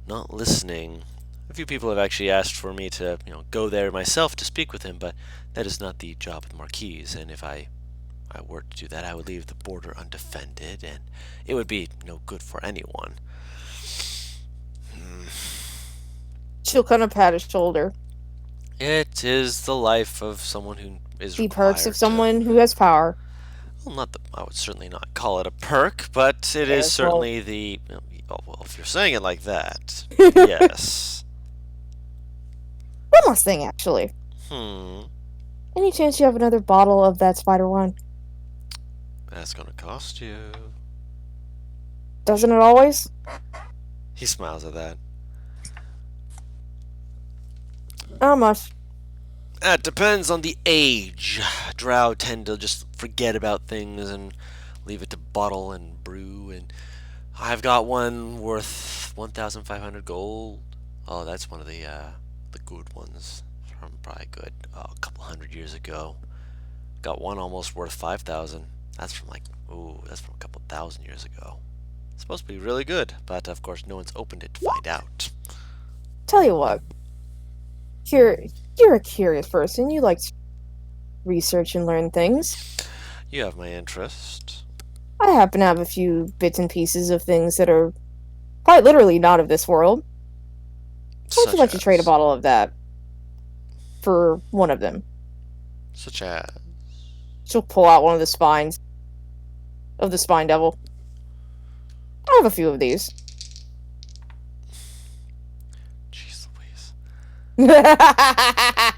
not listening. A few people have actually asked for me to, go there myself to speak with him, but that is not the job of the Marquise, and if I were to do that, I would leave the border undefended, and it would be no good for anyone. She'll kind of pat his shoulder. It is the life of someone who is The perks of someone who has power. Well, I would certainly not call it a perk, but it is certainly the... well, if you're saying it like that, yes. One last thing, actually. Any chance you have another bottle of that spider wine? That's gonna cost you. Doesn't it always? He smiles at that. How much? It depends on the age. Drow tend to just forget about things and leave it to bottle and brew, and I've got one worth 1,500 gold. Oh, that's one of the good ones from probably a couple hundred years ago. Got one almost worth 5,000. That's from that's from a couple thousand years ago. It's supposed to be really good, but of course no one's opened it to find out. Tell you what. You're a curious person. You like to research and learn things. You have my interest. I happen to have a few bits and pieces of things that are Quite literally not of this world. How would you like to trade a as? bottle of that for one of them? Such as? She'll pull out one of the spines of the spine devil. I have a few of these. Jeez Louise. I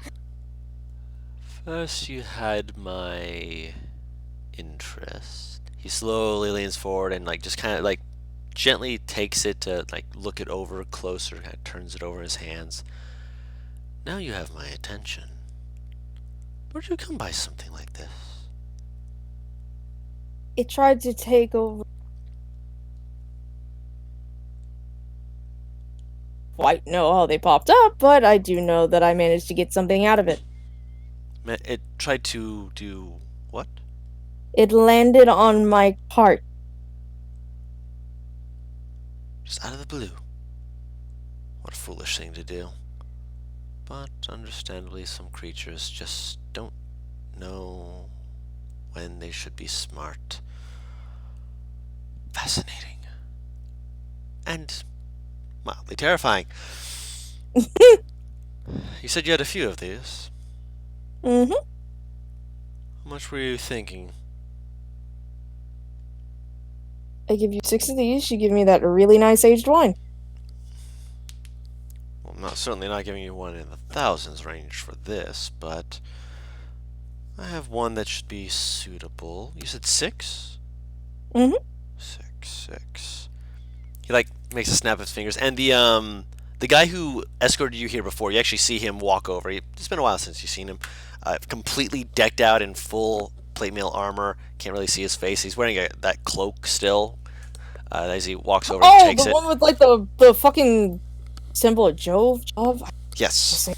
First you had my interest. He slowly leans forward and like just kind of like gently takes it to like look it over closer, kind of turns it over in his hands. Now you have my attention. Where'd you come by something like this? It tried to take over. Quite know how they popped up, but I do know that I managed to get something out of it. It tried to do what? It landed on my cart. Just out of the blue. What a foolish thing to do. But understandably, some creatures just don't know when they should be smart. Fascinating. And mildly terrifying. You said you had a few of these. Mm-hmm. How much were you thinking? I give you 6 of these, you give me that really nice aged wine. Well, I'm certainly not giving you one in the thousands range for this, but I have one that should be suitable. You said 6? Mm-hmm. 6. He like makes a snap of his fingers, and the guy who escorted you here before, you actually see him walk over. It's been a while since you've seen him. Completely decked out in full plate mail armor. Can't really see his face. He's wearing that cloak still. As he walks over and takes the it. one with like the fucking symbol of Jove? Yes.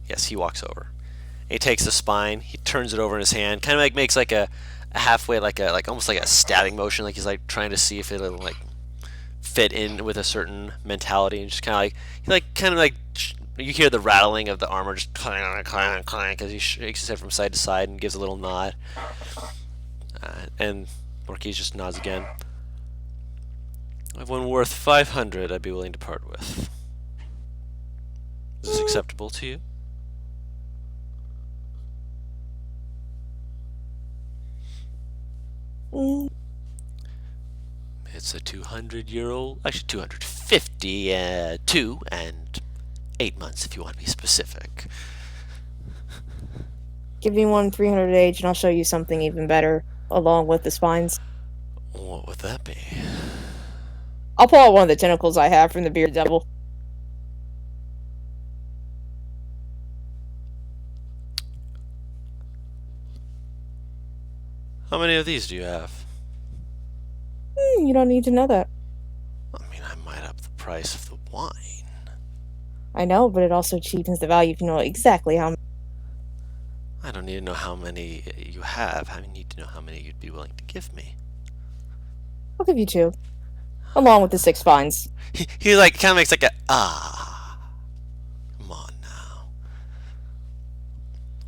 Yes, he walks over. And he takes the spine. He turns it over in his hand. Kind of like makes like a halfway, like almost like a stabbing motion, like he's like trying to see if it'll like fit in with a certain mentality, and just kind of like you hear the rattling of the armor just clang, clang, clang, as he shakes his head from side to side and gives a little nod. And Marquise just nods again. I have one worth 500 I'd be willing to part with. Is this acceptable to you? It's a 200-year-old, actually 252 and 8 months if you want to be specific. Give me one 300 age and I'll show you something even better, along with the spines. What would that be? I'll pull out one of the tentacles I have from the bearded devil. How many of these do you have? You don't need to know that. I mean, I might up the price of the wine. I know, but it also cheapens the value if you know exactly how many. I don't need to know how many you have. I need to know how many you'd be willing to give me. I'll give you 2. Along with the 6 spines. He like kind of makes like a Come on now.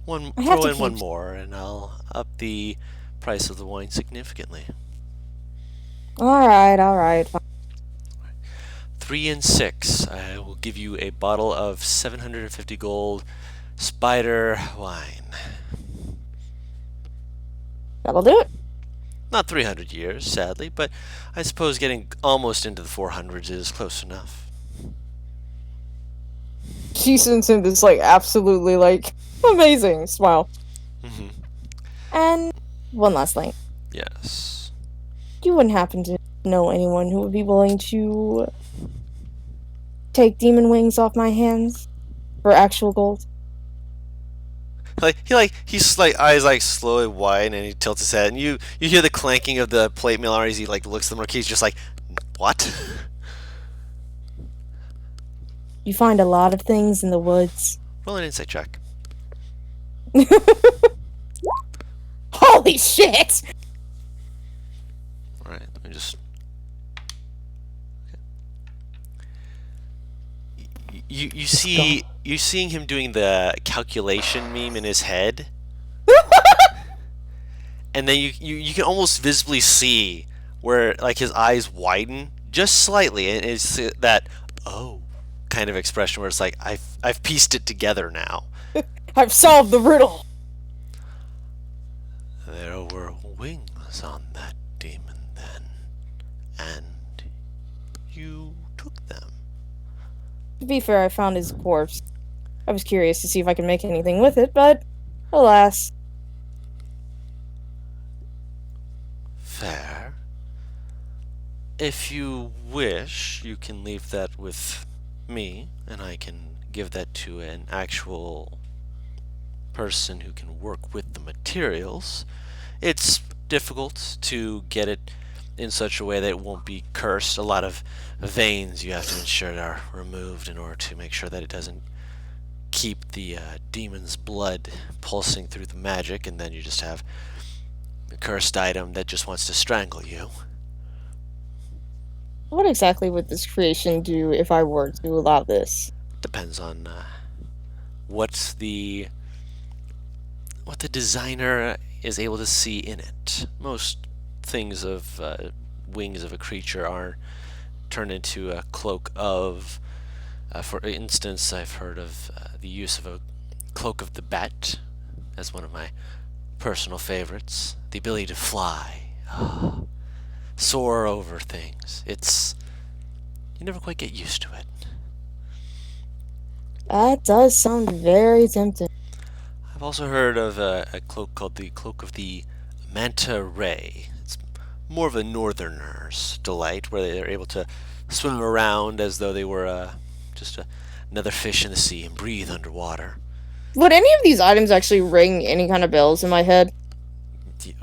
Throw in one more, and I'll up the price of the wine significantly. Alright. 3 and 6. I will give you a bottle of 750 gold spider wine. That'll do it. Not 300 years, sadly, but I suppose getting almost into the 400s is close enough. She sends him this, like, absolutely, like, amazing smile. Mm-hmm. And one last thing. Yes. You wouldn't happen to know anyone who would be willing to take demon wings off my hands for actual gold? He's like eyes like slowly wide, and he tilts his head, and you hear the clanking of the plate mail as he like looks at the marquis, just like, what? You find a lot of things in the woods. Roll an insight check. Holy shit! All right, let me just. You're seeing him doing the calculation meme in his head, and then you can almost visibly see where like his eyes widen just slightly. And it's that kind of expression where it's like I've pieced it together now. I've solved the riddle. There were wings on that demon then, and you took them. To be fair, I found his corpse. I was curious to see if I could make anything with it, but alas. Fair. If you wish, you can leave that with me, and I can give that to an actual person who can work with the materials. It's difficult to get it in such a way that it won't be cursed. A lot of veins you have to ensure are removed in order to make sure that it doesn't keep the demon's blood pulsing through the magic, and then you just have a cursed item that just wants to strangle you. What exactly would this creation do if I were to allow this? Depends on what the designer is able to see in it. Most things of wings of a creature are turned into a cloak of, for instance, I've heard of the use of a cloak of the bat as one of my personal favorites. The ability to fly, soar over things. You never quite get used to it. That does sound very tempting. I've also heard of a cloak called the Cloak of the Manta Ray. It's more of a northerner's delight, where they're able to swim around as though they were just another fish in the sea and breathe underwater. Would any of these items actually ring any kind of bells in my head?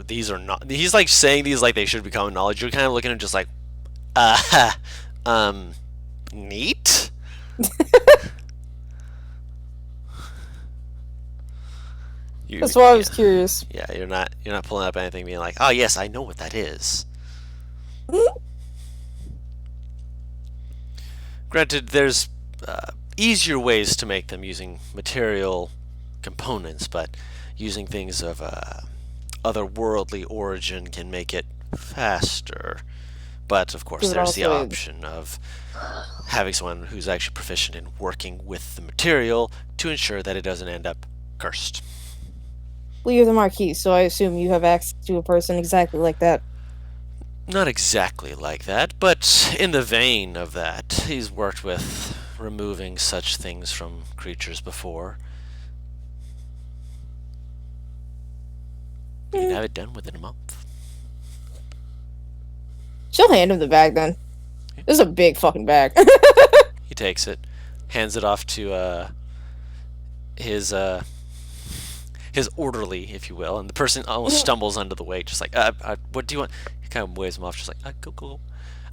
These are not. He's like saying these like they should be common knowledge. You're kind of looking at him just like, neat. That's why I was curious. Yeah, you're not pulling up anything being like, oh yes, I know what that is. Granted, there's easier ways to make them using material components, but using things of otherworldly origin can make it faster. But of course, there's the option of having someone who's actually proficient in working with the material to ensure that it doesn't end up cursed. Well, you're the Marquis, so I assume you have access to a person exactly like that. Not exactly like that, but in the vein of that. He's worked with removing such things from creatures before. You can have it done within a month. She'll hand him the bag then. This is a big fucking bag. He takes it, hands it off to his orderly, if you will, and the person almost stumbles under the weight, just like, what do you want? He kind of waves him off, just like, go.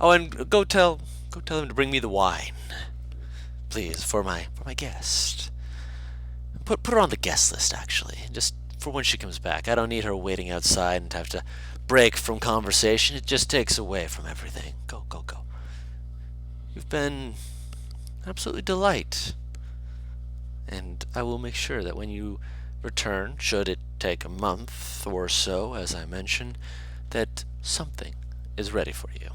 Oh, and go tell him to bring me the wine, please, for my guest. Put her on the guest list, actually, just for when she comes back. I don't need her waiting outside and have to break from conversation. It just takes away from everything. Go. You've been an absolute delight, and I will make sure that when you return, should it take a month or so, as I mentioned, that something is ready for you.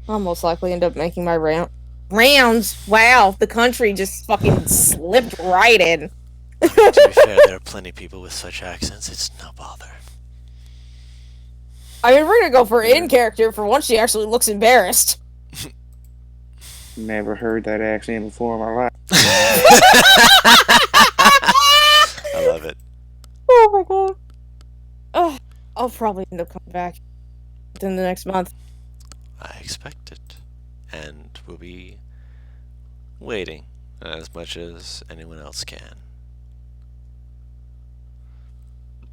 I'll most likely end up making my rounds. Wow, the country just fucking slipped right in. To be fair, there are plenty of people with such accents, it's no bother. I mean, we're gonna go for in character for once she actually looks embarrassed. Never heard that accent before in my life. I love it. Oh my god. I'll probably end up coming back within the next month. I expect it. And we'll be waiting as much as anyone else can.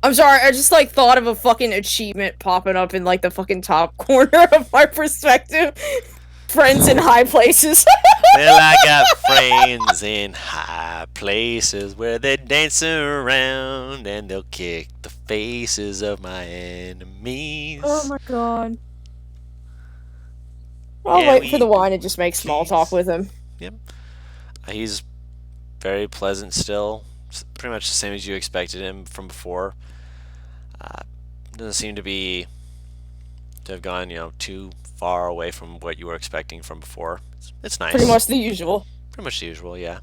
I'm sorry, I just like thought of a fucking achievement popping up in like the fucking top corner of my perspective. Friends in high places. Well, I got friends in high places where they dance around and they'll kick the faces of my enemies. Oh my god. I'll wait for the wine and just make small talk with him. Yep. He's very pleasant still. Pretty much the same as you expected him from before. Doesn't seem to be to have gone, too far away from what you were expecting from before. It's nice. Pretty much the usual. Pretty much the usual, yeah.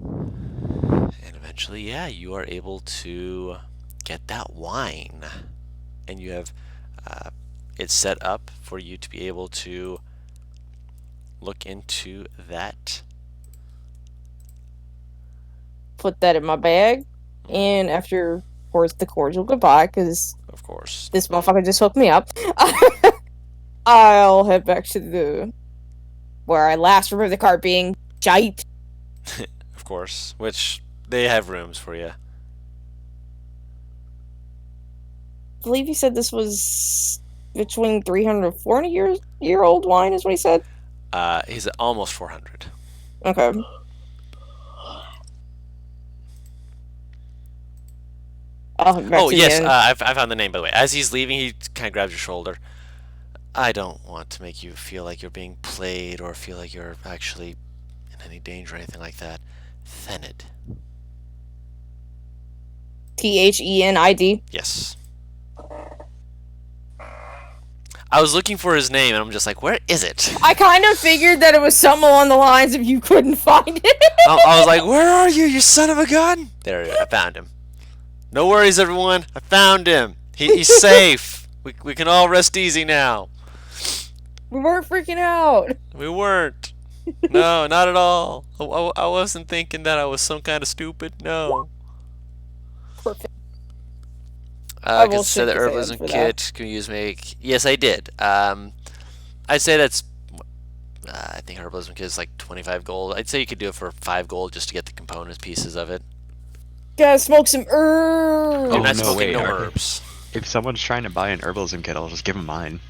And eventually, yeah, you are able to get that wine. And you have it set up for you to be able to look into that. Put that in my bag. And after, of course, the cordial goodbye, because Of course. this motherfucker just hooked me up, I'll head back to where I last remember the cart being shite. Of course. Which they have rooms for you. I believe he said this was between 300 and 400 year old wine, is what he said. He's at almost 400. Okay. Oh, yes, I found the name, by the way. As he's leaving, he kind of grabs your shoulder. I don't want to make you feel like you're being played or feel like you're actually in any danger or anything like that. Thenid. Thenid. Yes. I was looking for his name, and I'm just like, where is it? I kind of figured that it was something along the lines of you couldn't find it. I was like, where are you, you son of a gun? There, I found him. No worries, everyone. I found him. He's safe. We can all rest easy now. We weren't freaking out. We weren't. No, not at all. I wasn't thinking that I was some kind of stupid. No. Perfect. I can say the herbalism kit can use make. Yes, I did. I'd say that's. I think herbalism kit is like 25 gold. I'd say you could do it for 5 gold just to get the component pieces of it. Gotta smoke some herbs. You're not smoking no herbs. If someone's trying to buy an herbalism kit, I'll just give them mine.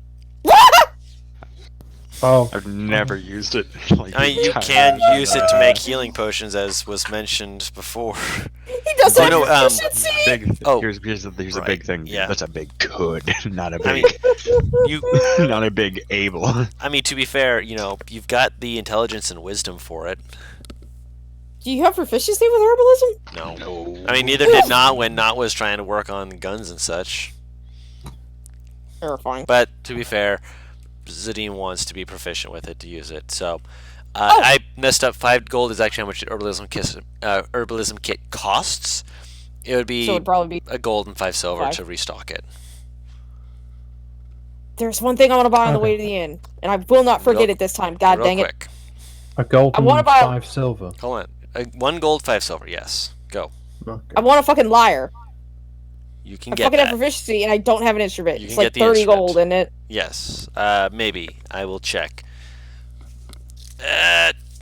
Oh, I've never used it. Like, I mean, you can use it to make healing potions, as was mentioned before. He does have proficiency. Here's a Right, big thing. yeah. That's a big could, not a big. I mean, you. Not a big able. I mean, to be fair, you've got the intelligence and wisdom for it. Do you have proficiency with herbalism? No. I mean, neither did Not when Not was trying to work on guns and such. Terrifying. But to be fair, Zadine wants to be proficient with it to use it. So I messed up. 5 gold is actually how much the herbalism kit costs. It would be, it'd probably be a gold and 5 silver 5. to restock it. There's one thing I want to buy on the way to the inn, and I will not forget it this time. God dang it. Quick. a gold and I wanna buy 5 silver. Hold on. 1 gold, 5 silver. Yes. Go. Okay. I want a fucking lyre. You can I get fucking that. have proficiency, and I don't have an instrument. You It's can like get the 30 instrument. gold in it. Yes. Maybe. I will check.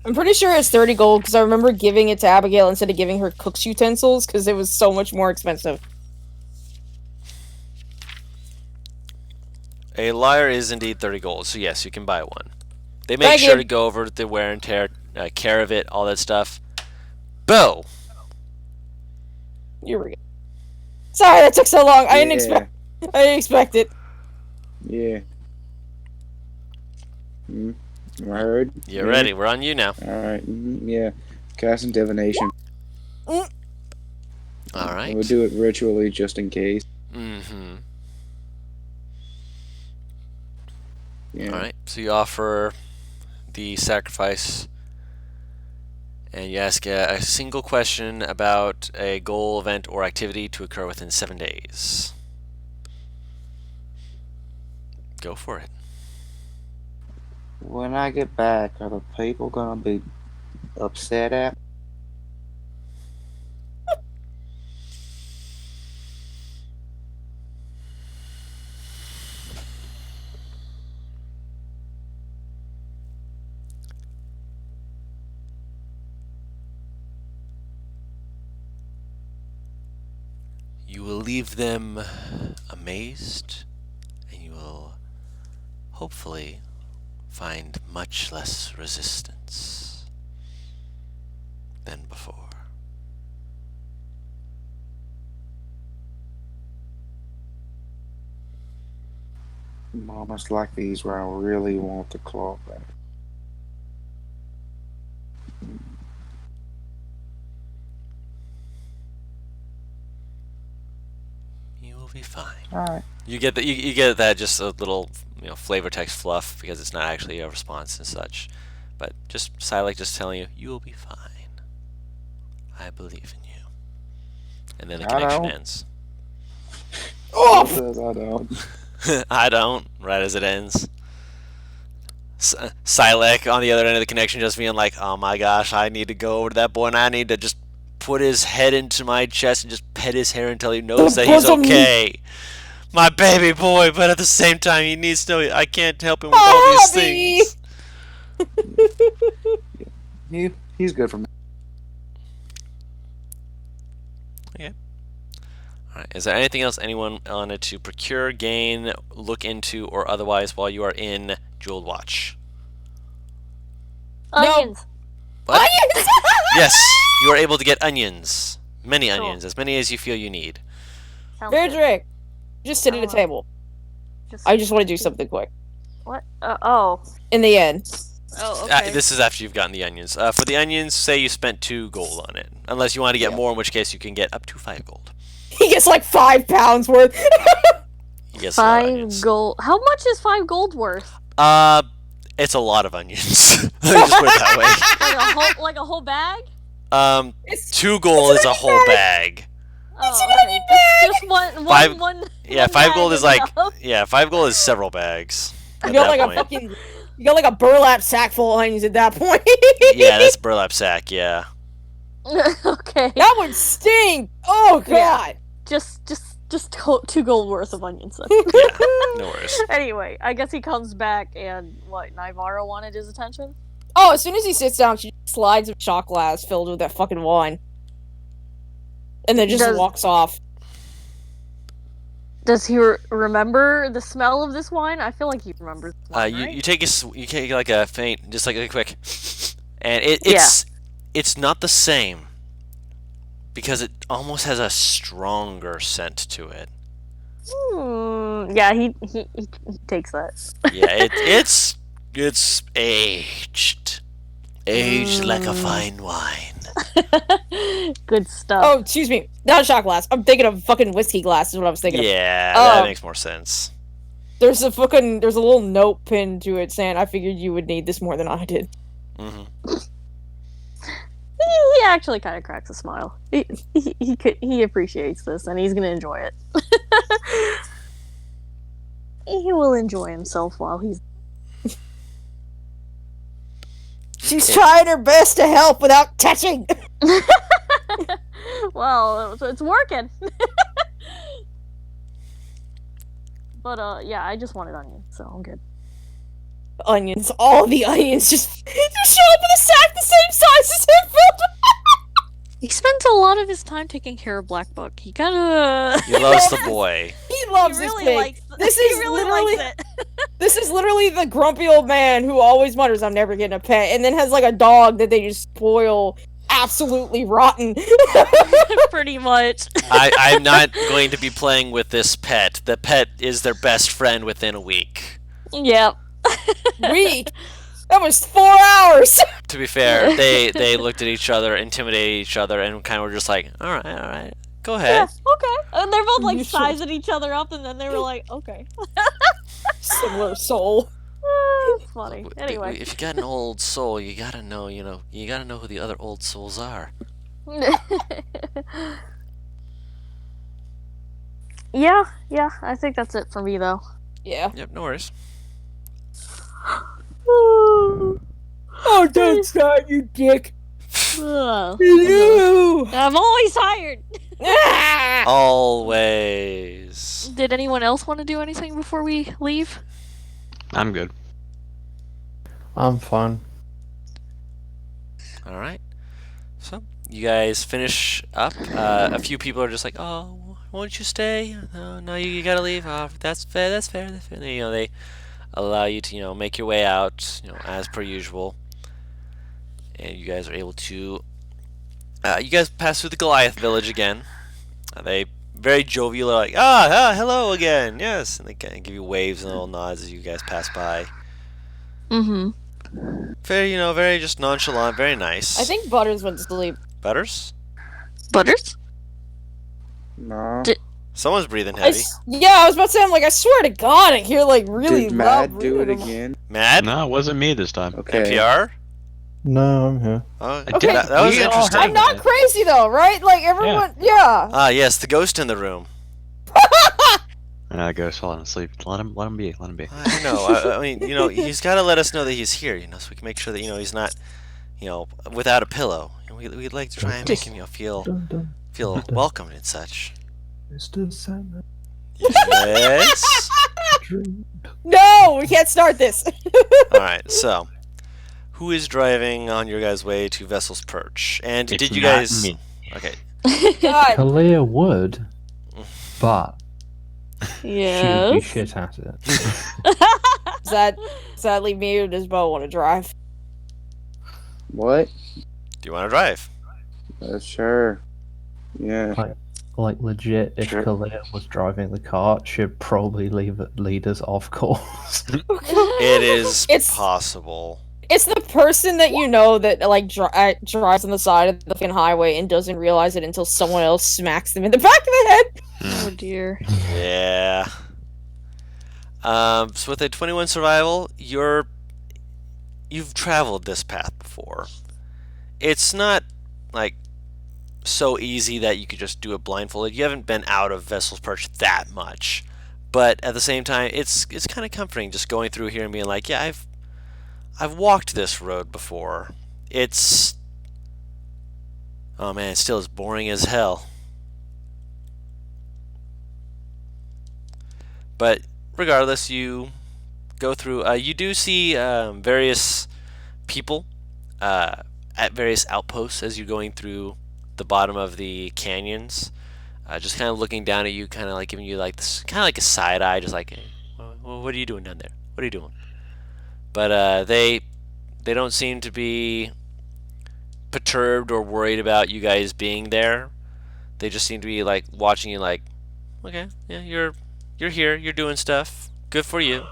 I'm pretty sure it's 30 gold, because I remember giving it to Abigail instead of giving her cook's utensils, because it was so much more expensive. A lyre is indeed 30 gold, so yes, you can buy one. They make Thank sure you. to go over the wear and tear, care of it, all that stuff. Bo! Here we go. Sorry, that took so long. I didn't Yeah. expect it. Yeah. I heard. You're ready. We're on you now. Alright, yeah. Casting divination. All right. We'll do it ritually just in case. Mm-hmm. Yeah. All right. So you offer the sacrifice, and you ask a single question about a goal, event, or activity to occur within 7 days. Go for it. When I get back, are the people gonna be upset at me? You will leave them amazed, and you will hopefully find much less resistance than before. Moments like these where I really want the claw back. You will be fine. Alright. You get that. You get that just a little, flavor text fluff because it's not actually a response and such. But just Silac just telling you, you will be fine. I believe in you. And then the connection ends. Oh! I don't. I don't. Right as it ends. Silac on the other end of the connection just being like, oh my gosh, I need to go over to that boy and I need to just put his head into my chest and just pet his hair until he knows that he's okay. My baby boy, but at the same time he needs to know I can't help him with all these things. He's good for me. Okay. Alright, is there anything else anyone wanted to procure, gain, look into, or otherwise while you are in Jeweled Watch? Onions. What? Onions! Yes, you are able to get onions. Many onions, as many as you feel you need. Verdrick, just sit at a table. I just want to do something quick. What? Oh. In the end. Oh, okay. This is after you've gotten the onions. For the onions, say you spent 2 gold on it. Unless you want to get more, in which case you can get up to 5 gold. He gets like 5 pounds worth. He gets 5 gold. How much is 5 gold worth? It's a lot of onions. Let me just put it that way. like a whole bag? 2 gold is a whole bag. Oh, okay. Just one. Yeah, 5 gold is like. Yeah, 5 gold is several bags. You got like you got like a burlap sack full of onions at that point. Yeah, that's burlap sack. Yeah. Okay. That would stink. Oh god. Yeah. Just 2 gold worth of onions. Yeah, no worries. Anyway, I guess he comes back and Naivara wanted his attention? Oh, as soon as he sits down, she slides a shot glass filled with that fucking wine. And then just walks off. Does he remember the smell of this wine? I feel like he remembers this wine, right? You take like a faint, just like a quick, and it's not the same because it almost has a stronger scent to it. Yeah, he takes that. Yeah, it's aged like a fine wine. Good stuff. Oh, excuse me. Not a shot glass. I'm thinking of fucking whiskey glass is what I was thinking of. Yeah, that makes more sense. There's a little note pinned to it saying, I figured you would need this more than I did. Mm-hmm. He actually kind of cracks a smile. He appreciates this, and he's gonna enjoy it. He will enjoy himself while he's... She's trying her best to help without touching. Well, it's working. But yeah, I just wanted onions, so I'm good. Onions, all the onions just show up in a sack the same size as him. He spends a lot of his time taking care of Black Book. He loves the boy. He loves this pig. This is literally the grumpy old man who always mutters, "I'm never getting a pet," and then has like a dog that they just spoil absolutely rotten. Pretty much. I'm not going to be playing with this pet. The pet is their best friend within a week. Yep. Week? That was 4 hours! To be fair, they looked at each other, intimidated each other, and kind of were just like, alright, go ahead. Yeah, okay. And they're both like sizing each other up, and then they were like, okay. Similar soul. It's funny. Anyway. If you got an old soul, you gotta know who the other old souls are. Yeah, I think that's it for me, though. Yeah. Yep, no worries. Oh, don't start, you dick. I'm always tired. Always. Did anyone else want to do anything before we leave? I'm good. I'm fine. Alright. So, you guys finish up. A few people are just like, oh, won't you stay? No, you gotta leave. Oh, that's fair. They allow you to, make your way out, as per usual. And you guys are able to... you guys pass through the Goliath village again. They very jovial are like, hello again, yes. And they kind of give you waves and little nods as you guys pass by. Mm-hmm. Very, very just nonchalant, very nice. I think Butters went to sleep. Butters? Butters? No. Someone's breathing heavy. I was about to say, I'm like, I swear to God, I hear like really Did loud Mad do it breathing. again? Mad? No, it wasn't me this time. Okay. NPR? No, I'm here. Oh, Okay. that was We all interesting. heard I'm not that. crazy though, right? Like everyone, yeah. Ah, yes, the ghost in the room. And I go falling asleep. Let him be. Let him be. I know. I mean, he's got to let us know that he's here, so we can make sure that he's not, without a pillow. We'd like to try and make him, feel welcomed and such. Mr. Sandman. Yes. No, we can't start this. All right. So, who is driving on your guys' way to Vessel's Perch? And It's did you not guys? me. Okay. God. Kalia would, but she would be Yes. shit at it. Does that leave me or does Bo want to drive? What? Do you want to drive? Sure. Yeah. Like legit, if Sure. Kalia was driving the car, she'd probably lead us off course. It is It's- possible. It's the person that you know that like drives on the side of the fucking highway and doesn't realize it until someone else smacks them in the back of the head. Oh dear. Yeah. So with a 21 survival, you've traveled this path before. It's not like so easy that you could just do it blindfolded. You haven't been out of Vessel's Perch that much, but at the same time, it's kind of comforting just going through here and being like, yeah, I've walked this road before. It's still as boring as hell. But regardless, you go through. You do see various people at various outposts as you're going through the bottom of the canyons. Just kind of looking down at you, kind of like giving you like this, kind of like a side eye, just like, hey, well, what are you doing down there? What are you doing? But they don't seem to be perturbed or worried about you guys being there. They just seem to be like watching you, like, okay, yeah, you're here, you're doing stuff. Good for you.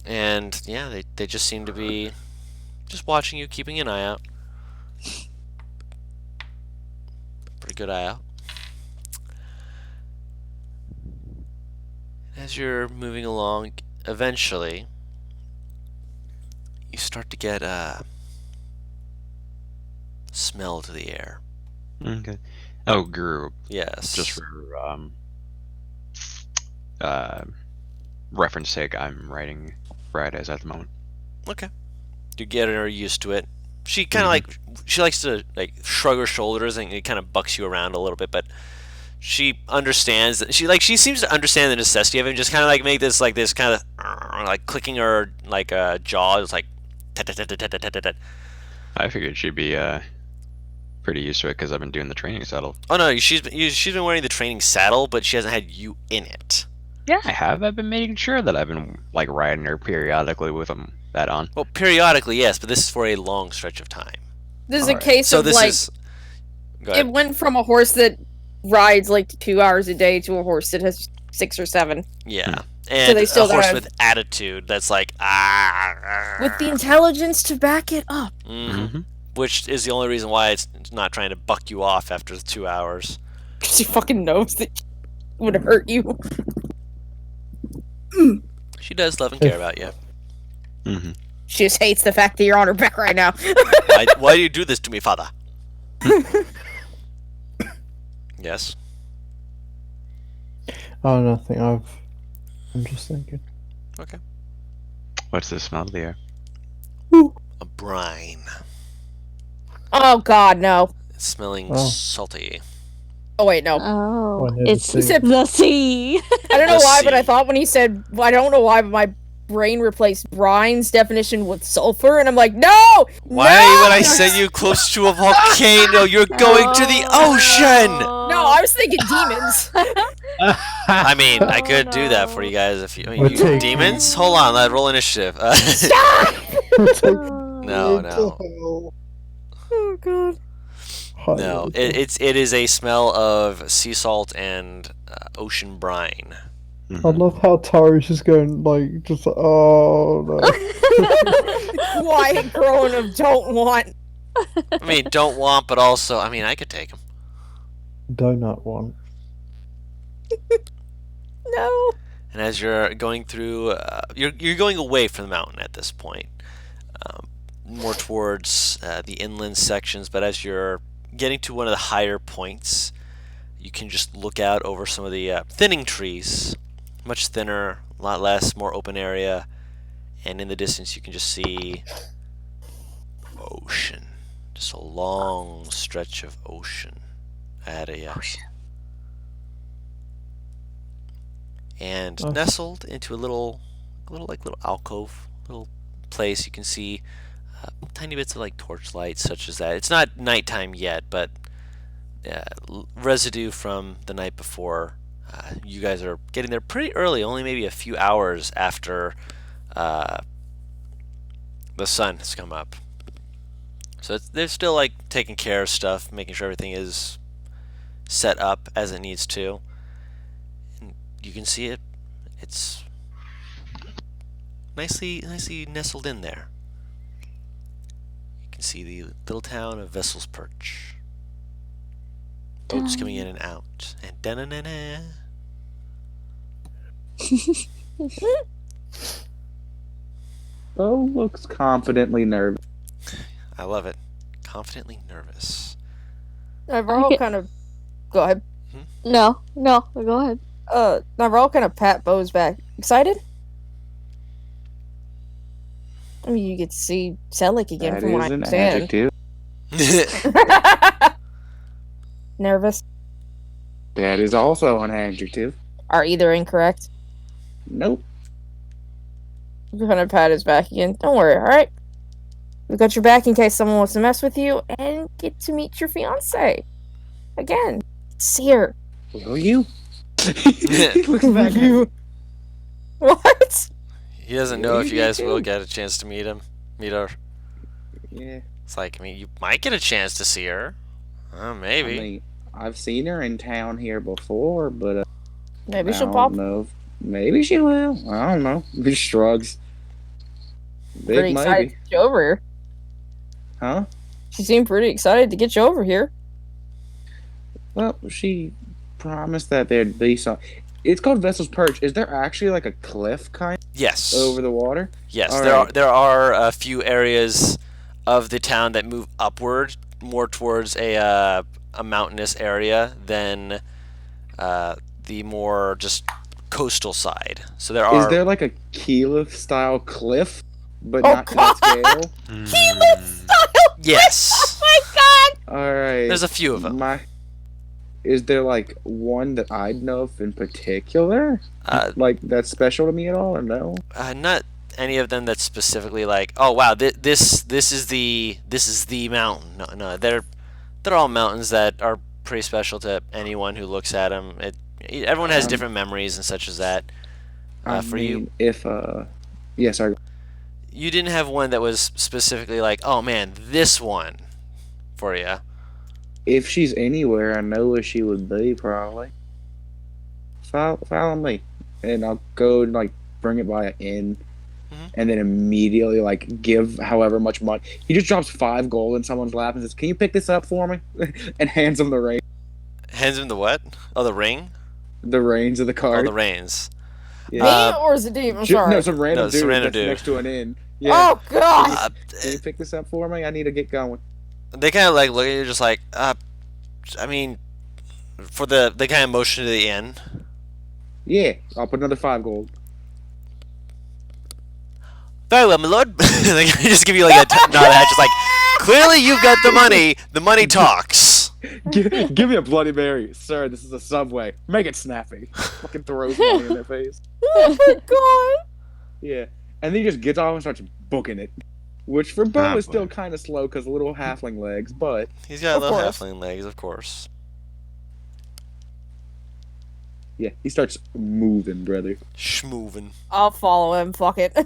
And yeah, they just seem to be just watching you, keeping an eye out. Pretty good eye out. As you're moving along, eventually you start to get a smell to the air. Okay. Oh, Guru. Yes. Just for reference sake, I'm writing Fridays at the moment. Okay. You get her used to it. She kind of like, she likes to like shrug her shoulders and it kind of bucks you around a little bit, but she understands that she seems to understand the necessity of it and just kind of like make this kind of like clicking her like jaw. It's like I figured she'd be pretty used to it because I've been doing the training saddle. Oh no, she's been wearing the training saddle, but she hasn't had you in it. Yeah, I have. I've been making sure that I've been like riding her periodically with that on. Well, periodically, yes, but this is for a long stretch of time. This is a Alright. case So of this like is. Go ahead. it went from a horse that rides like 2 hours a day to a horse that has 6 or 7 Yeah, and they still a horse have- with attitude that's like with the intelligence to back it up. Mm-hmm. which is the only reason why it's not trying to buck you off after 2 hours. She fucking knows that it would hurt you. She does love and care about you. Mm-hmm. She just hates the fact that you're on her back right now. Why do you do this to me, father? Yes. Oh, nothing. I'm just thinking. Okay. What's the smell of the air? A brine. Oh God, no. It's smelling Oh. salty. Oh wait, no. Oh, Oh, near the it's sea. the sea. I don't know The why, but I sea. thought when he said, I don't know why, but my brain replaced brine's definition with sulfur, and I'm like, no! Why would I send you close to a volcano? You're going to the ocean! No, I was thinking demons. I mean, I Oh, could do that for no. you guys if you. I mean, We're you taking- demons? Hold on, let roll initiative. No, no, Oh God. no. It is a smell of sea salt and ocean brine. I love how Tara's just going like, oh no. Quiet groan of don't want. I mean, don't want, but also, I mean, I could take them. Donut one. No. And as you're going through, you're going away from the mountain at this point, more towards the inland sections. But as you're getting to one of the higher points, you can just look out over some of the thinning trees, much thinner, a lot less, more open area, and in the distance you can just see ocean, just a long stretch of ocean ahead of you. And nestled into a little alcove, little place, you can see tiny bits of like torchlight, such as that. It's not nighttime yet, but residue from the night before. You guys are getting there pretty early, only maybe a few hours after the sun has come up. So they're still like taking care of stuff, making sure everything is set up as it needs to. And you can see it. It's nicely nestled in there. You can see the little town of Vessel's Perch. Boats coming in and out. And da-na-na-na. Bo looks confidently nervous. I love it. Confidently nervous. Navarro kind of... Go ahead. No, go ahead. Navarro kind of pat Bo's back. Excited? I mean, you get to see Selleck again That from what I is an understand. adjective. Nervous? That is also an adjective. Are either incorrect? Nope. You're gonna pat his back again. Don't worry, alright? We got your back in case someone wants to mess with you and get to meet your fiance. Again. See her. Will you? He looks back at you. What? He doesn't know if you guys will get a chance to meet her. Yeah. It's like, I mean, you might get a chance to see her. Maybe. I mean, I've seen her in town here before, but Maybe she'll I pop. don't know. Maybe she will. I don't know. He shrugs. Pretty Big excited maybe. to get you over here. Huh? She seemed pretty excited to get you over here. Well, she promised that there'd be some. It's called Vessel's Perch. Is there actually like a cliff kind Yes. over the water? Yes, All there right. there are a few areas of the town that move upward, more towards a mountainous area than the more just coastal side. So there are. Is there like a Keyleth style cliff, but Oh, not to that scale? Keyleth style! Yes. Oh my god! All right. There's a few of them. Is there like one that I'd know of in particular? Like that's special to me at all, or no? Not any of them that's specifically like, oh wow, this is the mountain. No, they're all mountains that are pretty special to anyone who looks at them. Everyone has different memories and such as that. For you, yes, sorry. You didn't have one that was specifically like, oh man, this one for you. If she's anywhere, I know where she would be. Probably. Follow me, and I'll go and like bring it by an inn, and then immediately like give however much money. He just drops 5 gold in someone's lap and says, "Can you pick this up for me?" and hands him the ring. Hands him the what? Oh, the ring? The reins of the Oh, card. the reins. Yeah. Me or Zadim? I'm sorry. No, some random No, it's a dude random that's dude. next to an inn. Yeah. Oh god! Can you pick this up for me? I need to get going. They kind of like look at you, just like, I mean, they kind of motion to the inn. Yeah, I'll put another 5 gold. Very well, my lord. They just give you like a nod of the head, just like, clearly you've got the money. The money talks. Give me a Bloody Mary, sir. This is a Subway. Make it snappy. Fucking throws money in their face. Oh my god! Yeah, and then he just gets off and starts booking it, which for Bo Ah, is still boy. kind of slow because little halfling legs. But He's got Of little course. halfling legs, of course. yeah, he starts moving, brother. Schmoovin'. I'll follow him, fuck it.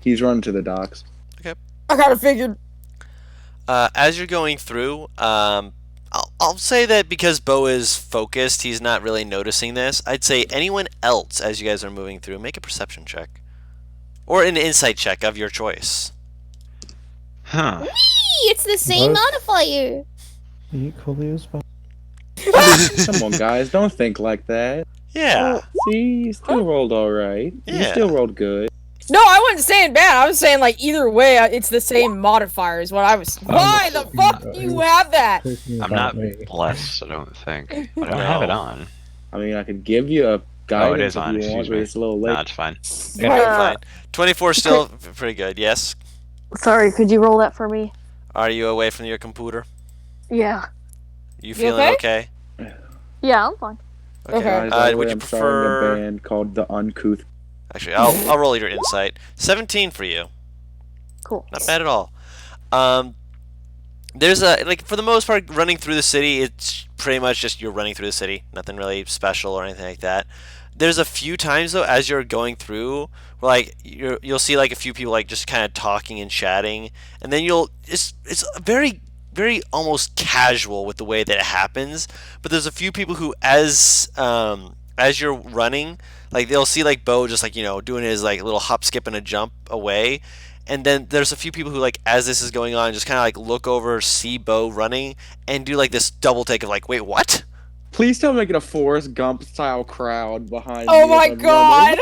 He's running to the docks. I kinda figured. As you're going through, I'll say that because Bo is focused, he's not really noticing this. I'd say anyone else, as you guys are moving through, make a perception check. Or an insight check of your choice. Huh. It's the same Both. modifier. Equally as bad. Come on, guys, don't think like that. Yeah. See, you still rolled all right. You Yeah. still rolled good. No, I wasn't saying bad. I was saying like either way, it's the same modifier is what I was. Why the fuck do you have that? I'm not blessed, I don't think. I don't have it on. I mean, I could give you a guidance it is on, if you want, excuse but me. it's a little No, late. it's fine. Fine. 24 still pretty good. Yes. Sorry, could you roll that for me? Are you away from your computer? Yeah. You feeling okay? Yeah, I'm fine. Okay. Guys, by the would way, you I'm prefer? starting a band called The Uncouth. Actually, I'll roll your insight. 17 for you. Cool. Not bad at all. There's for the most part, running through the city, it's pretty much just you're running through the city. Nothing really special or anything like that. There's a few times though, as you're going through, where like you'll see like a few people like just kind of talking and chatting, and then it's very very almost casual with the way that it happens. But there's a few people who as you're running, like they'll see like Bo just like doing his like little hop, skip, and a jump away. And then there's a few people who, like, as this is going on, just kind of, like, look over, see Bo running, and do, like, this double take of, like, wait, what? Please don't make it a Forrest Gump style crowd behind Oh me. my god!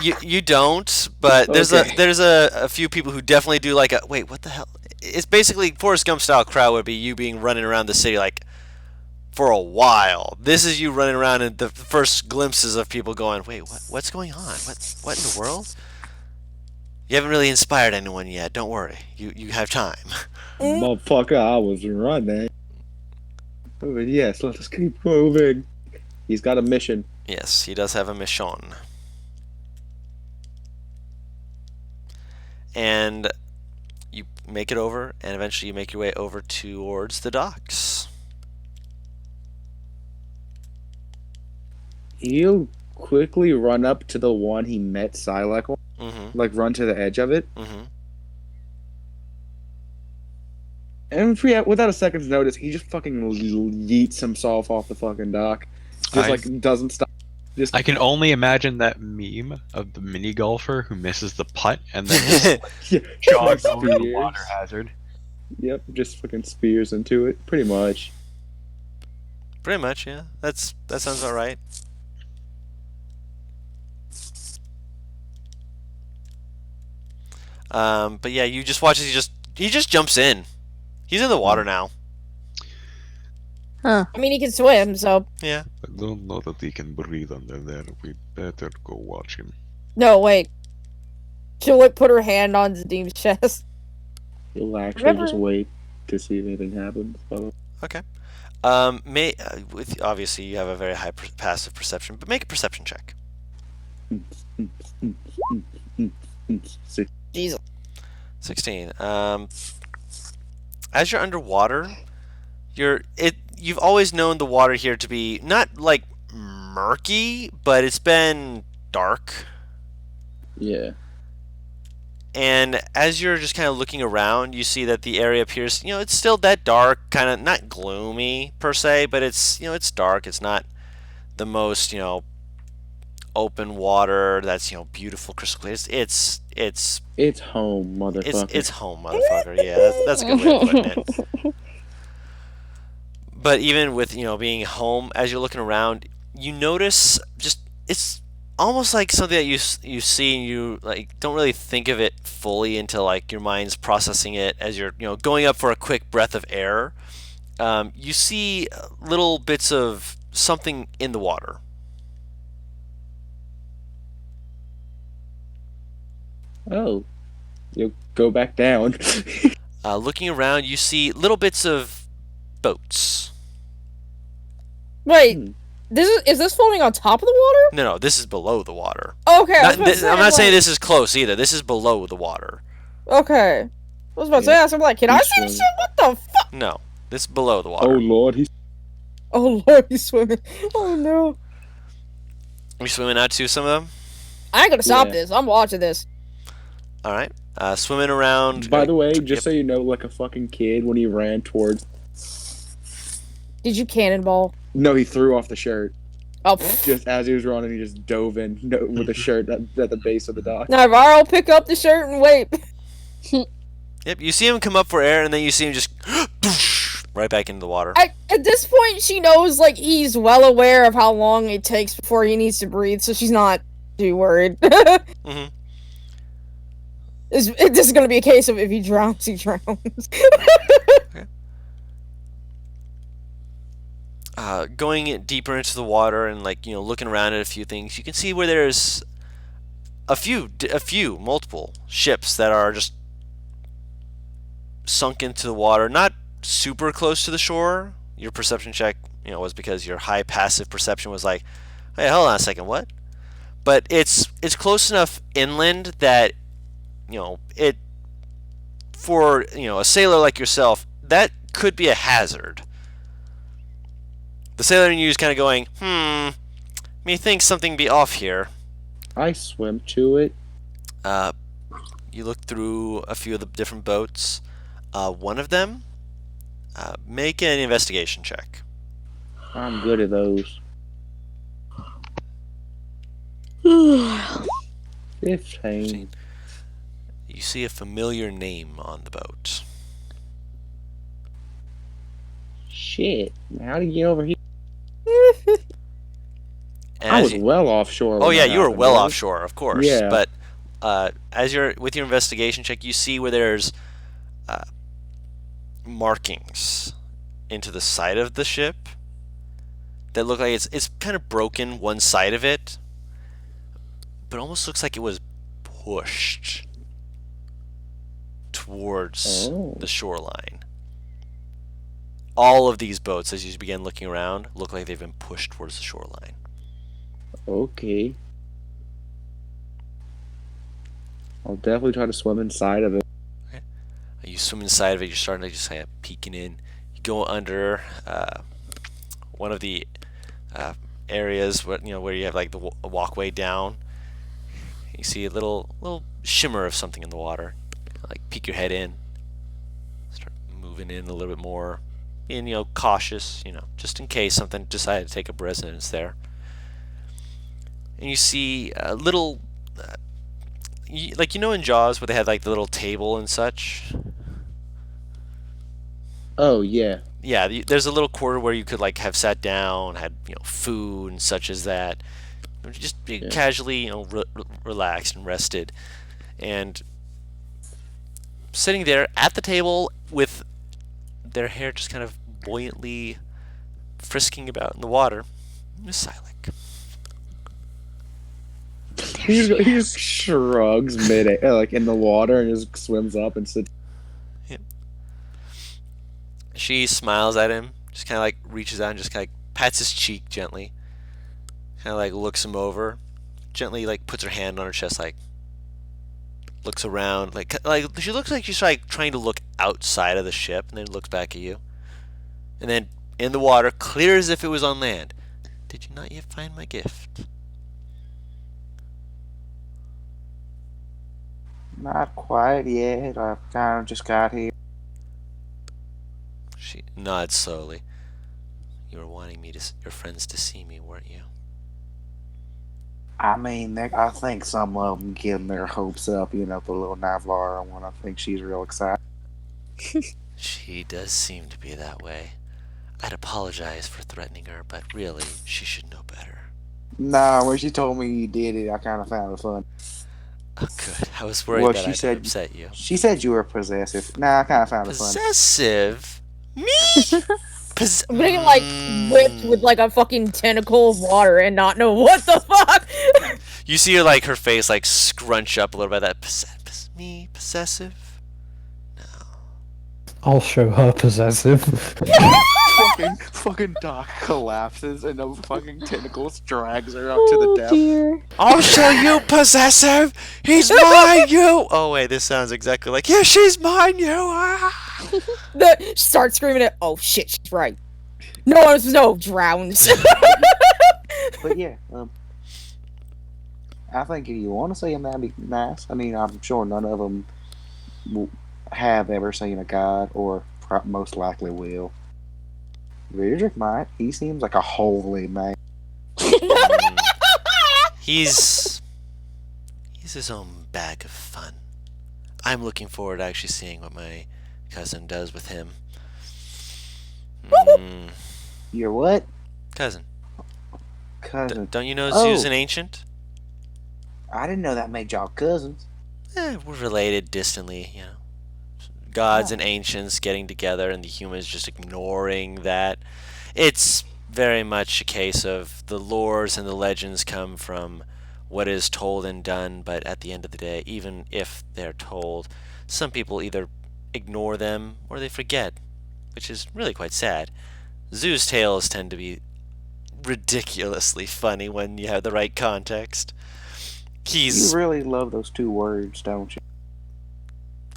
You don't, but there's a few people who definitely do, like, wait, what the hell? It's basically Forrest Gump style crowd would be you being running around the city, like, for a while. This is you running around and the first glimpses of people going, wait, what's going on? What in the world? You haven't really inspired anyone yet. Don't worry. You have time. Motherfucker, I was running. But yes, let us keep moving. He's got a mission. Yes, he does have a mission. And you make it over, and eventually you make your way over towards the docks. He'll quickly run up to the one he met Silac on. Mm-hmm. Like, run to the edge of it. Mm-hmm. And without a second's notice, he just fucking yeets himself off the fucking dock. Just, like, doesn't stop. Just... I can only imagine that meme of the mini golfer who misses the putt and then just jogs over the water hazard. Yep, just fucking spears into it. Pretty much. Pretty much, yeah. That sounds about right. But yeah, you just watch as he just jumps in. He's in the water now. Huh. I mean, he can swim, so. Yeah. I don't know that he can breathe under there. We better go watch him. No, wait. She'll like put her hand on Zadim's chest. He'll actually just wait to see if anything happens. Okay. Obviously you have a very high passive perception, but make a perception check. Jesus. 16. As you're underwater, you've always known the water here to be not like murky, but it's been dark. Yeah. And as you're just kind of looking around, you see that the area appears, it's still that dark, kind of not gloomy per se, but it's, it's dark. It's not the most, open water that's, beautiful, crystal clear. It's home, motherfucker. It's home, motherfucker. Yeah, that's a good way of putting it. But even with, being home, as you're looking around, you notice it's almost like something that you see and you like don't really think of it fully until like your mind's processing it as you're going up for a quick breath of air. You see little bits of something in the water. Oh, you'll go back down. Looking around, you see little bits of boats. Wait, is this floating on top of the water? No, this is below the water. Okay, I'm not saying this is close either. This is below the water. Okay. I was about to say, I'm like, can I see this shit? What the fuck? No, this is below the water. Oh lord, he's swimming. Oh no. Are you swimming out to some of them? I ain't gonna stop this. I'm watching this. All right. Swimming around. By the way, just so you know, like a fucking kid when he ran towards. Did you cannonball? No, he threw off the shirt. Oh. Just as he was running, he just dove in with the shirt at the base of the dock. Navarro, will pick up the shirt and wait. Yep. You see him come up for air, and then you see him just right back into the water. At this point, she knows, like, he's well aware of how long it takes before he needs to breathe, so she's not too worried. Mm-hmm. This is going to be a case of if he drowns, he drowns. Okay. Going deeper into the water and, like, looking around at a few things, you can see where there's multiple ships that are just sunk into the water, not super close to the shore. Your perception check, was because your high passive perception was like, hey, hold on a second, what? But it's close enough inland that, it, for, a sailor like yourself, that could be a hazard. The sailor in you is kind of going, me thinks something be off here. I swim to it. You look through a few of the different boats. One of them, make an investigation check. I'm good at those. 15. You see a familiar name on the boat. Shit. How did you get over here? And I was well offshore. Oh when yeah, that you were happened, well dude. offshore, of course. Yeah. But as you're with your investigation check, you see where there's markings into the side of the ship that look like it's kind of broken, one side of it, but almost looks like it was pushed towards the shoreline. All of these boats, as you begin looking around, look like they've been pushed towards the shoreline. Okay. I'll definitely try to swim inside of it. Okay. You swim inside of it. You're starting to just kind of peeking in. You go under one of the areas where you have like the walkway down. You see a little shimmer of something in the water. Like peek your head in. Start moving in a little bit more. Being cautious. Just in case something decided to take up residence there. And you see a little, in Jaws where they had like the little table and such. Oh yeah. Yeah, there's a little corner where you could like have sat down, had food and such as that, just be casually relaxed and rested, and sitting there at the table with their hair just kind of buoyantly frisking about in the water, Miss Silik. He just shrugs like in the water and just swims up and sits. Yeah. She smiles at him, just kind of like reaches out and just kind of pats his cheek gently, kind of like looks him over, gently like puts her hand on her chest, like looks around, like she looks like she's like trying to look outside of the ship, and then looks back at you, and then in the water, clear as if it was on land. Did you not yet find my gift? Not quite yet. I kind of just got here. She nods slowly. You were wanting your friends to see me, weren't you? I mean, I think some of them getting their hopes up. The little Navarro one. I think she's real excited. She does seem to be that way. I'd apologize for threatening her, but really, she should know better. Nah, when she told me you did it, I kind of found it fun. Oh, good. I was worried that I'd upset you. She said you were possessive. Nah, I kind of found it fun. Possessive? Me? I'm gonna get, like, whipped with, like, a fucking tentacle of water and not know what the fuck! You see her, like, her face, like, scrunch up a little bit. Me? Possessive? No. I'll show her possessive. fucking Doc collapses and the fucking tentacles drags her up to the depth. Dear. I'll show you possessive! He's mine, you! Oh, wait, this sounds exactly like, yeah, she's mine, you! Ah! Start screaming it. Oh shit, she's right. No, drowns. But yeah, I think if you want to see him, that'd be nice. I mean, I'm sure none of them have ever seen a god, or most likely will. Vidric might. He seems like a holy man. He's his own bag of fun. I'm looking forward to actually seeing what my cousin does with him. Mm, Your what? cousin. Cousin. Don't you know Oh. Zeus an ancient? I didn't know that made y'all cousins. We're related distantly, you know. Gods Oh. and ancients getting together and the humans just ignoring that. It's very much a case of the lores and the legends come from what is told and done, but at the end of the day, even if they're told, some people either ignore them or they forget, which is really quite sad. Zeus tales tend to be ridiculously funny when you have the right context. You really love those two words, don't you?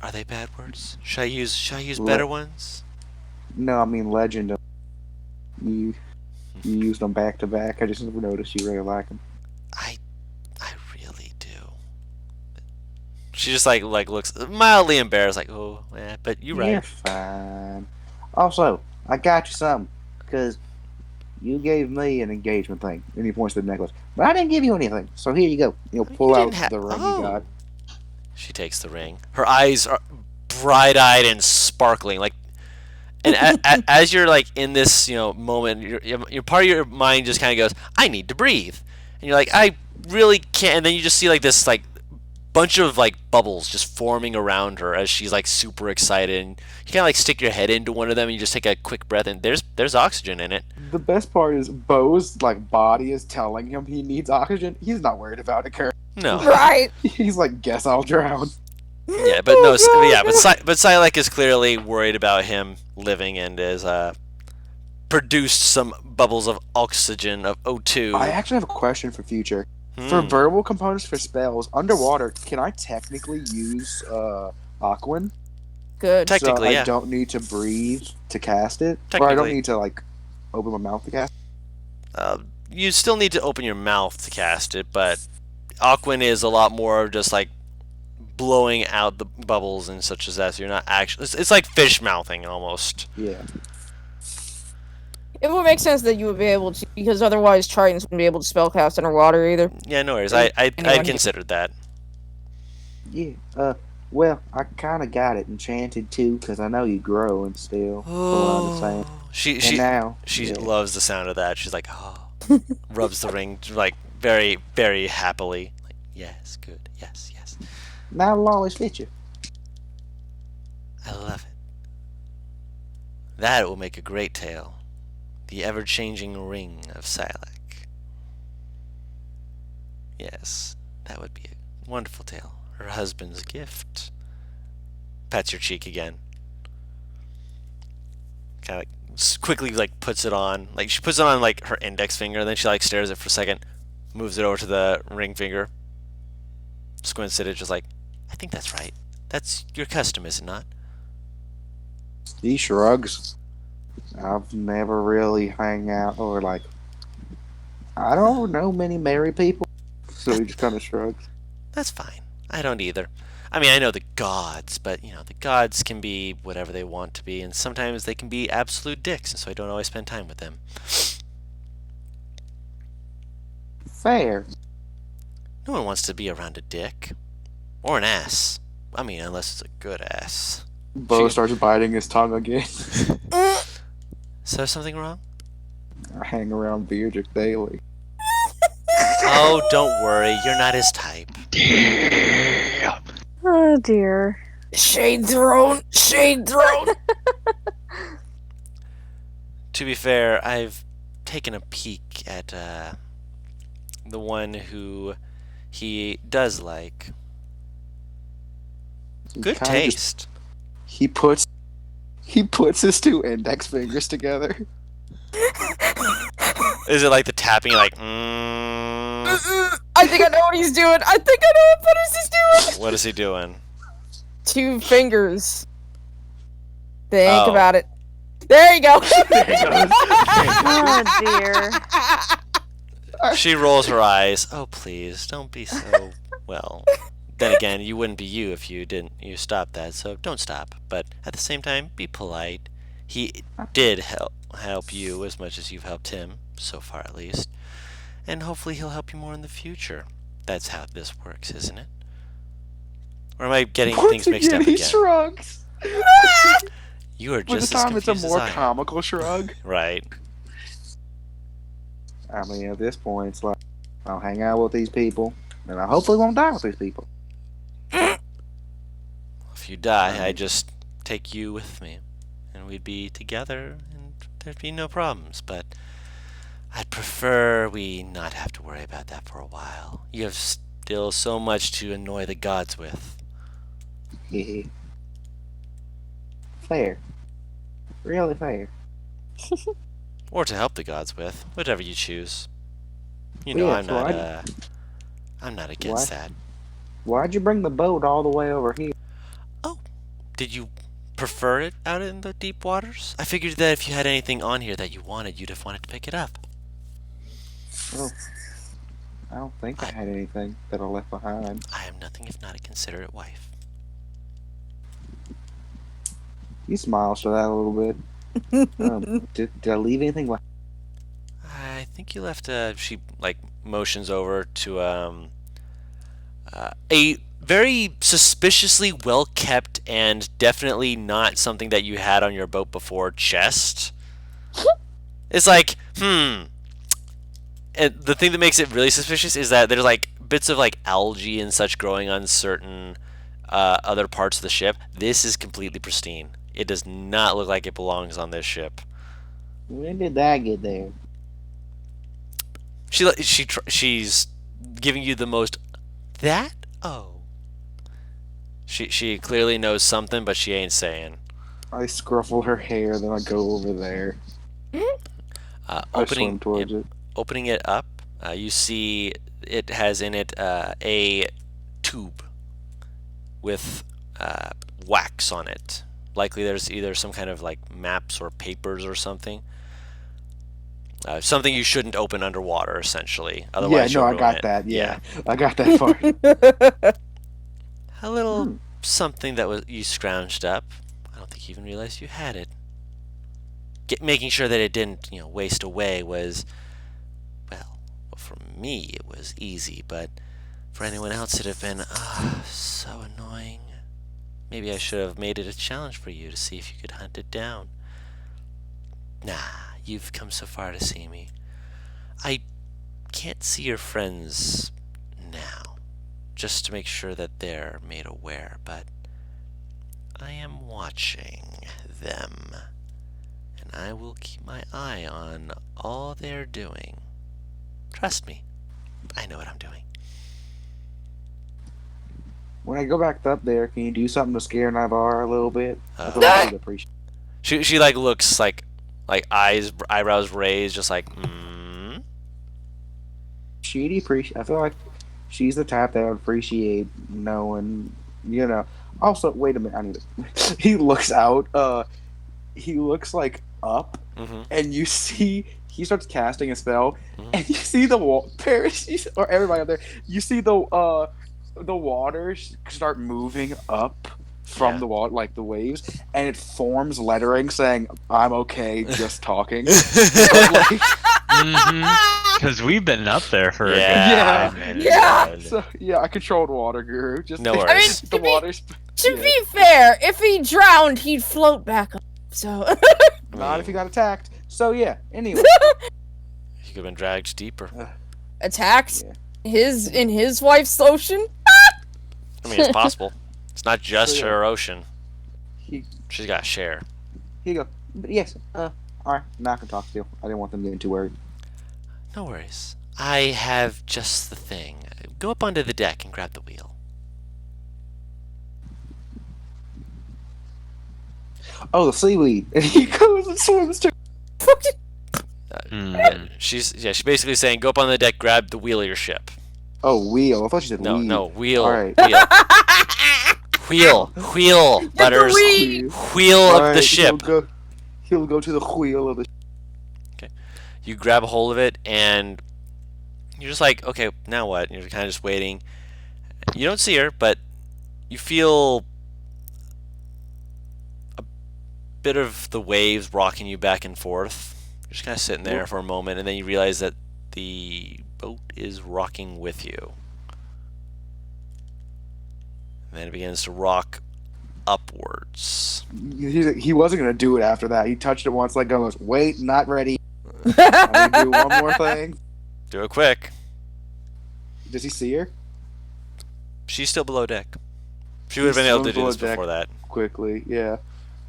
Are they bad words? Should I use better ones? No, I mean legend. You used them back to back. I just never noticed you really like them. I really do. She just like looks mildly embarrassed, like, oh, yeah, but you're right. You're fine. Also, I got you something because you gave me an engagement thing, and he points to the necklace. But I didn't give you anything, so here you go. You'll pull out the ring you got. She takes the ring. Her eyes are bright-eyed and sparkling, like. And as you're like in this, moment, your part of your mind just kind of goes, "I need to breathe," and you're like, "I really can't." And then you just see like this like bunch of like bubbles just forming around her as she's like super excited. And you kind of like stick your head into one of them and you just take a quick breath, and there's oxygen in it. The best part is Bo's like body is telling him he needs oxygen. He's not worried about it, Kurt. No, Right. He's like, guess I'll drown. yeah, but no, yeah, but Silac is clearly worried about him living and has produced some bubbles of oxygen of O2. I actually have a question for future. For verbal components for spells underwater, can I technically use Aquan? Good. Technically, so yeah. I don't need to breathe to cast it, or I Technically. don't need to like open my mouth to cast. You still need to open your mouth to cast it, but Aquan is a lot more just like blowing out the bubbles and such as that. So you're not actually. It's like fish mouthing almost. Yeah. It would make sense that you would be able to, because otherwise Tritons wouldn't be able to spellcast underwater either. Yeah, no worries. I considered that. Yeah. Well, I kind of got it enchanted too, because I know you grow and still. She loves the sound of that. She's like, oh, rubs the ring like very, very happily. Like, yes, good, yes. Now it'll always fit you. I love it. That will make a great tale. The ever-changing ring of Silac. Yes, that would be a wonderful tale. Her husband's gift. Pats your cheek again. Kind of quickly like puts it on. Like she puts it on like her index finger, and then she like stares at it for a second, moves it over to the ring finger. Squints at it, just like, I think that's right. That's your custom, is it not? He shrugs. I've never really hang out or like. I don't know many married people, so he just kind of shrugs. That's fine. I don't either. I mean, I know the gods, but the gods can be whatever they want to be, and sometimes they can be absolute dicks, and so I don't always spend time with them. Fair. No one wants to be around a dick or an ass. I mean, unless it's a good ass. Bo starts biting his tongue again. So something wrong? I hang around Beardrick daily. Oh, don't worry. You're not his type. Damn. Oh dear. Shade thrown. To be fair, I've taken a peek at the one who he does like. Good taste. He puts his two index fingers together. Is it like the tapping, like, I think I know what he's doing. I think I know what he's doing. What is he doing? 2 fingers. Think Oh. about it. There you go. Oh dear. She rolls her eyes. Oh, please, don't be so, well. Then again, you wouldn't be you if you stopped that, so don't stop. But at the same time, be polite. He did help you as much as you've helped him, so far at least. And hopefully he'll help you more in the future. That's how this works, isn't it? Or am I getting things mixed up again? He shrugs. You are But just the as time it's a confused as more I am. comical shrug. Right. I mean, at this point, it's like, I'll hang out with these people, and I hopefully won't die with these people. If you die, I just take you with me, and we'd be together, and there'd be no problems. But I'd prefer we not have to worry about that for a while. You have still so much to annoy the gods with. Fair. Really fair. Or to help the gods with, whatever you choose. You Well, know, yeah, I'm not against that. Why'd you bring the boat all the way over here? Oh, did you prefer it out in the deep waters? I figured that if you had anything on here that you wanted, you'd have wanted to pick it up. Well, I don't think I had anything that I left behind. I am nothing if not a considerate wife. He smiles to that a little bit. Did I leave anything behind? I think you left she like motions over to a very suspiciously well kept and definitely not something that you had on your boat before chest. It's like, And the thing that makes it really suspicious is that there's like bits of like algae and such growing on certain other parts of the ship. This is completely pristine. It does not look like it belongs on this ship. When did that get there? She's giving you the most that she clearly knows something, but she ain't saying. I scruffle her hair, then I go over there. I swim towards it. Opening it up, you see it has in it a tube with wax on it. Likely there's either some kind of like maps or papers or something. Something you shouldn't open underwater, essentially. Otherwise, yeah, no, you'll I got ruin that. it. Yeah, I got that part. A little something that was you scrounged up. I don't think you even realized you had it. Making sure that it didn't, waste away was, well, for me it was easy, but for anyone else it'd have been so annoying. Maybe I should have made it a challenge for you to see if you could hunt it down. Nah, you've come so far to see me. I can't see your friends now, just to make sure that they're made aware, but I am watching them, and I will keep my eye on all they're doing. Trust me, I know what I'm doing. When I go back up there, can you do something to scare Navarre a little bit? I feel like she'd appreciate. She like looks like eyebrows raised, just like She'd appreciate. I feel like she's the type that would appreciate knowing, Also, wait a minute. I need to. He looks out. He looks like up, and you see he starts casting a spell, and you see the Paris or everybody up there. You see the water start moving up from the water, like the waves, and it forms lettering saying, "I'm okay, just talking." Because we've been up there for a good Yeah. 5 minutes. Yeah. So I controlled water guru. Just No worries. the water's. To be fair, if he drowned, he'd float back up. So Not if he got attacked. So yeah. Anyway, he could have been dragged deeper. attacked Yeah. in his wife's ocean. I mean, it's possible. It's not just So, yeah. her ocean. he She's got to share. he go. But yes. All right. Now I can talk to you. I didn't want them getting too worried. No worries. I have just the thing. Go up onto the deck and grab the wheel. Oh, the seaweed. And he goes and swims to. She's basically saying, go up on the deck, grab the wheel of your ship. Oh, wheel. I thought you said No, weed. no, wheel. All right. Wheel, Butters. weed. Wheel All of right, the ship. He'll go to the wheel of the. You grab a hold of it, and you're just like, okay, now what? And you're kind of just waiting. You don't see her, but you feel a bit of the waves rocking you back and forth. You're just kind of sitting there for a moment, and then you realize that the boat is rocking with you. And then it begins to rock upwards. He wasn't gonna do it after that. He touched it once, like goes, "Wait, not ready. I need to do one more thing." Do it quick. Does he see her? She's still below deck. She would have been able to do this before that. Quickly, yeah.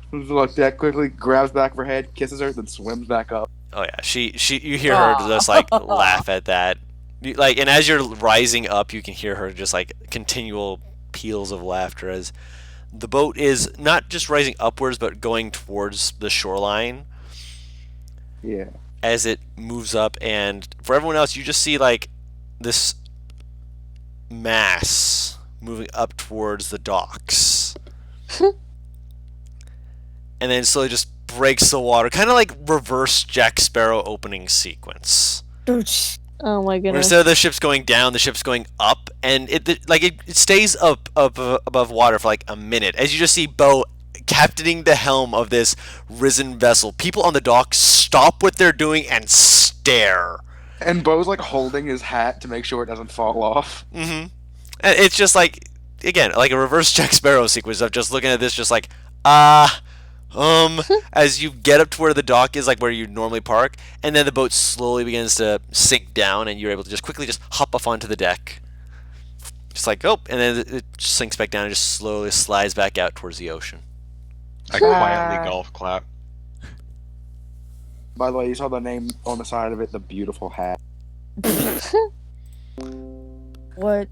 Swims below deck quickly, grabs back of her head, kisses her, then swims back up. Oh yeah, you hear her just like laugh at that. And as you're rising up, you can hear her just like continual peals of laughter as the boat is not just rising upwards but going towards the shoreline. Yeah. As it moves up, and for everyone else, you just see like this mass moving up towards the docks. And then slowly just breaks the water, kind of like reverse Jack Sparrow opening sequence. Oh my goodness. Instead of the ship's going down, the ship's going up, and it stays up above water for like a minute as you just see Bo captaining the helm of this risen vessel. People on the dock stop what they're doing and stare. And Bo's like holding his hat to make sure it doesn't fall off. Mm-hmm. And it's just like, again, like a reverse Jack Sparrow sequence of just looking at this, just like, as you get up to where the dock is, like where you normally park, and then the boat slowly begins to sink down, and you're able to just quickly just hop up onto the deck. Just like, oh, and then it sinks back down and just slowly slides back out towards the ocean. I quietly golf clap. By the way, you saw the name on the side of it, the beautiful hat. What?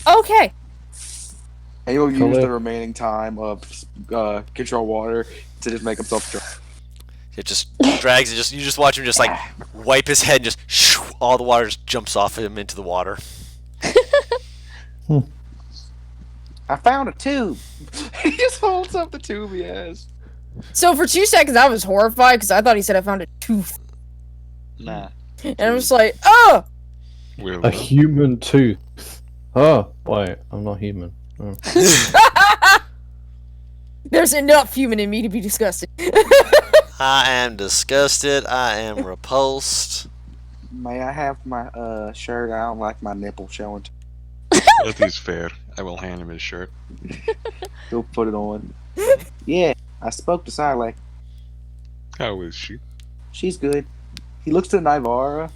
Okay. And he'll use the remaining time of control water to just make himself drunk. It just drags it. You just watch him just like wipe his head and just shoo, all the water just jumps off him into the water. I found a tube. He just holds up the tube he has. So for 2 seconds, I was horrified because I thought he said I found a tooth. Nah. And I was like, oh! A human tooth. Oh, wait, I'm not human. Oh. There's enough human in me to be disgusted. I am disgusted. I am repulsed. May I have my shirt? I don't like my nipple showing. That is fair. I will hand him his shirt. He'll put it on. Yeah, I spoke to Silek. How is she? She's good. He looks to Nivara.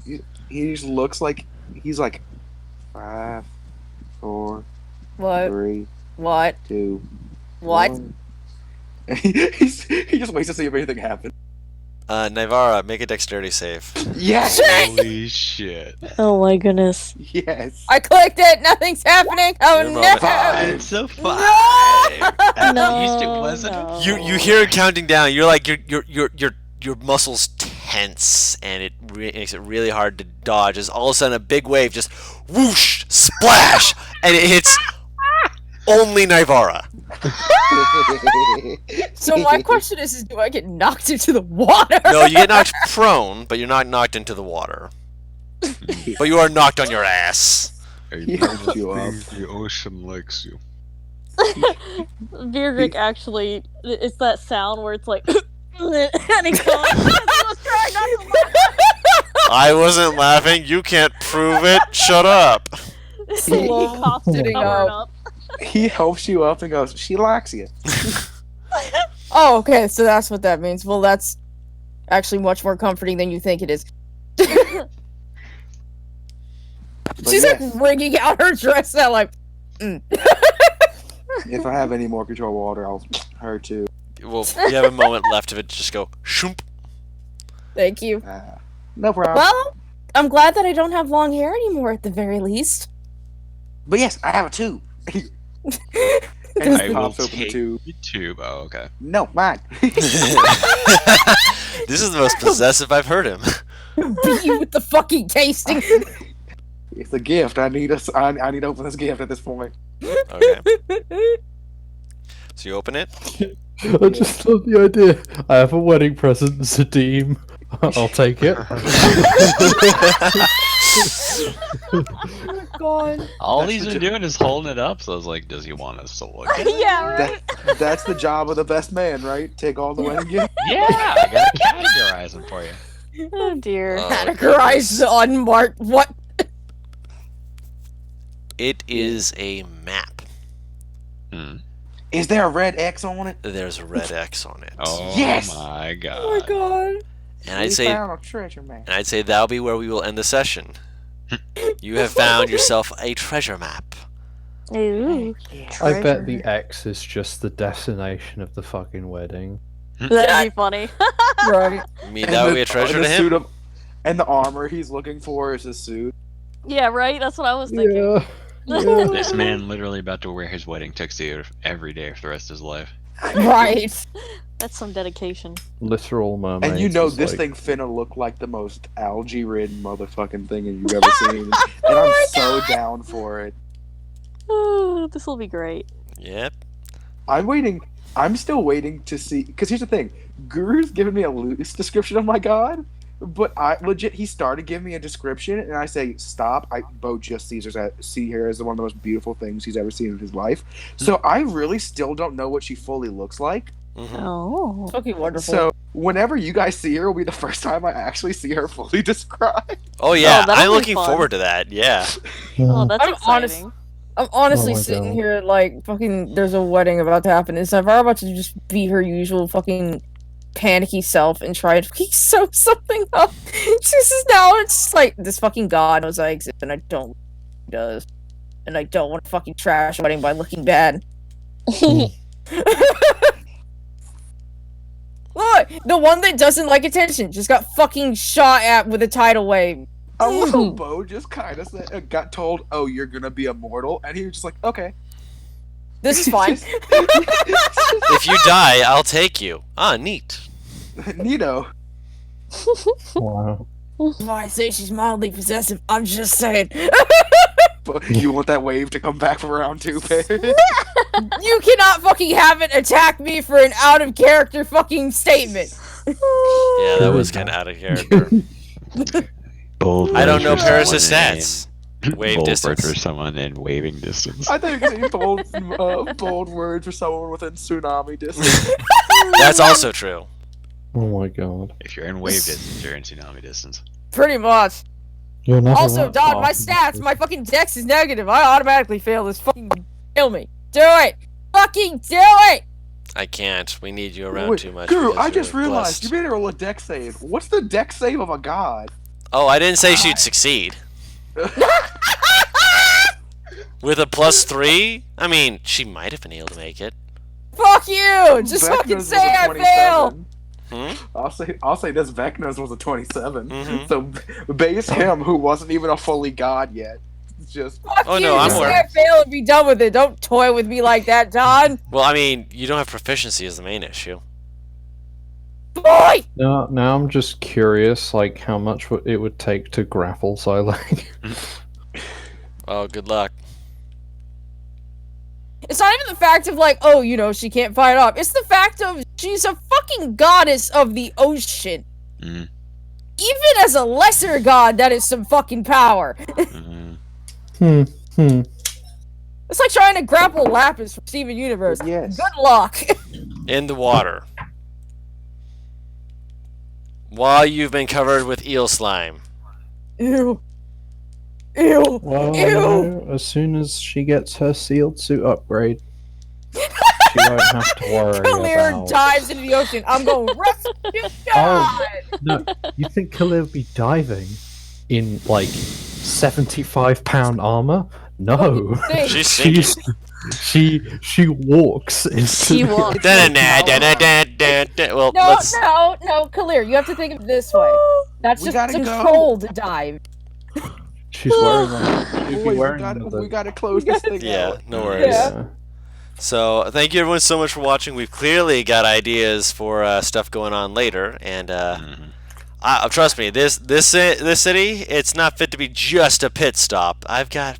He just looks like he's like 5, 4, What? 3, What? 2, What? 1. He just waits to see if anything happens. Nivara, make a dexterity save. Yes! Holy shit. Oh my goodness. Yes! I clicked it! Nothing's happening! Oh Your no! moment. It's a 5. No! No, At least it wasn't. no. You hear it counting down. You're like your muscles tense, and it makes it really hard to dodge. As all of a sudden a big wave just whoosh, splash, and it hits only Nivara. So my question is do I get knocked into the water? No, you get knocked prone, but you're not knocked into the water. But you are knocked on your ass. He helps you up. The ocean likes you. Beardrick actually, it's that sound where it's like, and he goes, I wasn't laughing. You can't prove it. Shut up. Slow sitting up. He helps you up and goes, she likes you. Oh, okay, so that's what that means. Well, that's actually much more comforting than you think it is. She's like wringing out her dress out like, If I have any more control water, I'll her too. Well, you have a moment left of it. Just go shoomp. Thank you. No problem. Well, I'm glad that I don't have long hair anymore at the very least. But yes, I have a tube. I will pops open the take tube. the tube. Oh, okay. No, mine. This is the most possessive I've heard him. Beat you with the fucking tasting. It's a gift. I need to open this gift at this point. Okay. So you open it. I just love the idea. I have a wedding present, Zadim. I'll take it. Oh God. All That's he's the been doing is holding it up, so I was like, does he want us to look at it? Yeah, right. That's the job of the best man, right? Take all the wedding gifts. Yeah, I gotta categorize them for you. Oh dear. Oh, Categorized unmarked. What? It is a map. Is there a red X on it? There's a red X on it. Oh Yes! my god. Oh my god. And We found a treasure map. And I'd say that'll be where we will end the session. You have found yourself a treasure map. Ooh. I bet the X is just the destination of the fucking wedding. That'd be funny. Right. I mean, that would be a treasure to him. And the armor he's looking for is his suit. Yeah, right? That's what I was thinking. This man literally about to wear his wedding tuxedo every day for the rest of his life. Right. That's some dedication. Literal mermaids. And you know is this like- thing finna look like the most algae-ridden motherfucking thing you've ever seen. And I'm so down for it. Ooh, this will be great. Yep. I'm still waiting to see, because here's the thing. Guru's given me a loose description of my god, but he started giving me a description, and I say, stop. Bo just see her as one of the most beautiful things he's ever seen in his life. So I really still don't know what she fully looks like. Oh. Fucking wonderful. So whenever you guys see her will be the first time I actually see her fully described. Oh yeah, that'll I'm be looking fun. forward to that. Yeah. Oh, that's I'm exciting. I'm honestly Oh my sitting God. here like fucking there's a wedding about to happen. Is Navarre about to just be her usual fucking panicky self and try to fucking sew something up? It's just now it's just like this fucking god knows I exist and I don't does. And I don't want to fucking trash a wedding by looking bad. Look, the one that doesn't like attention just got fucking shot at with a tidal wave. I love how Bo just kind of got told, "Oh, you're gonna be immortal," and he was just like, "Okay, This is fine. If you die, I'll take you. Ah, neat. Neato." Wow. Well, I say she's mildly possessive. I'm just saying. But you want that wave to come back for round 2, Paige? You cannot fucking have it attack me for an out of character fucking statement. Yeah, that was kind of out of character. Bold I don't know words for Paris' someone stats. in- Wave bold distance. word for someone in waving distance. I think it's bold words for someone within tsunami distance. That's also true. Oh my god. If you're in wave distance, you're in tsunami distance. Pretty much. You're not Also, allowed Don, to my ask me stats, this. my fucking dex is negative. I automatically fail this. Fucking kill me. Do it. Fucking do it. I can't. We need you around Wait, too much. Guru, because I just you're realized you blessed. made her roll a dex save. What's the dex save of a god? Oh, I didn't say she'd succeed. With a +3? I mean, she might have been able to make it. Fuck you. Just Vecna's fucking was say a I 27. fail. I'll say this Vecna's was a 27. Mhm. So base him, who wasn't even a fully god yet. It's just Fuck Oh, you. no, I'm Just say aware. I fail and be done with it. Don't toy with me like that, Don. Well, I mean, you don't have proficiency as the main issue. Boy. Now I'm just curious, like, how much it would take to grapple Psylocke. Oh, good luck. It's not even the fact of like, oh, you know, she can't fight up. It's the fact of she's a fucking goddess of the ocean. Mhm. Even as a lesser god, that is some fucking power. It's like trying to grapple Lapis from Steven Universe. yes. Good luck. In the water. While you've been covered with eel slime. Ew. Ew. Well, Ew. no, as soon as she gets her sealed suit upgrade, she won't have to worry Kalir about... dives into the ocean. I'm going rescue Oh. God. No, you think Kalir would be diving in, like, 75-pound armor? No. She's sinking. She walks into She the- walks. Well, No, let's. no, Kalir, you have to think of it this way. That's We just gotta go. controlled dive. She's wearing one. She'd be Boys, wearing we gotta close this thing Yeah, out. no worries. Yeah. So, thank you everyone so much for watching. We've clearly got ideas for stuff going on later, and trust me, this city, it's not fit to be just a pit stop. I've got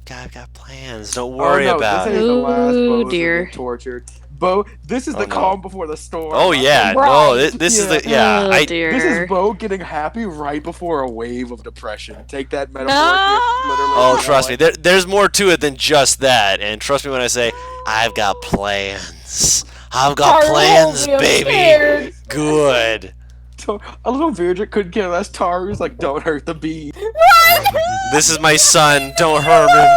plans. Don't worry about this it. ain't the last Ooh, Bo's dear. gonna get tortured. Bo, this is Oh, the no. calm before the storm. Oh yeah, Right. no, this is the Oh, I. dear. This is Bo getting happy right before a wave of depression. Take that metaphor. No. Literally. Oh, trust me, there's more to it than just that. And trust me when I say, I've got plans. I've got Taru, plans, hold me, I'm baby. scared. Good. A little Virgin couldn't care less. Taru's like, don't hurt the bee. This is my son. Don't hurt him.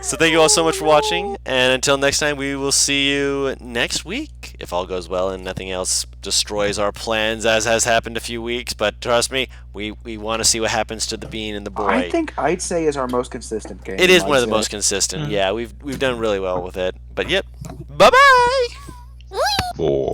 So thank you all so much for watching, and until next time, we will see you next week, if all goes well and nothing else destroys our plans, as has happened a few weeks. But trust me, we want to see what happens to the bean and the boy. I think Ait'seh is our most consistent game. It is one of the I'd most say. consistent. Yeah, we've done really well with it. But yep, bye bye. Four.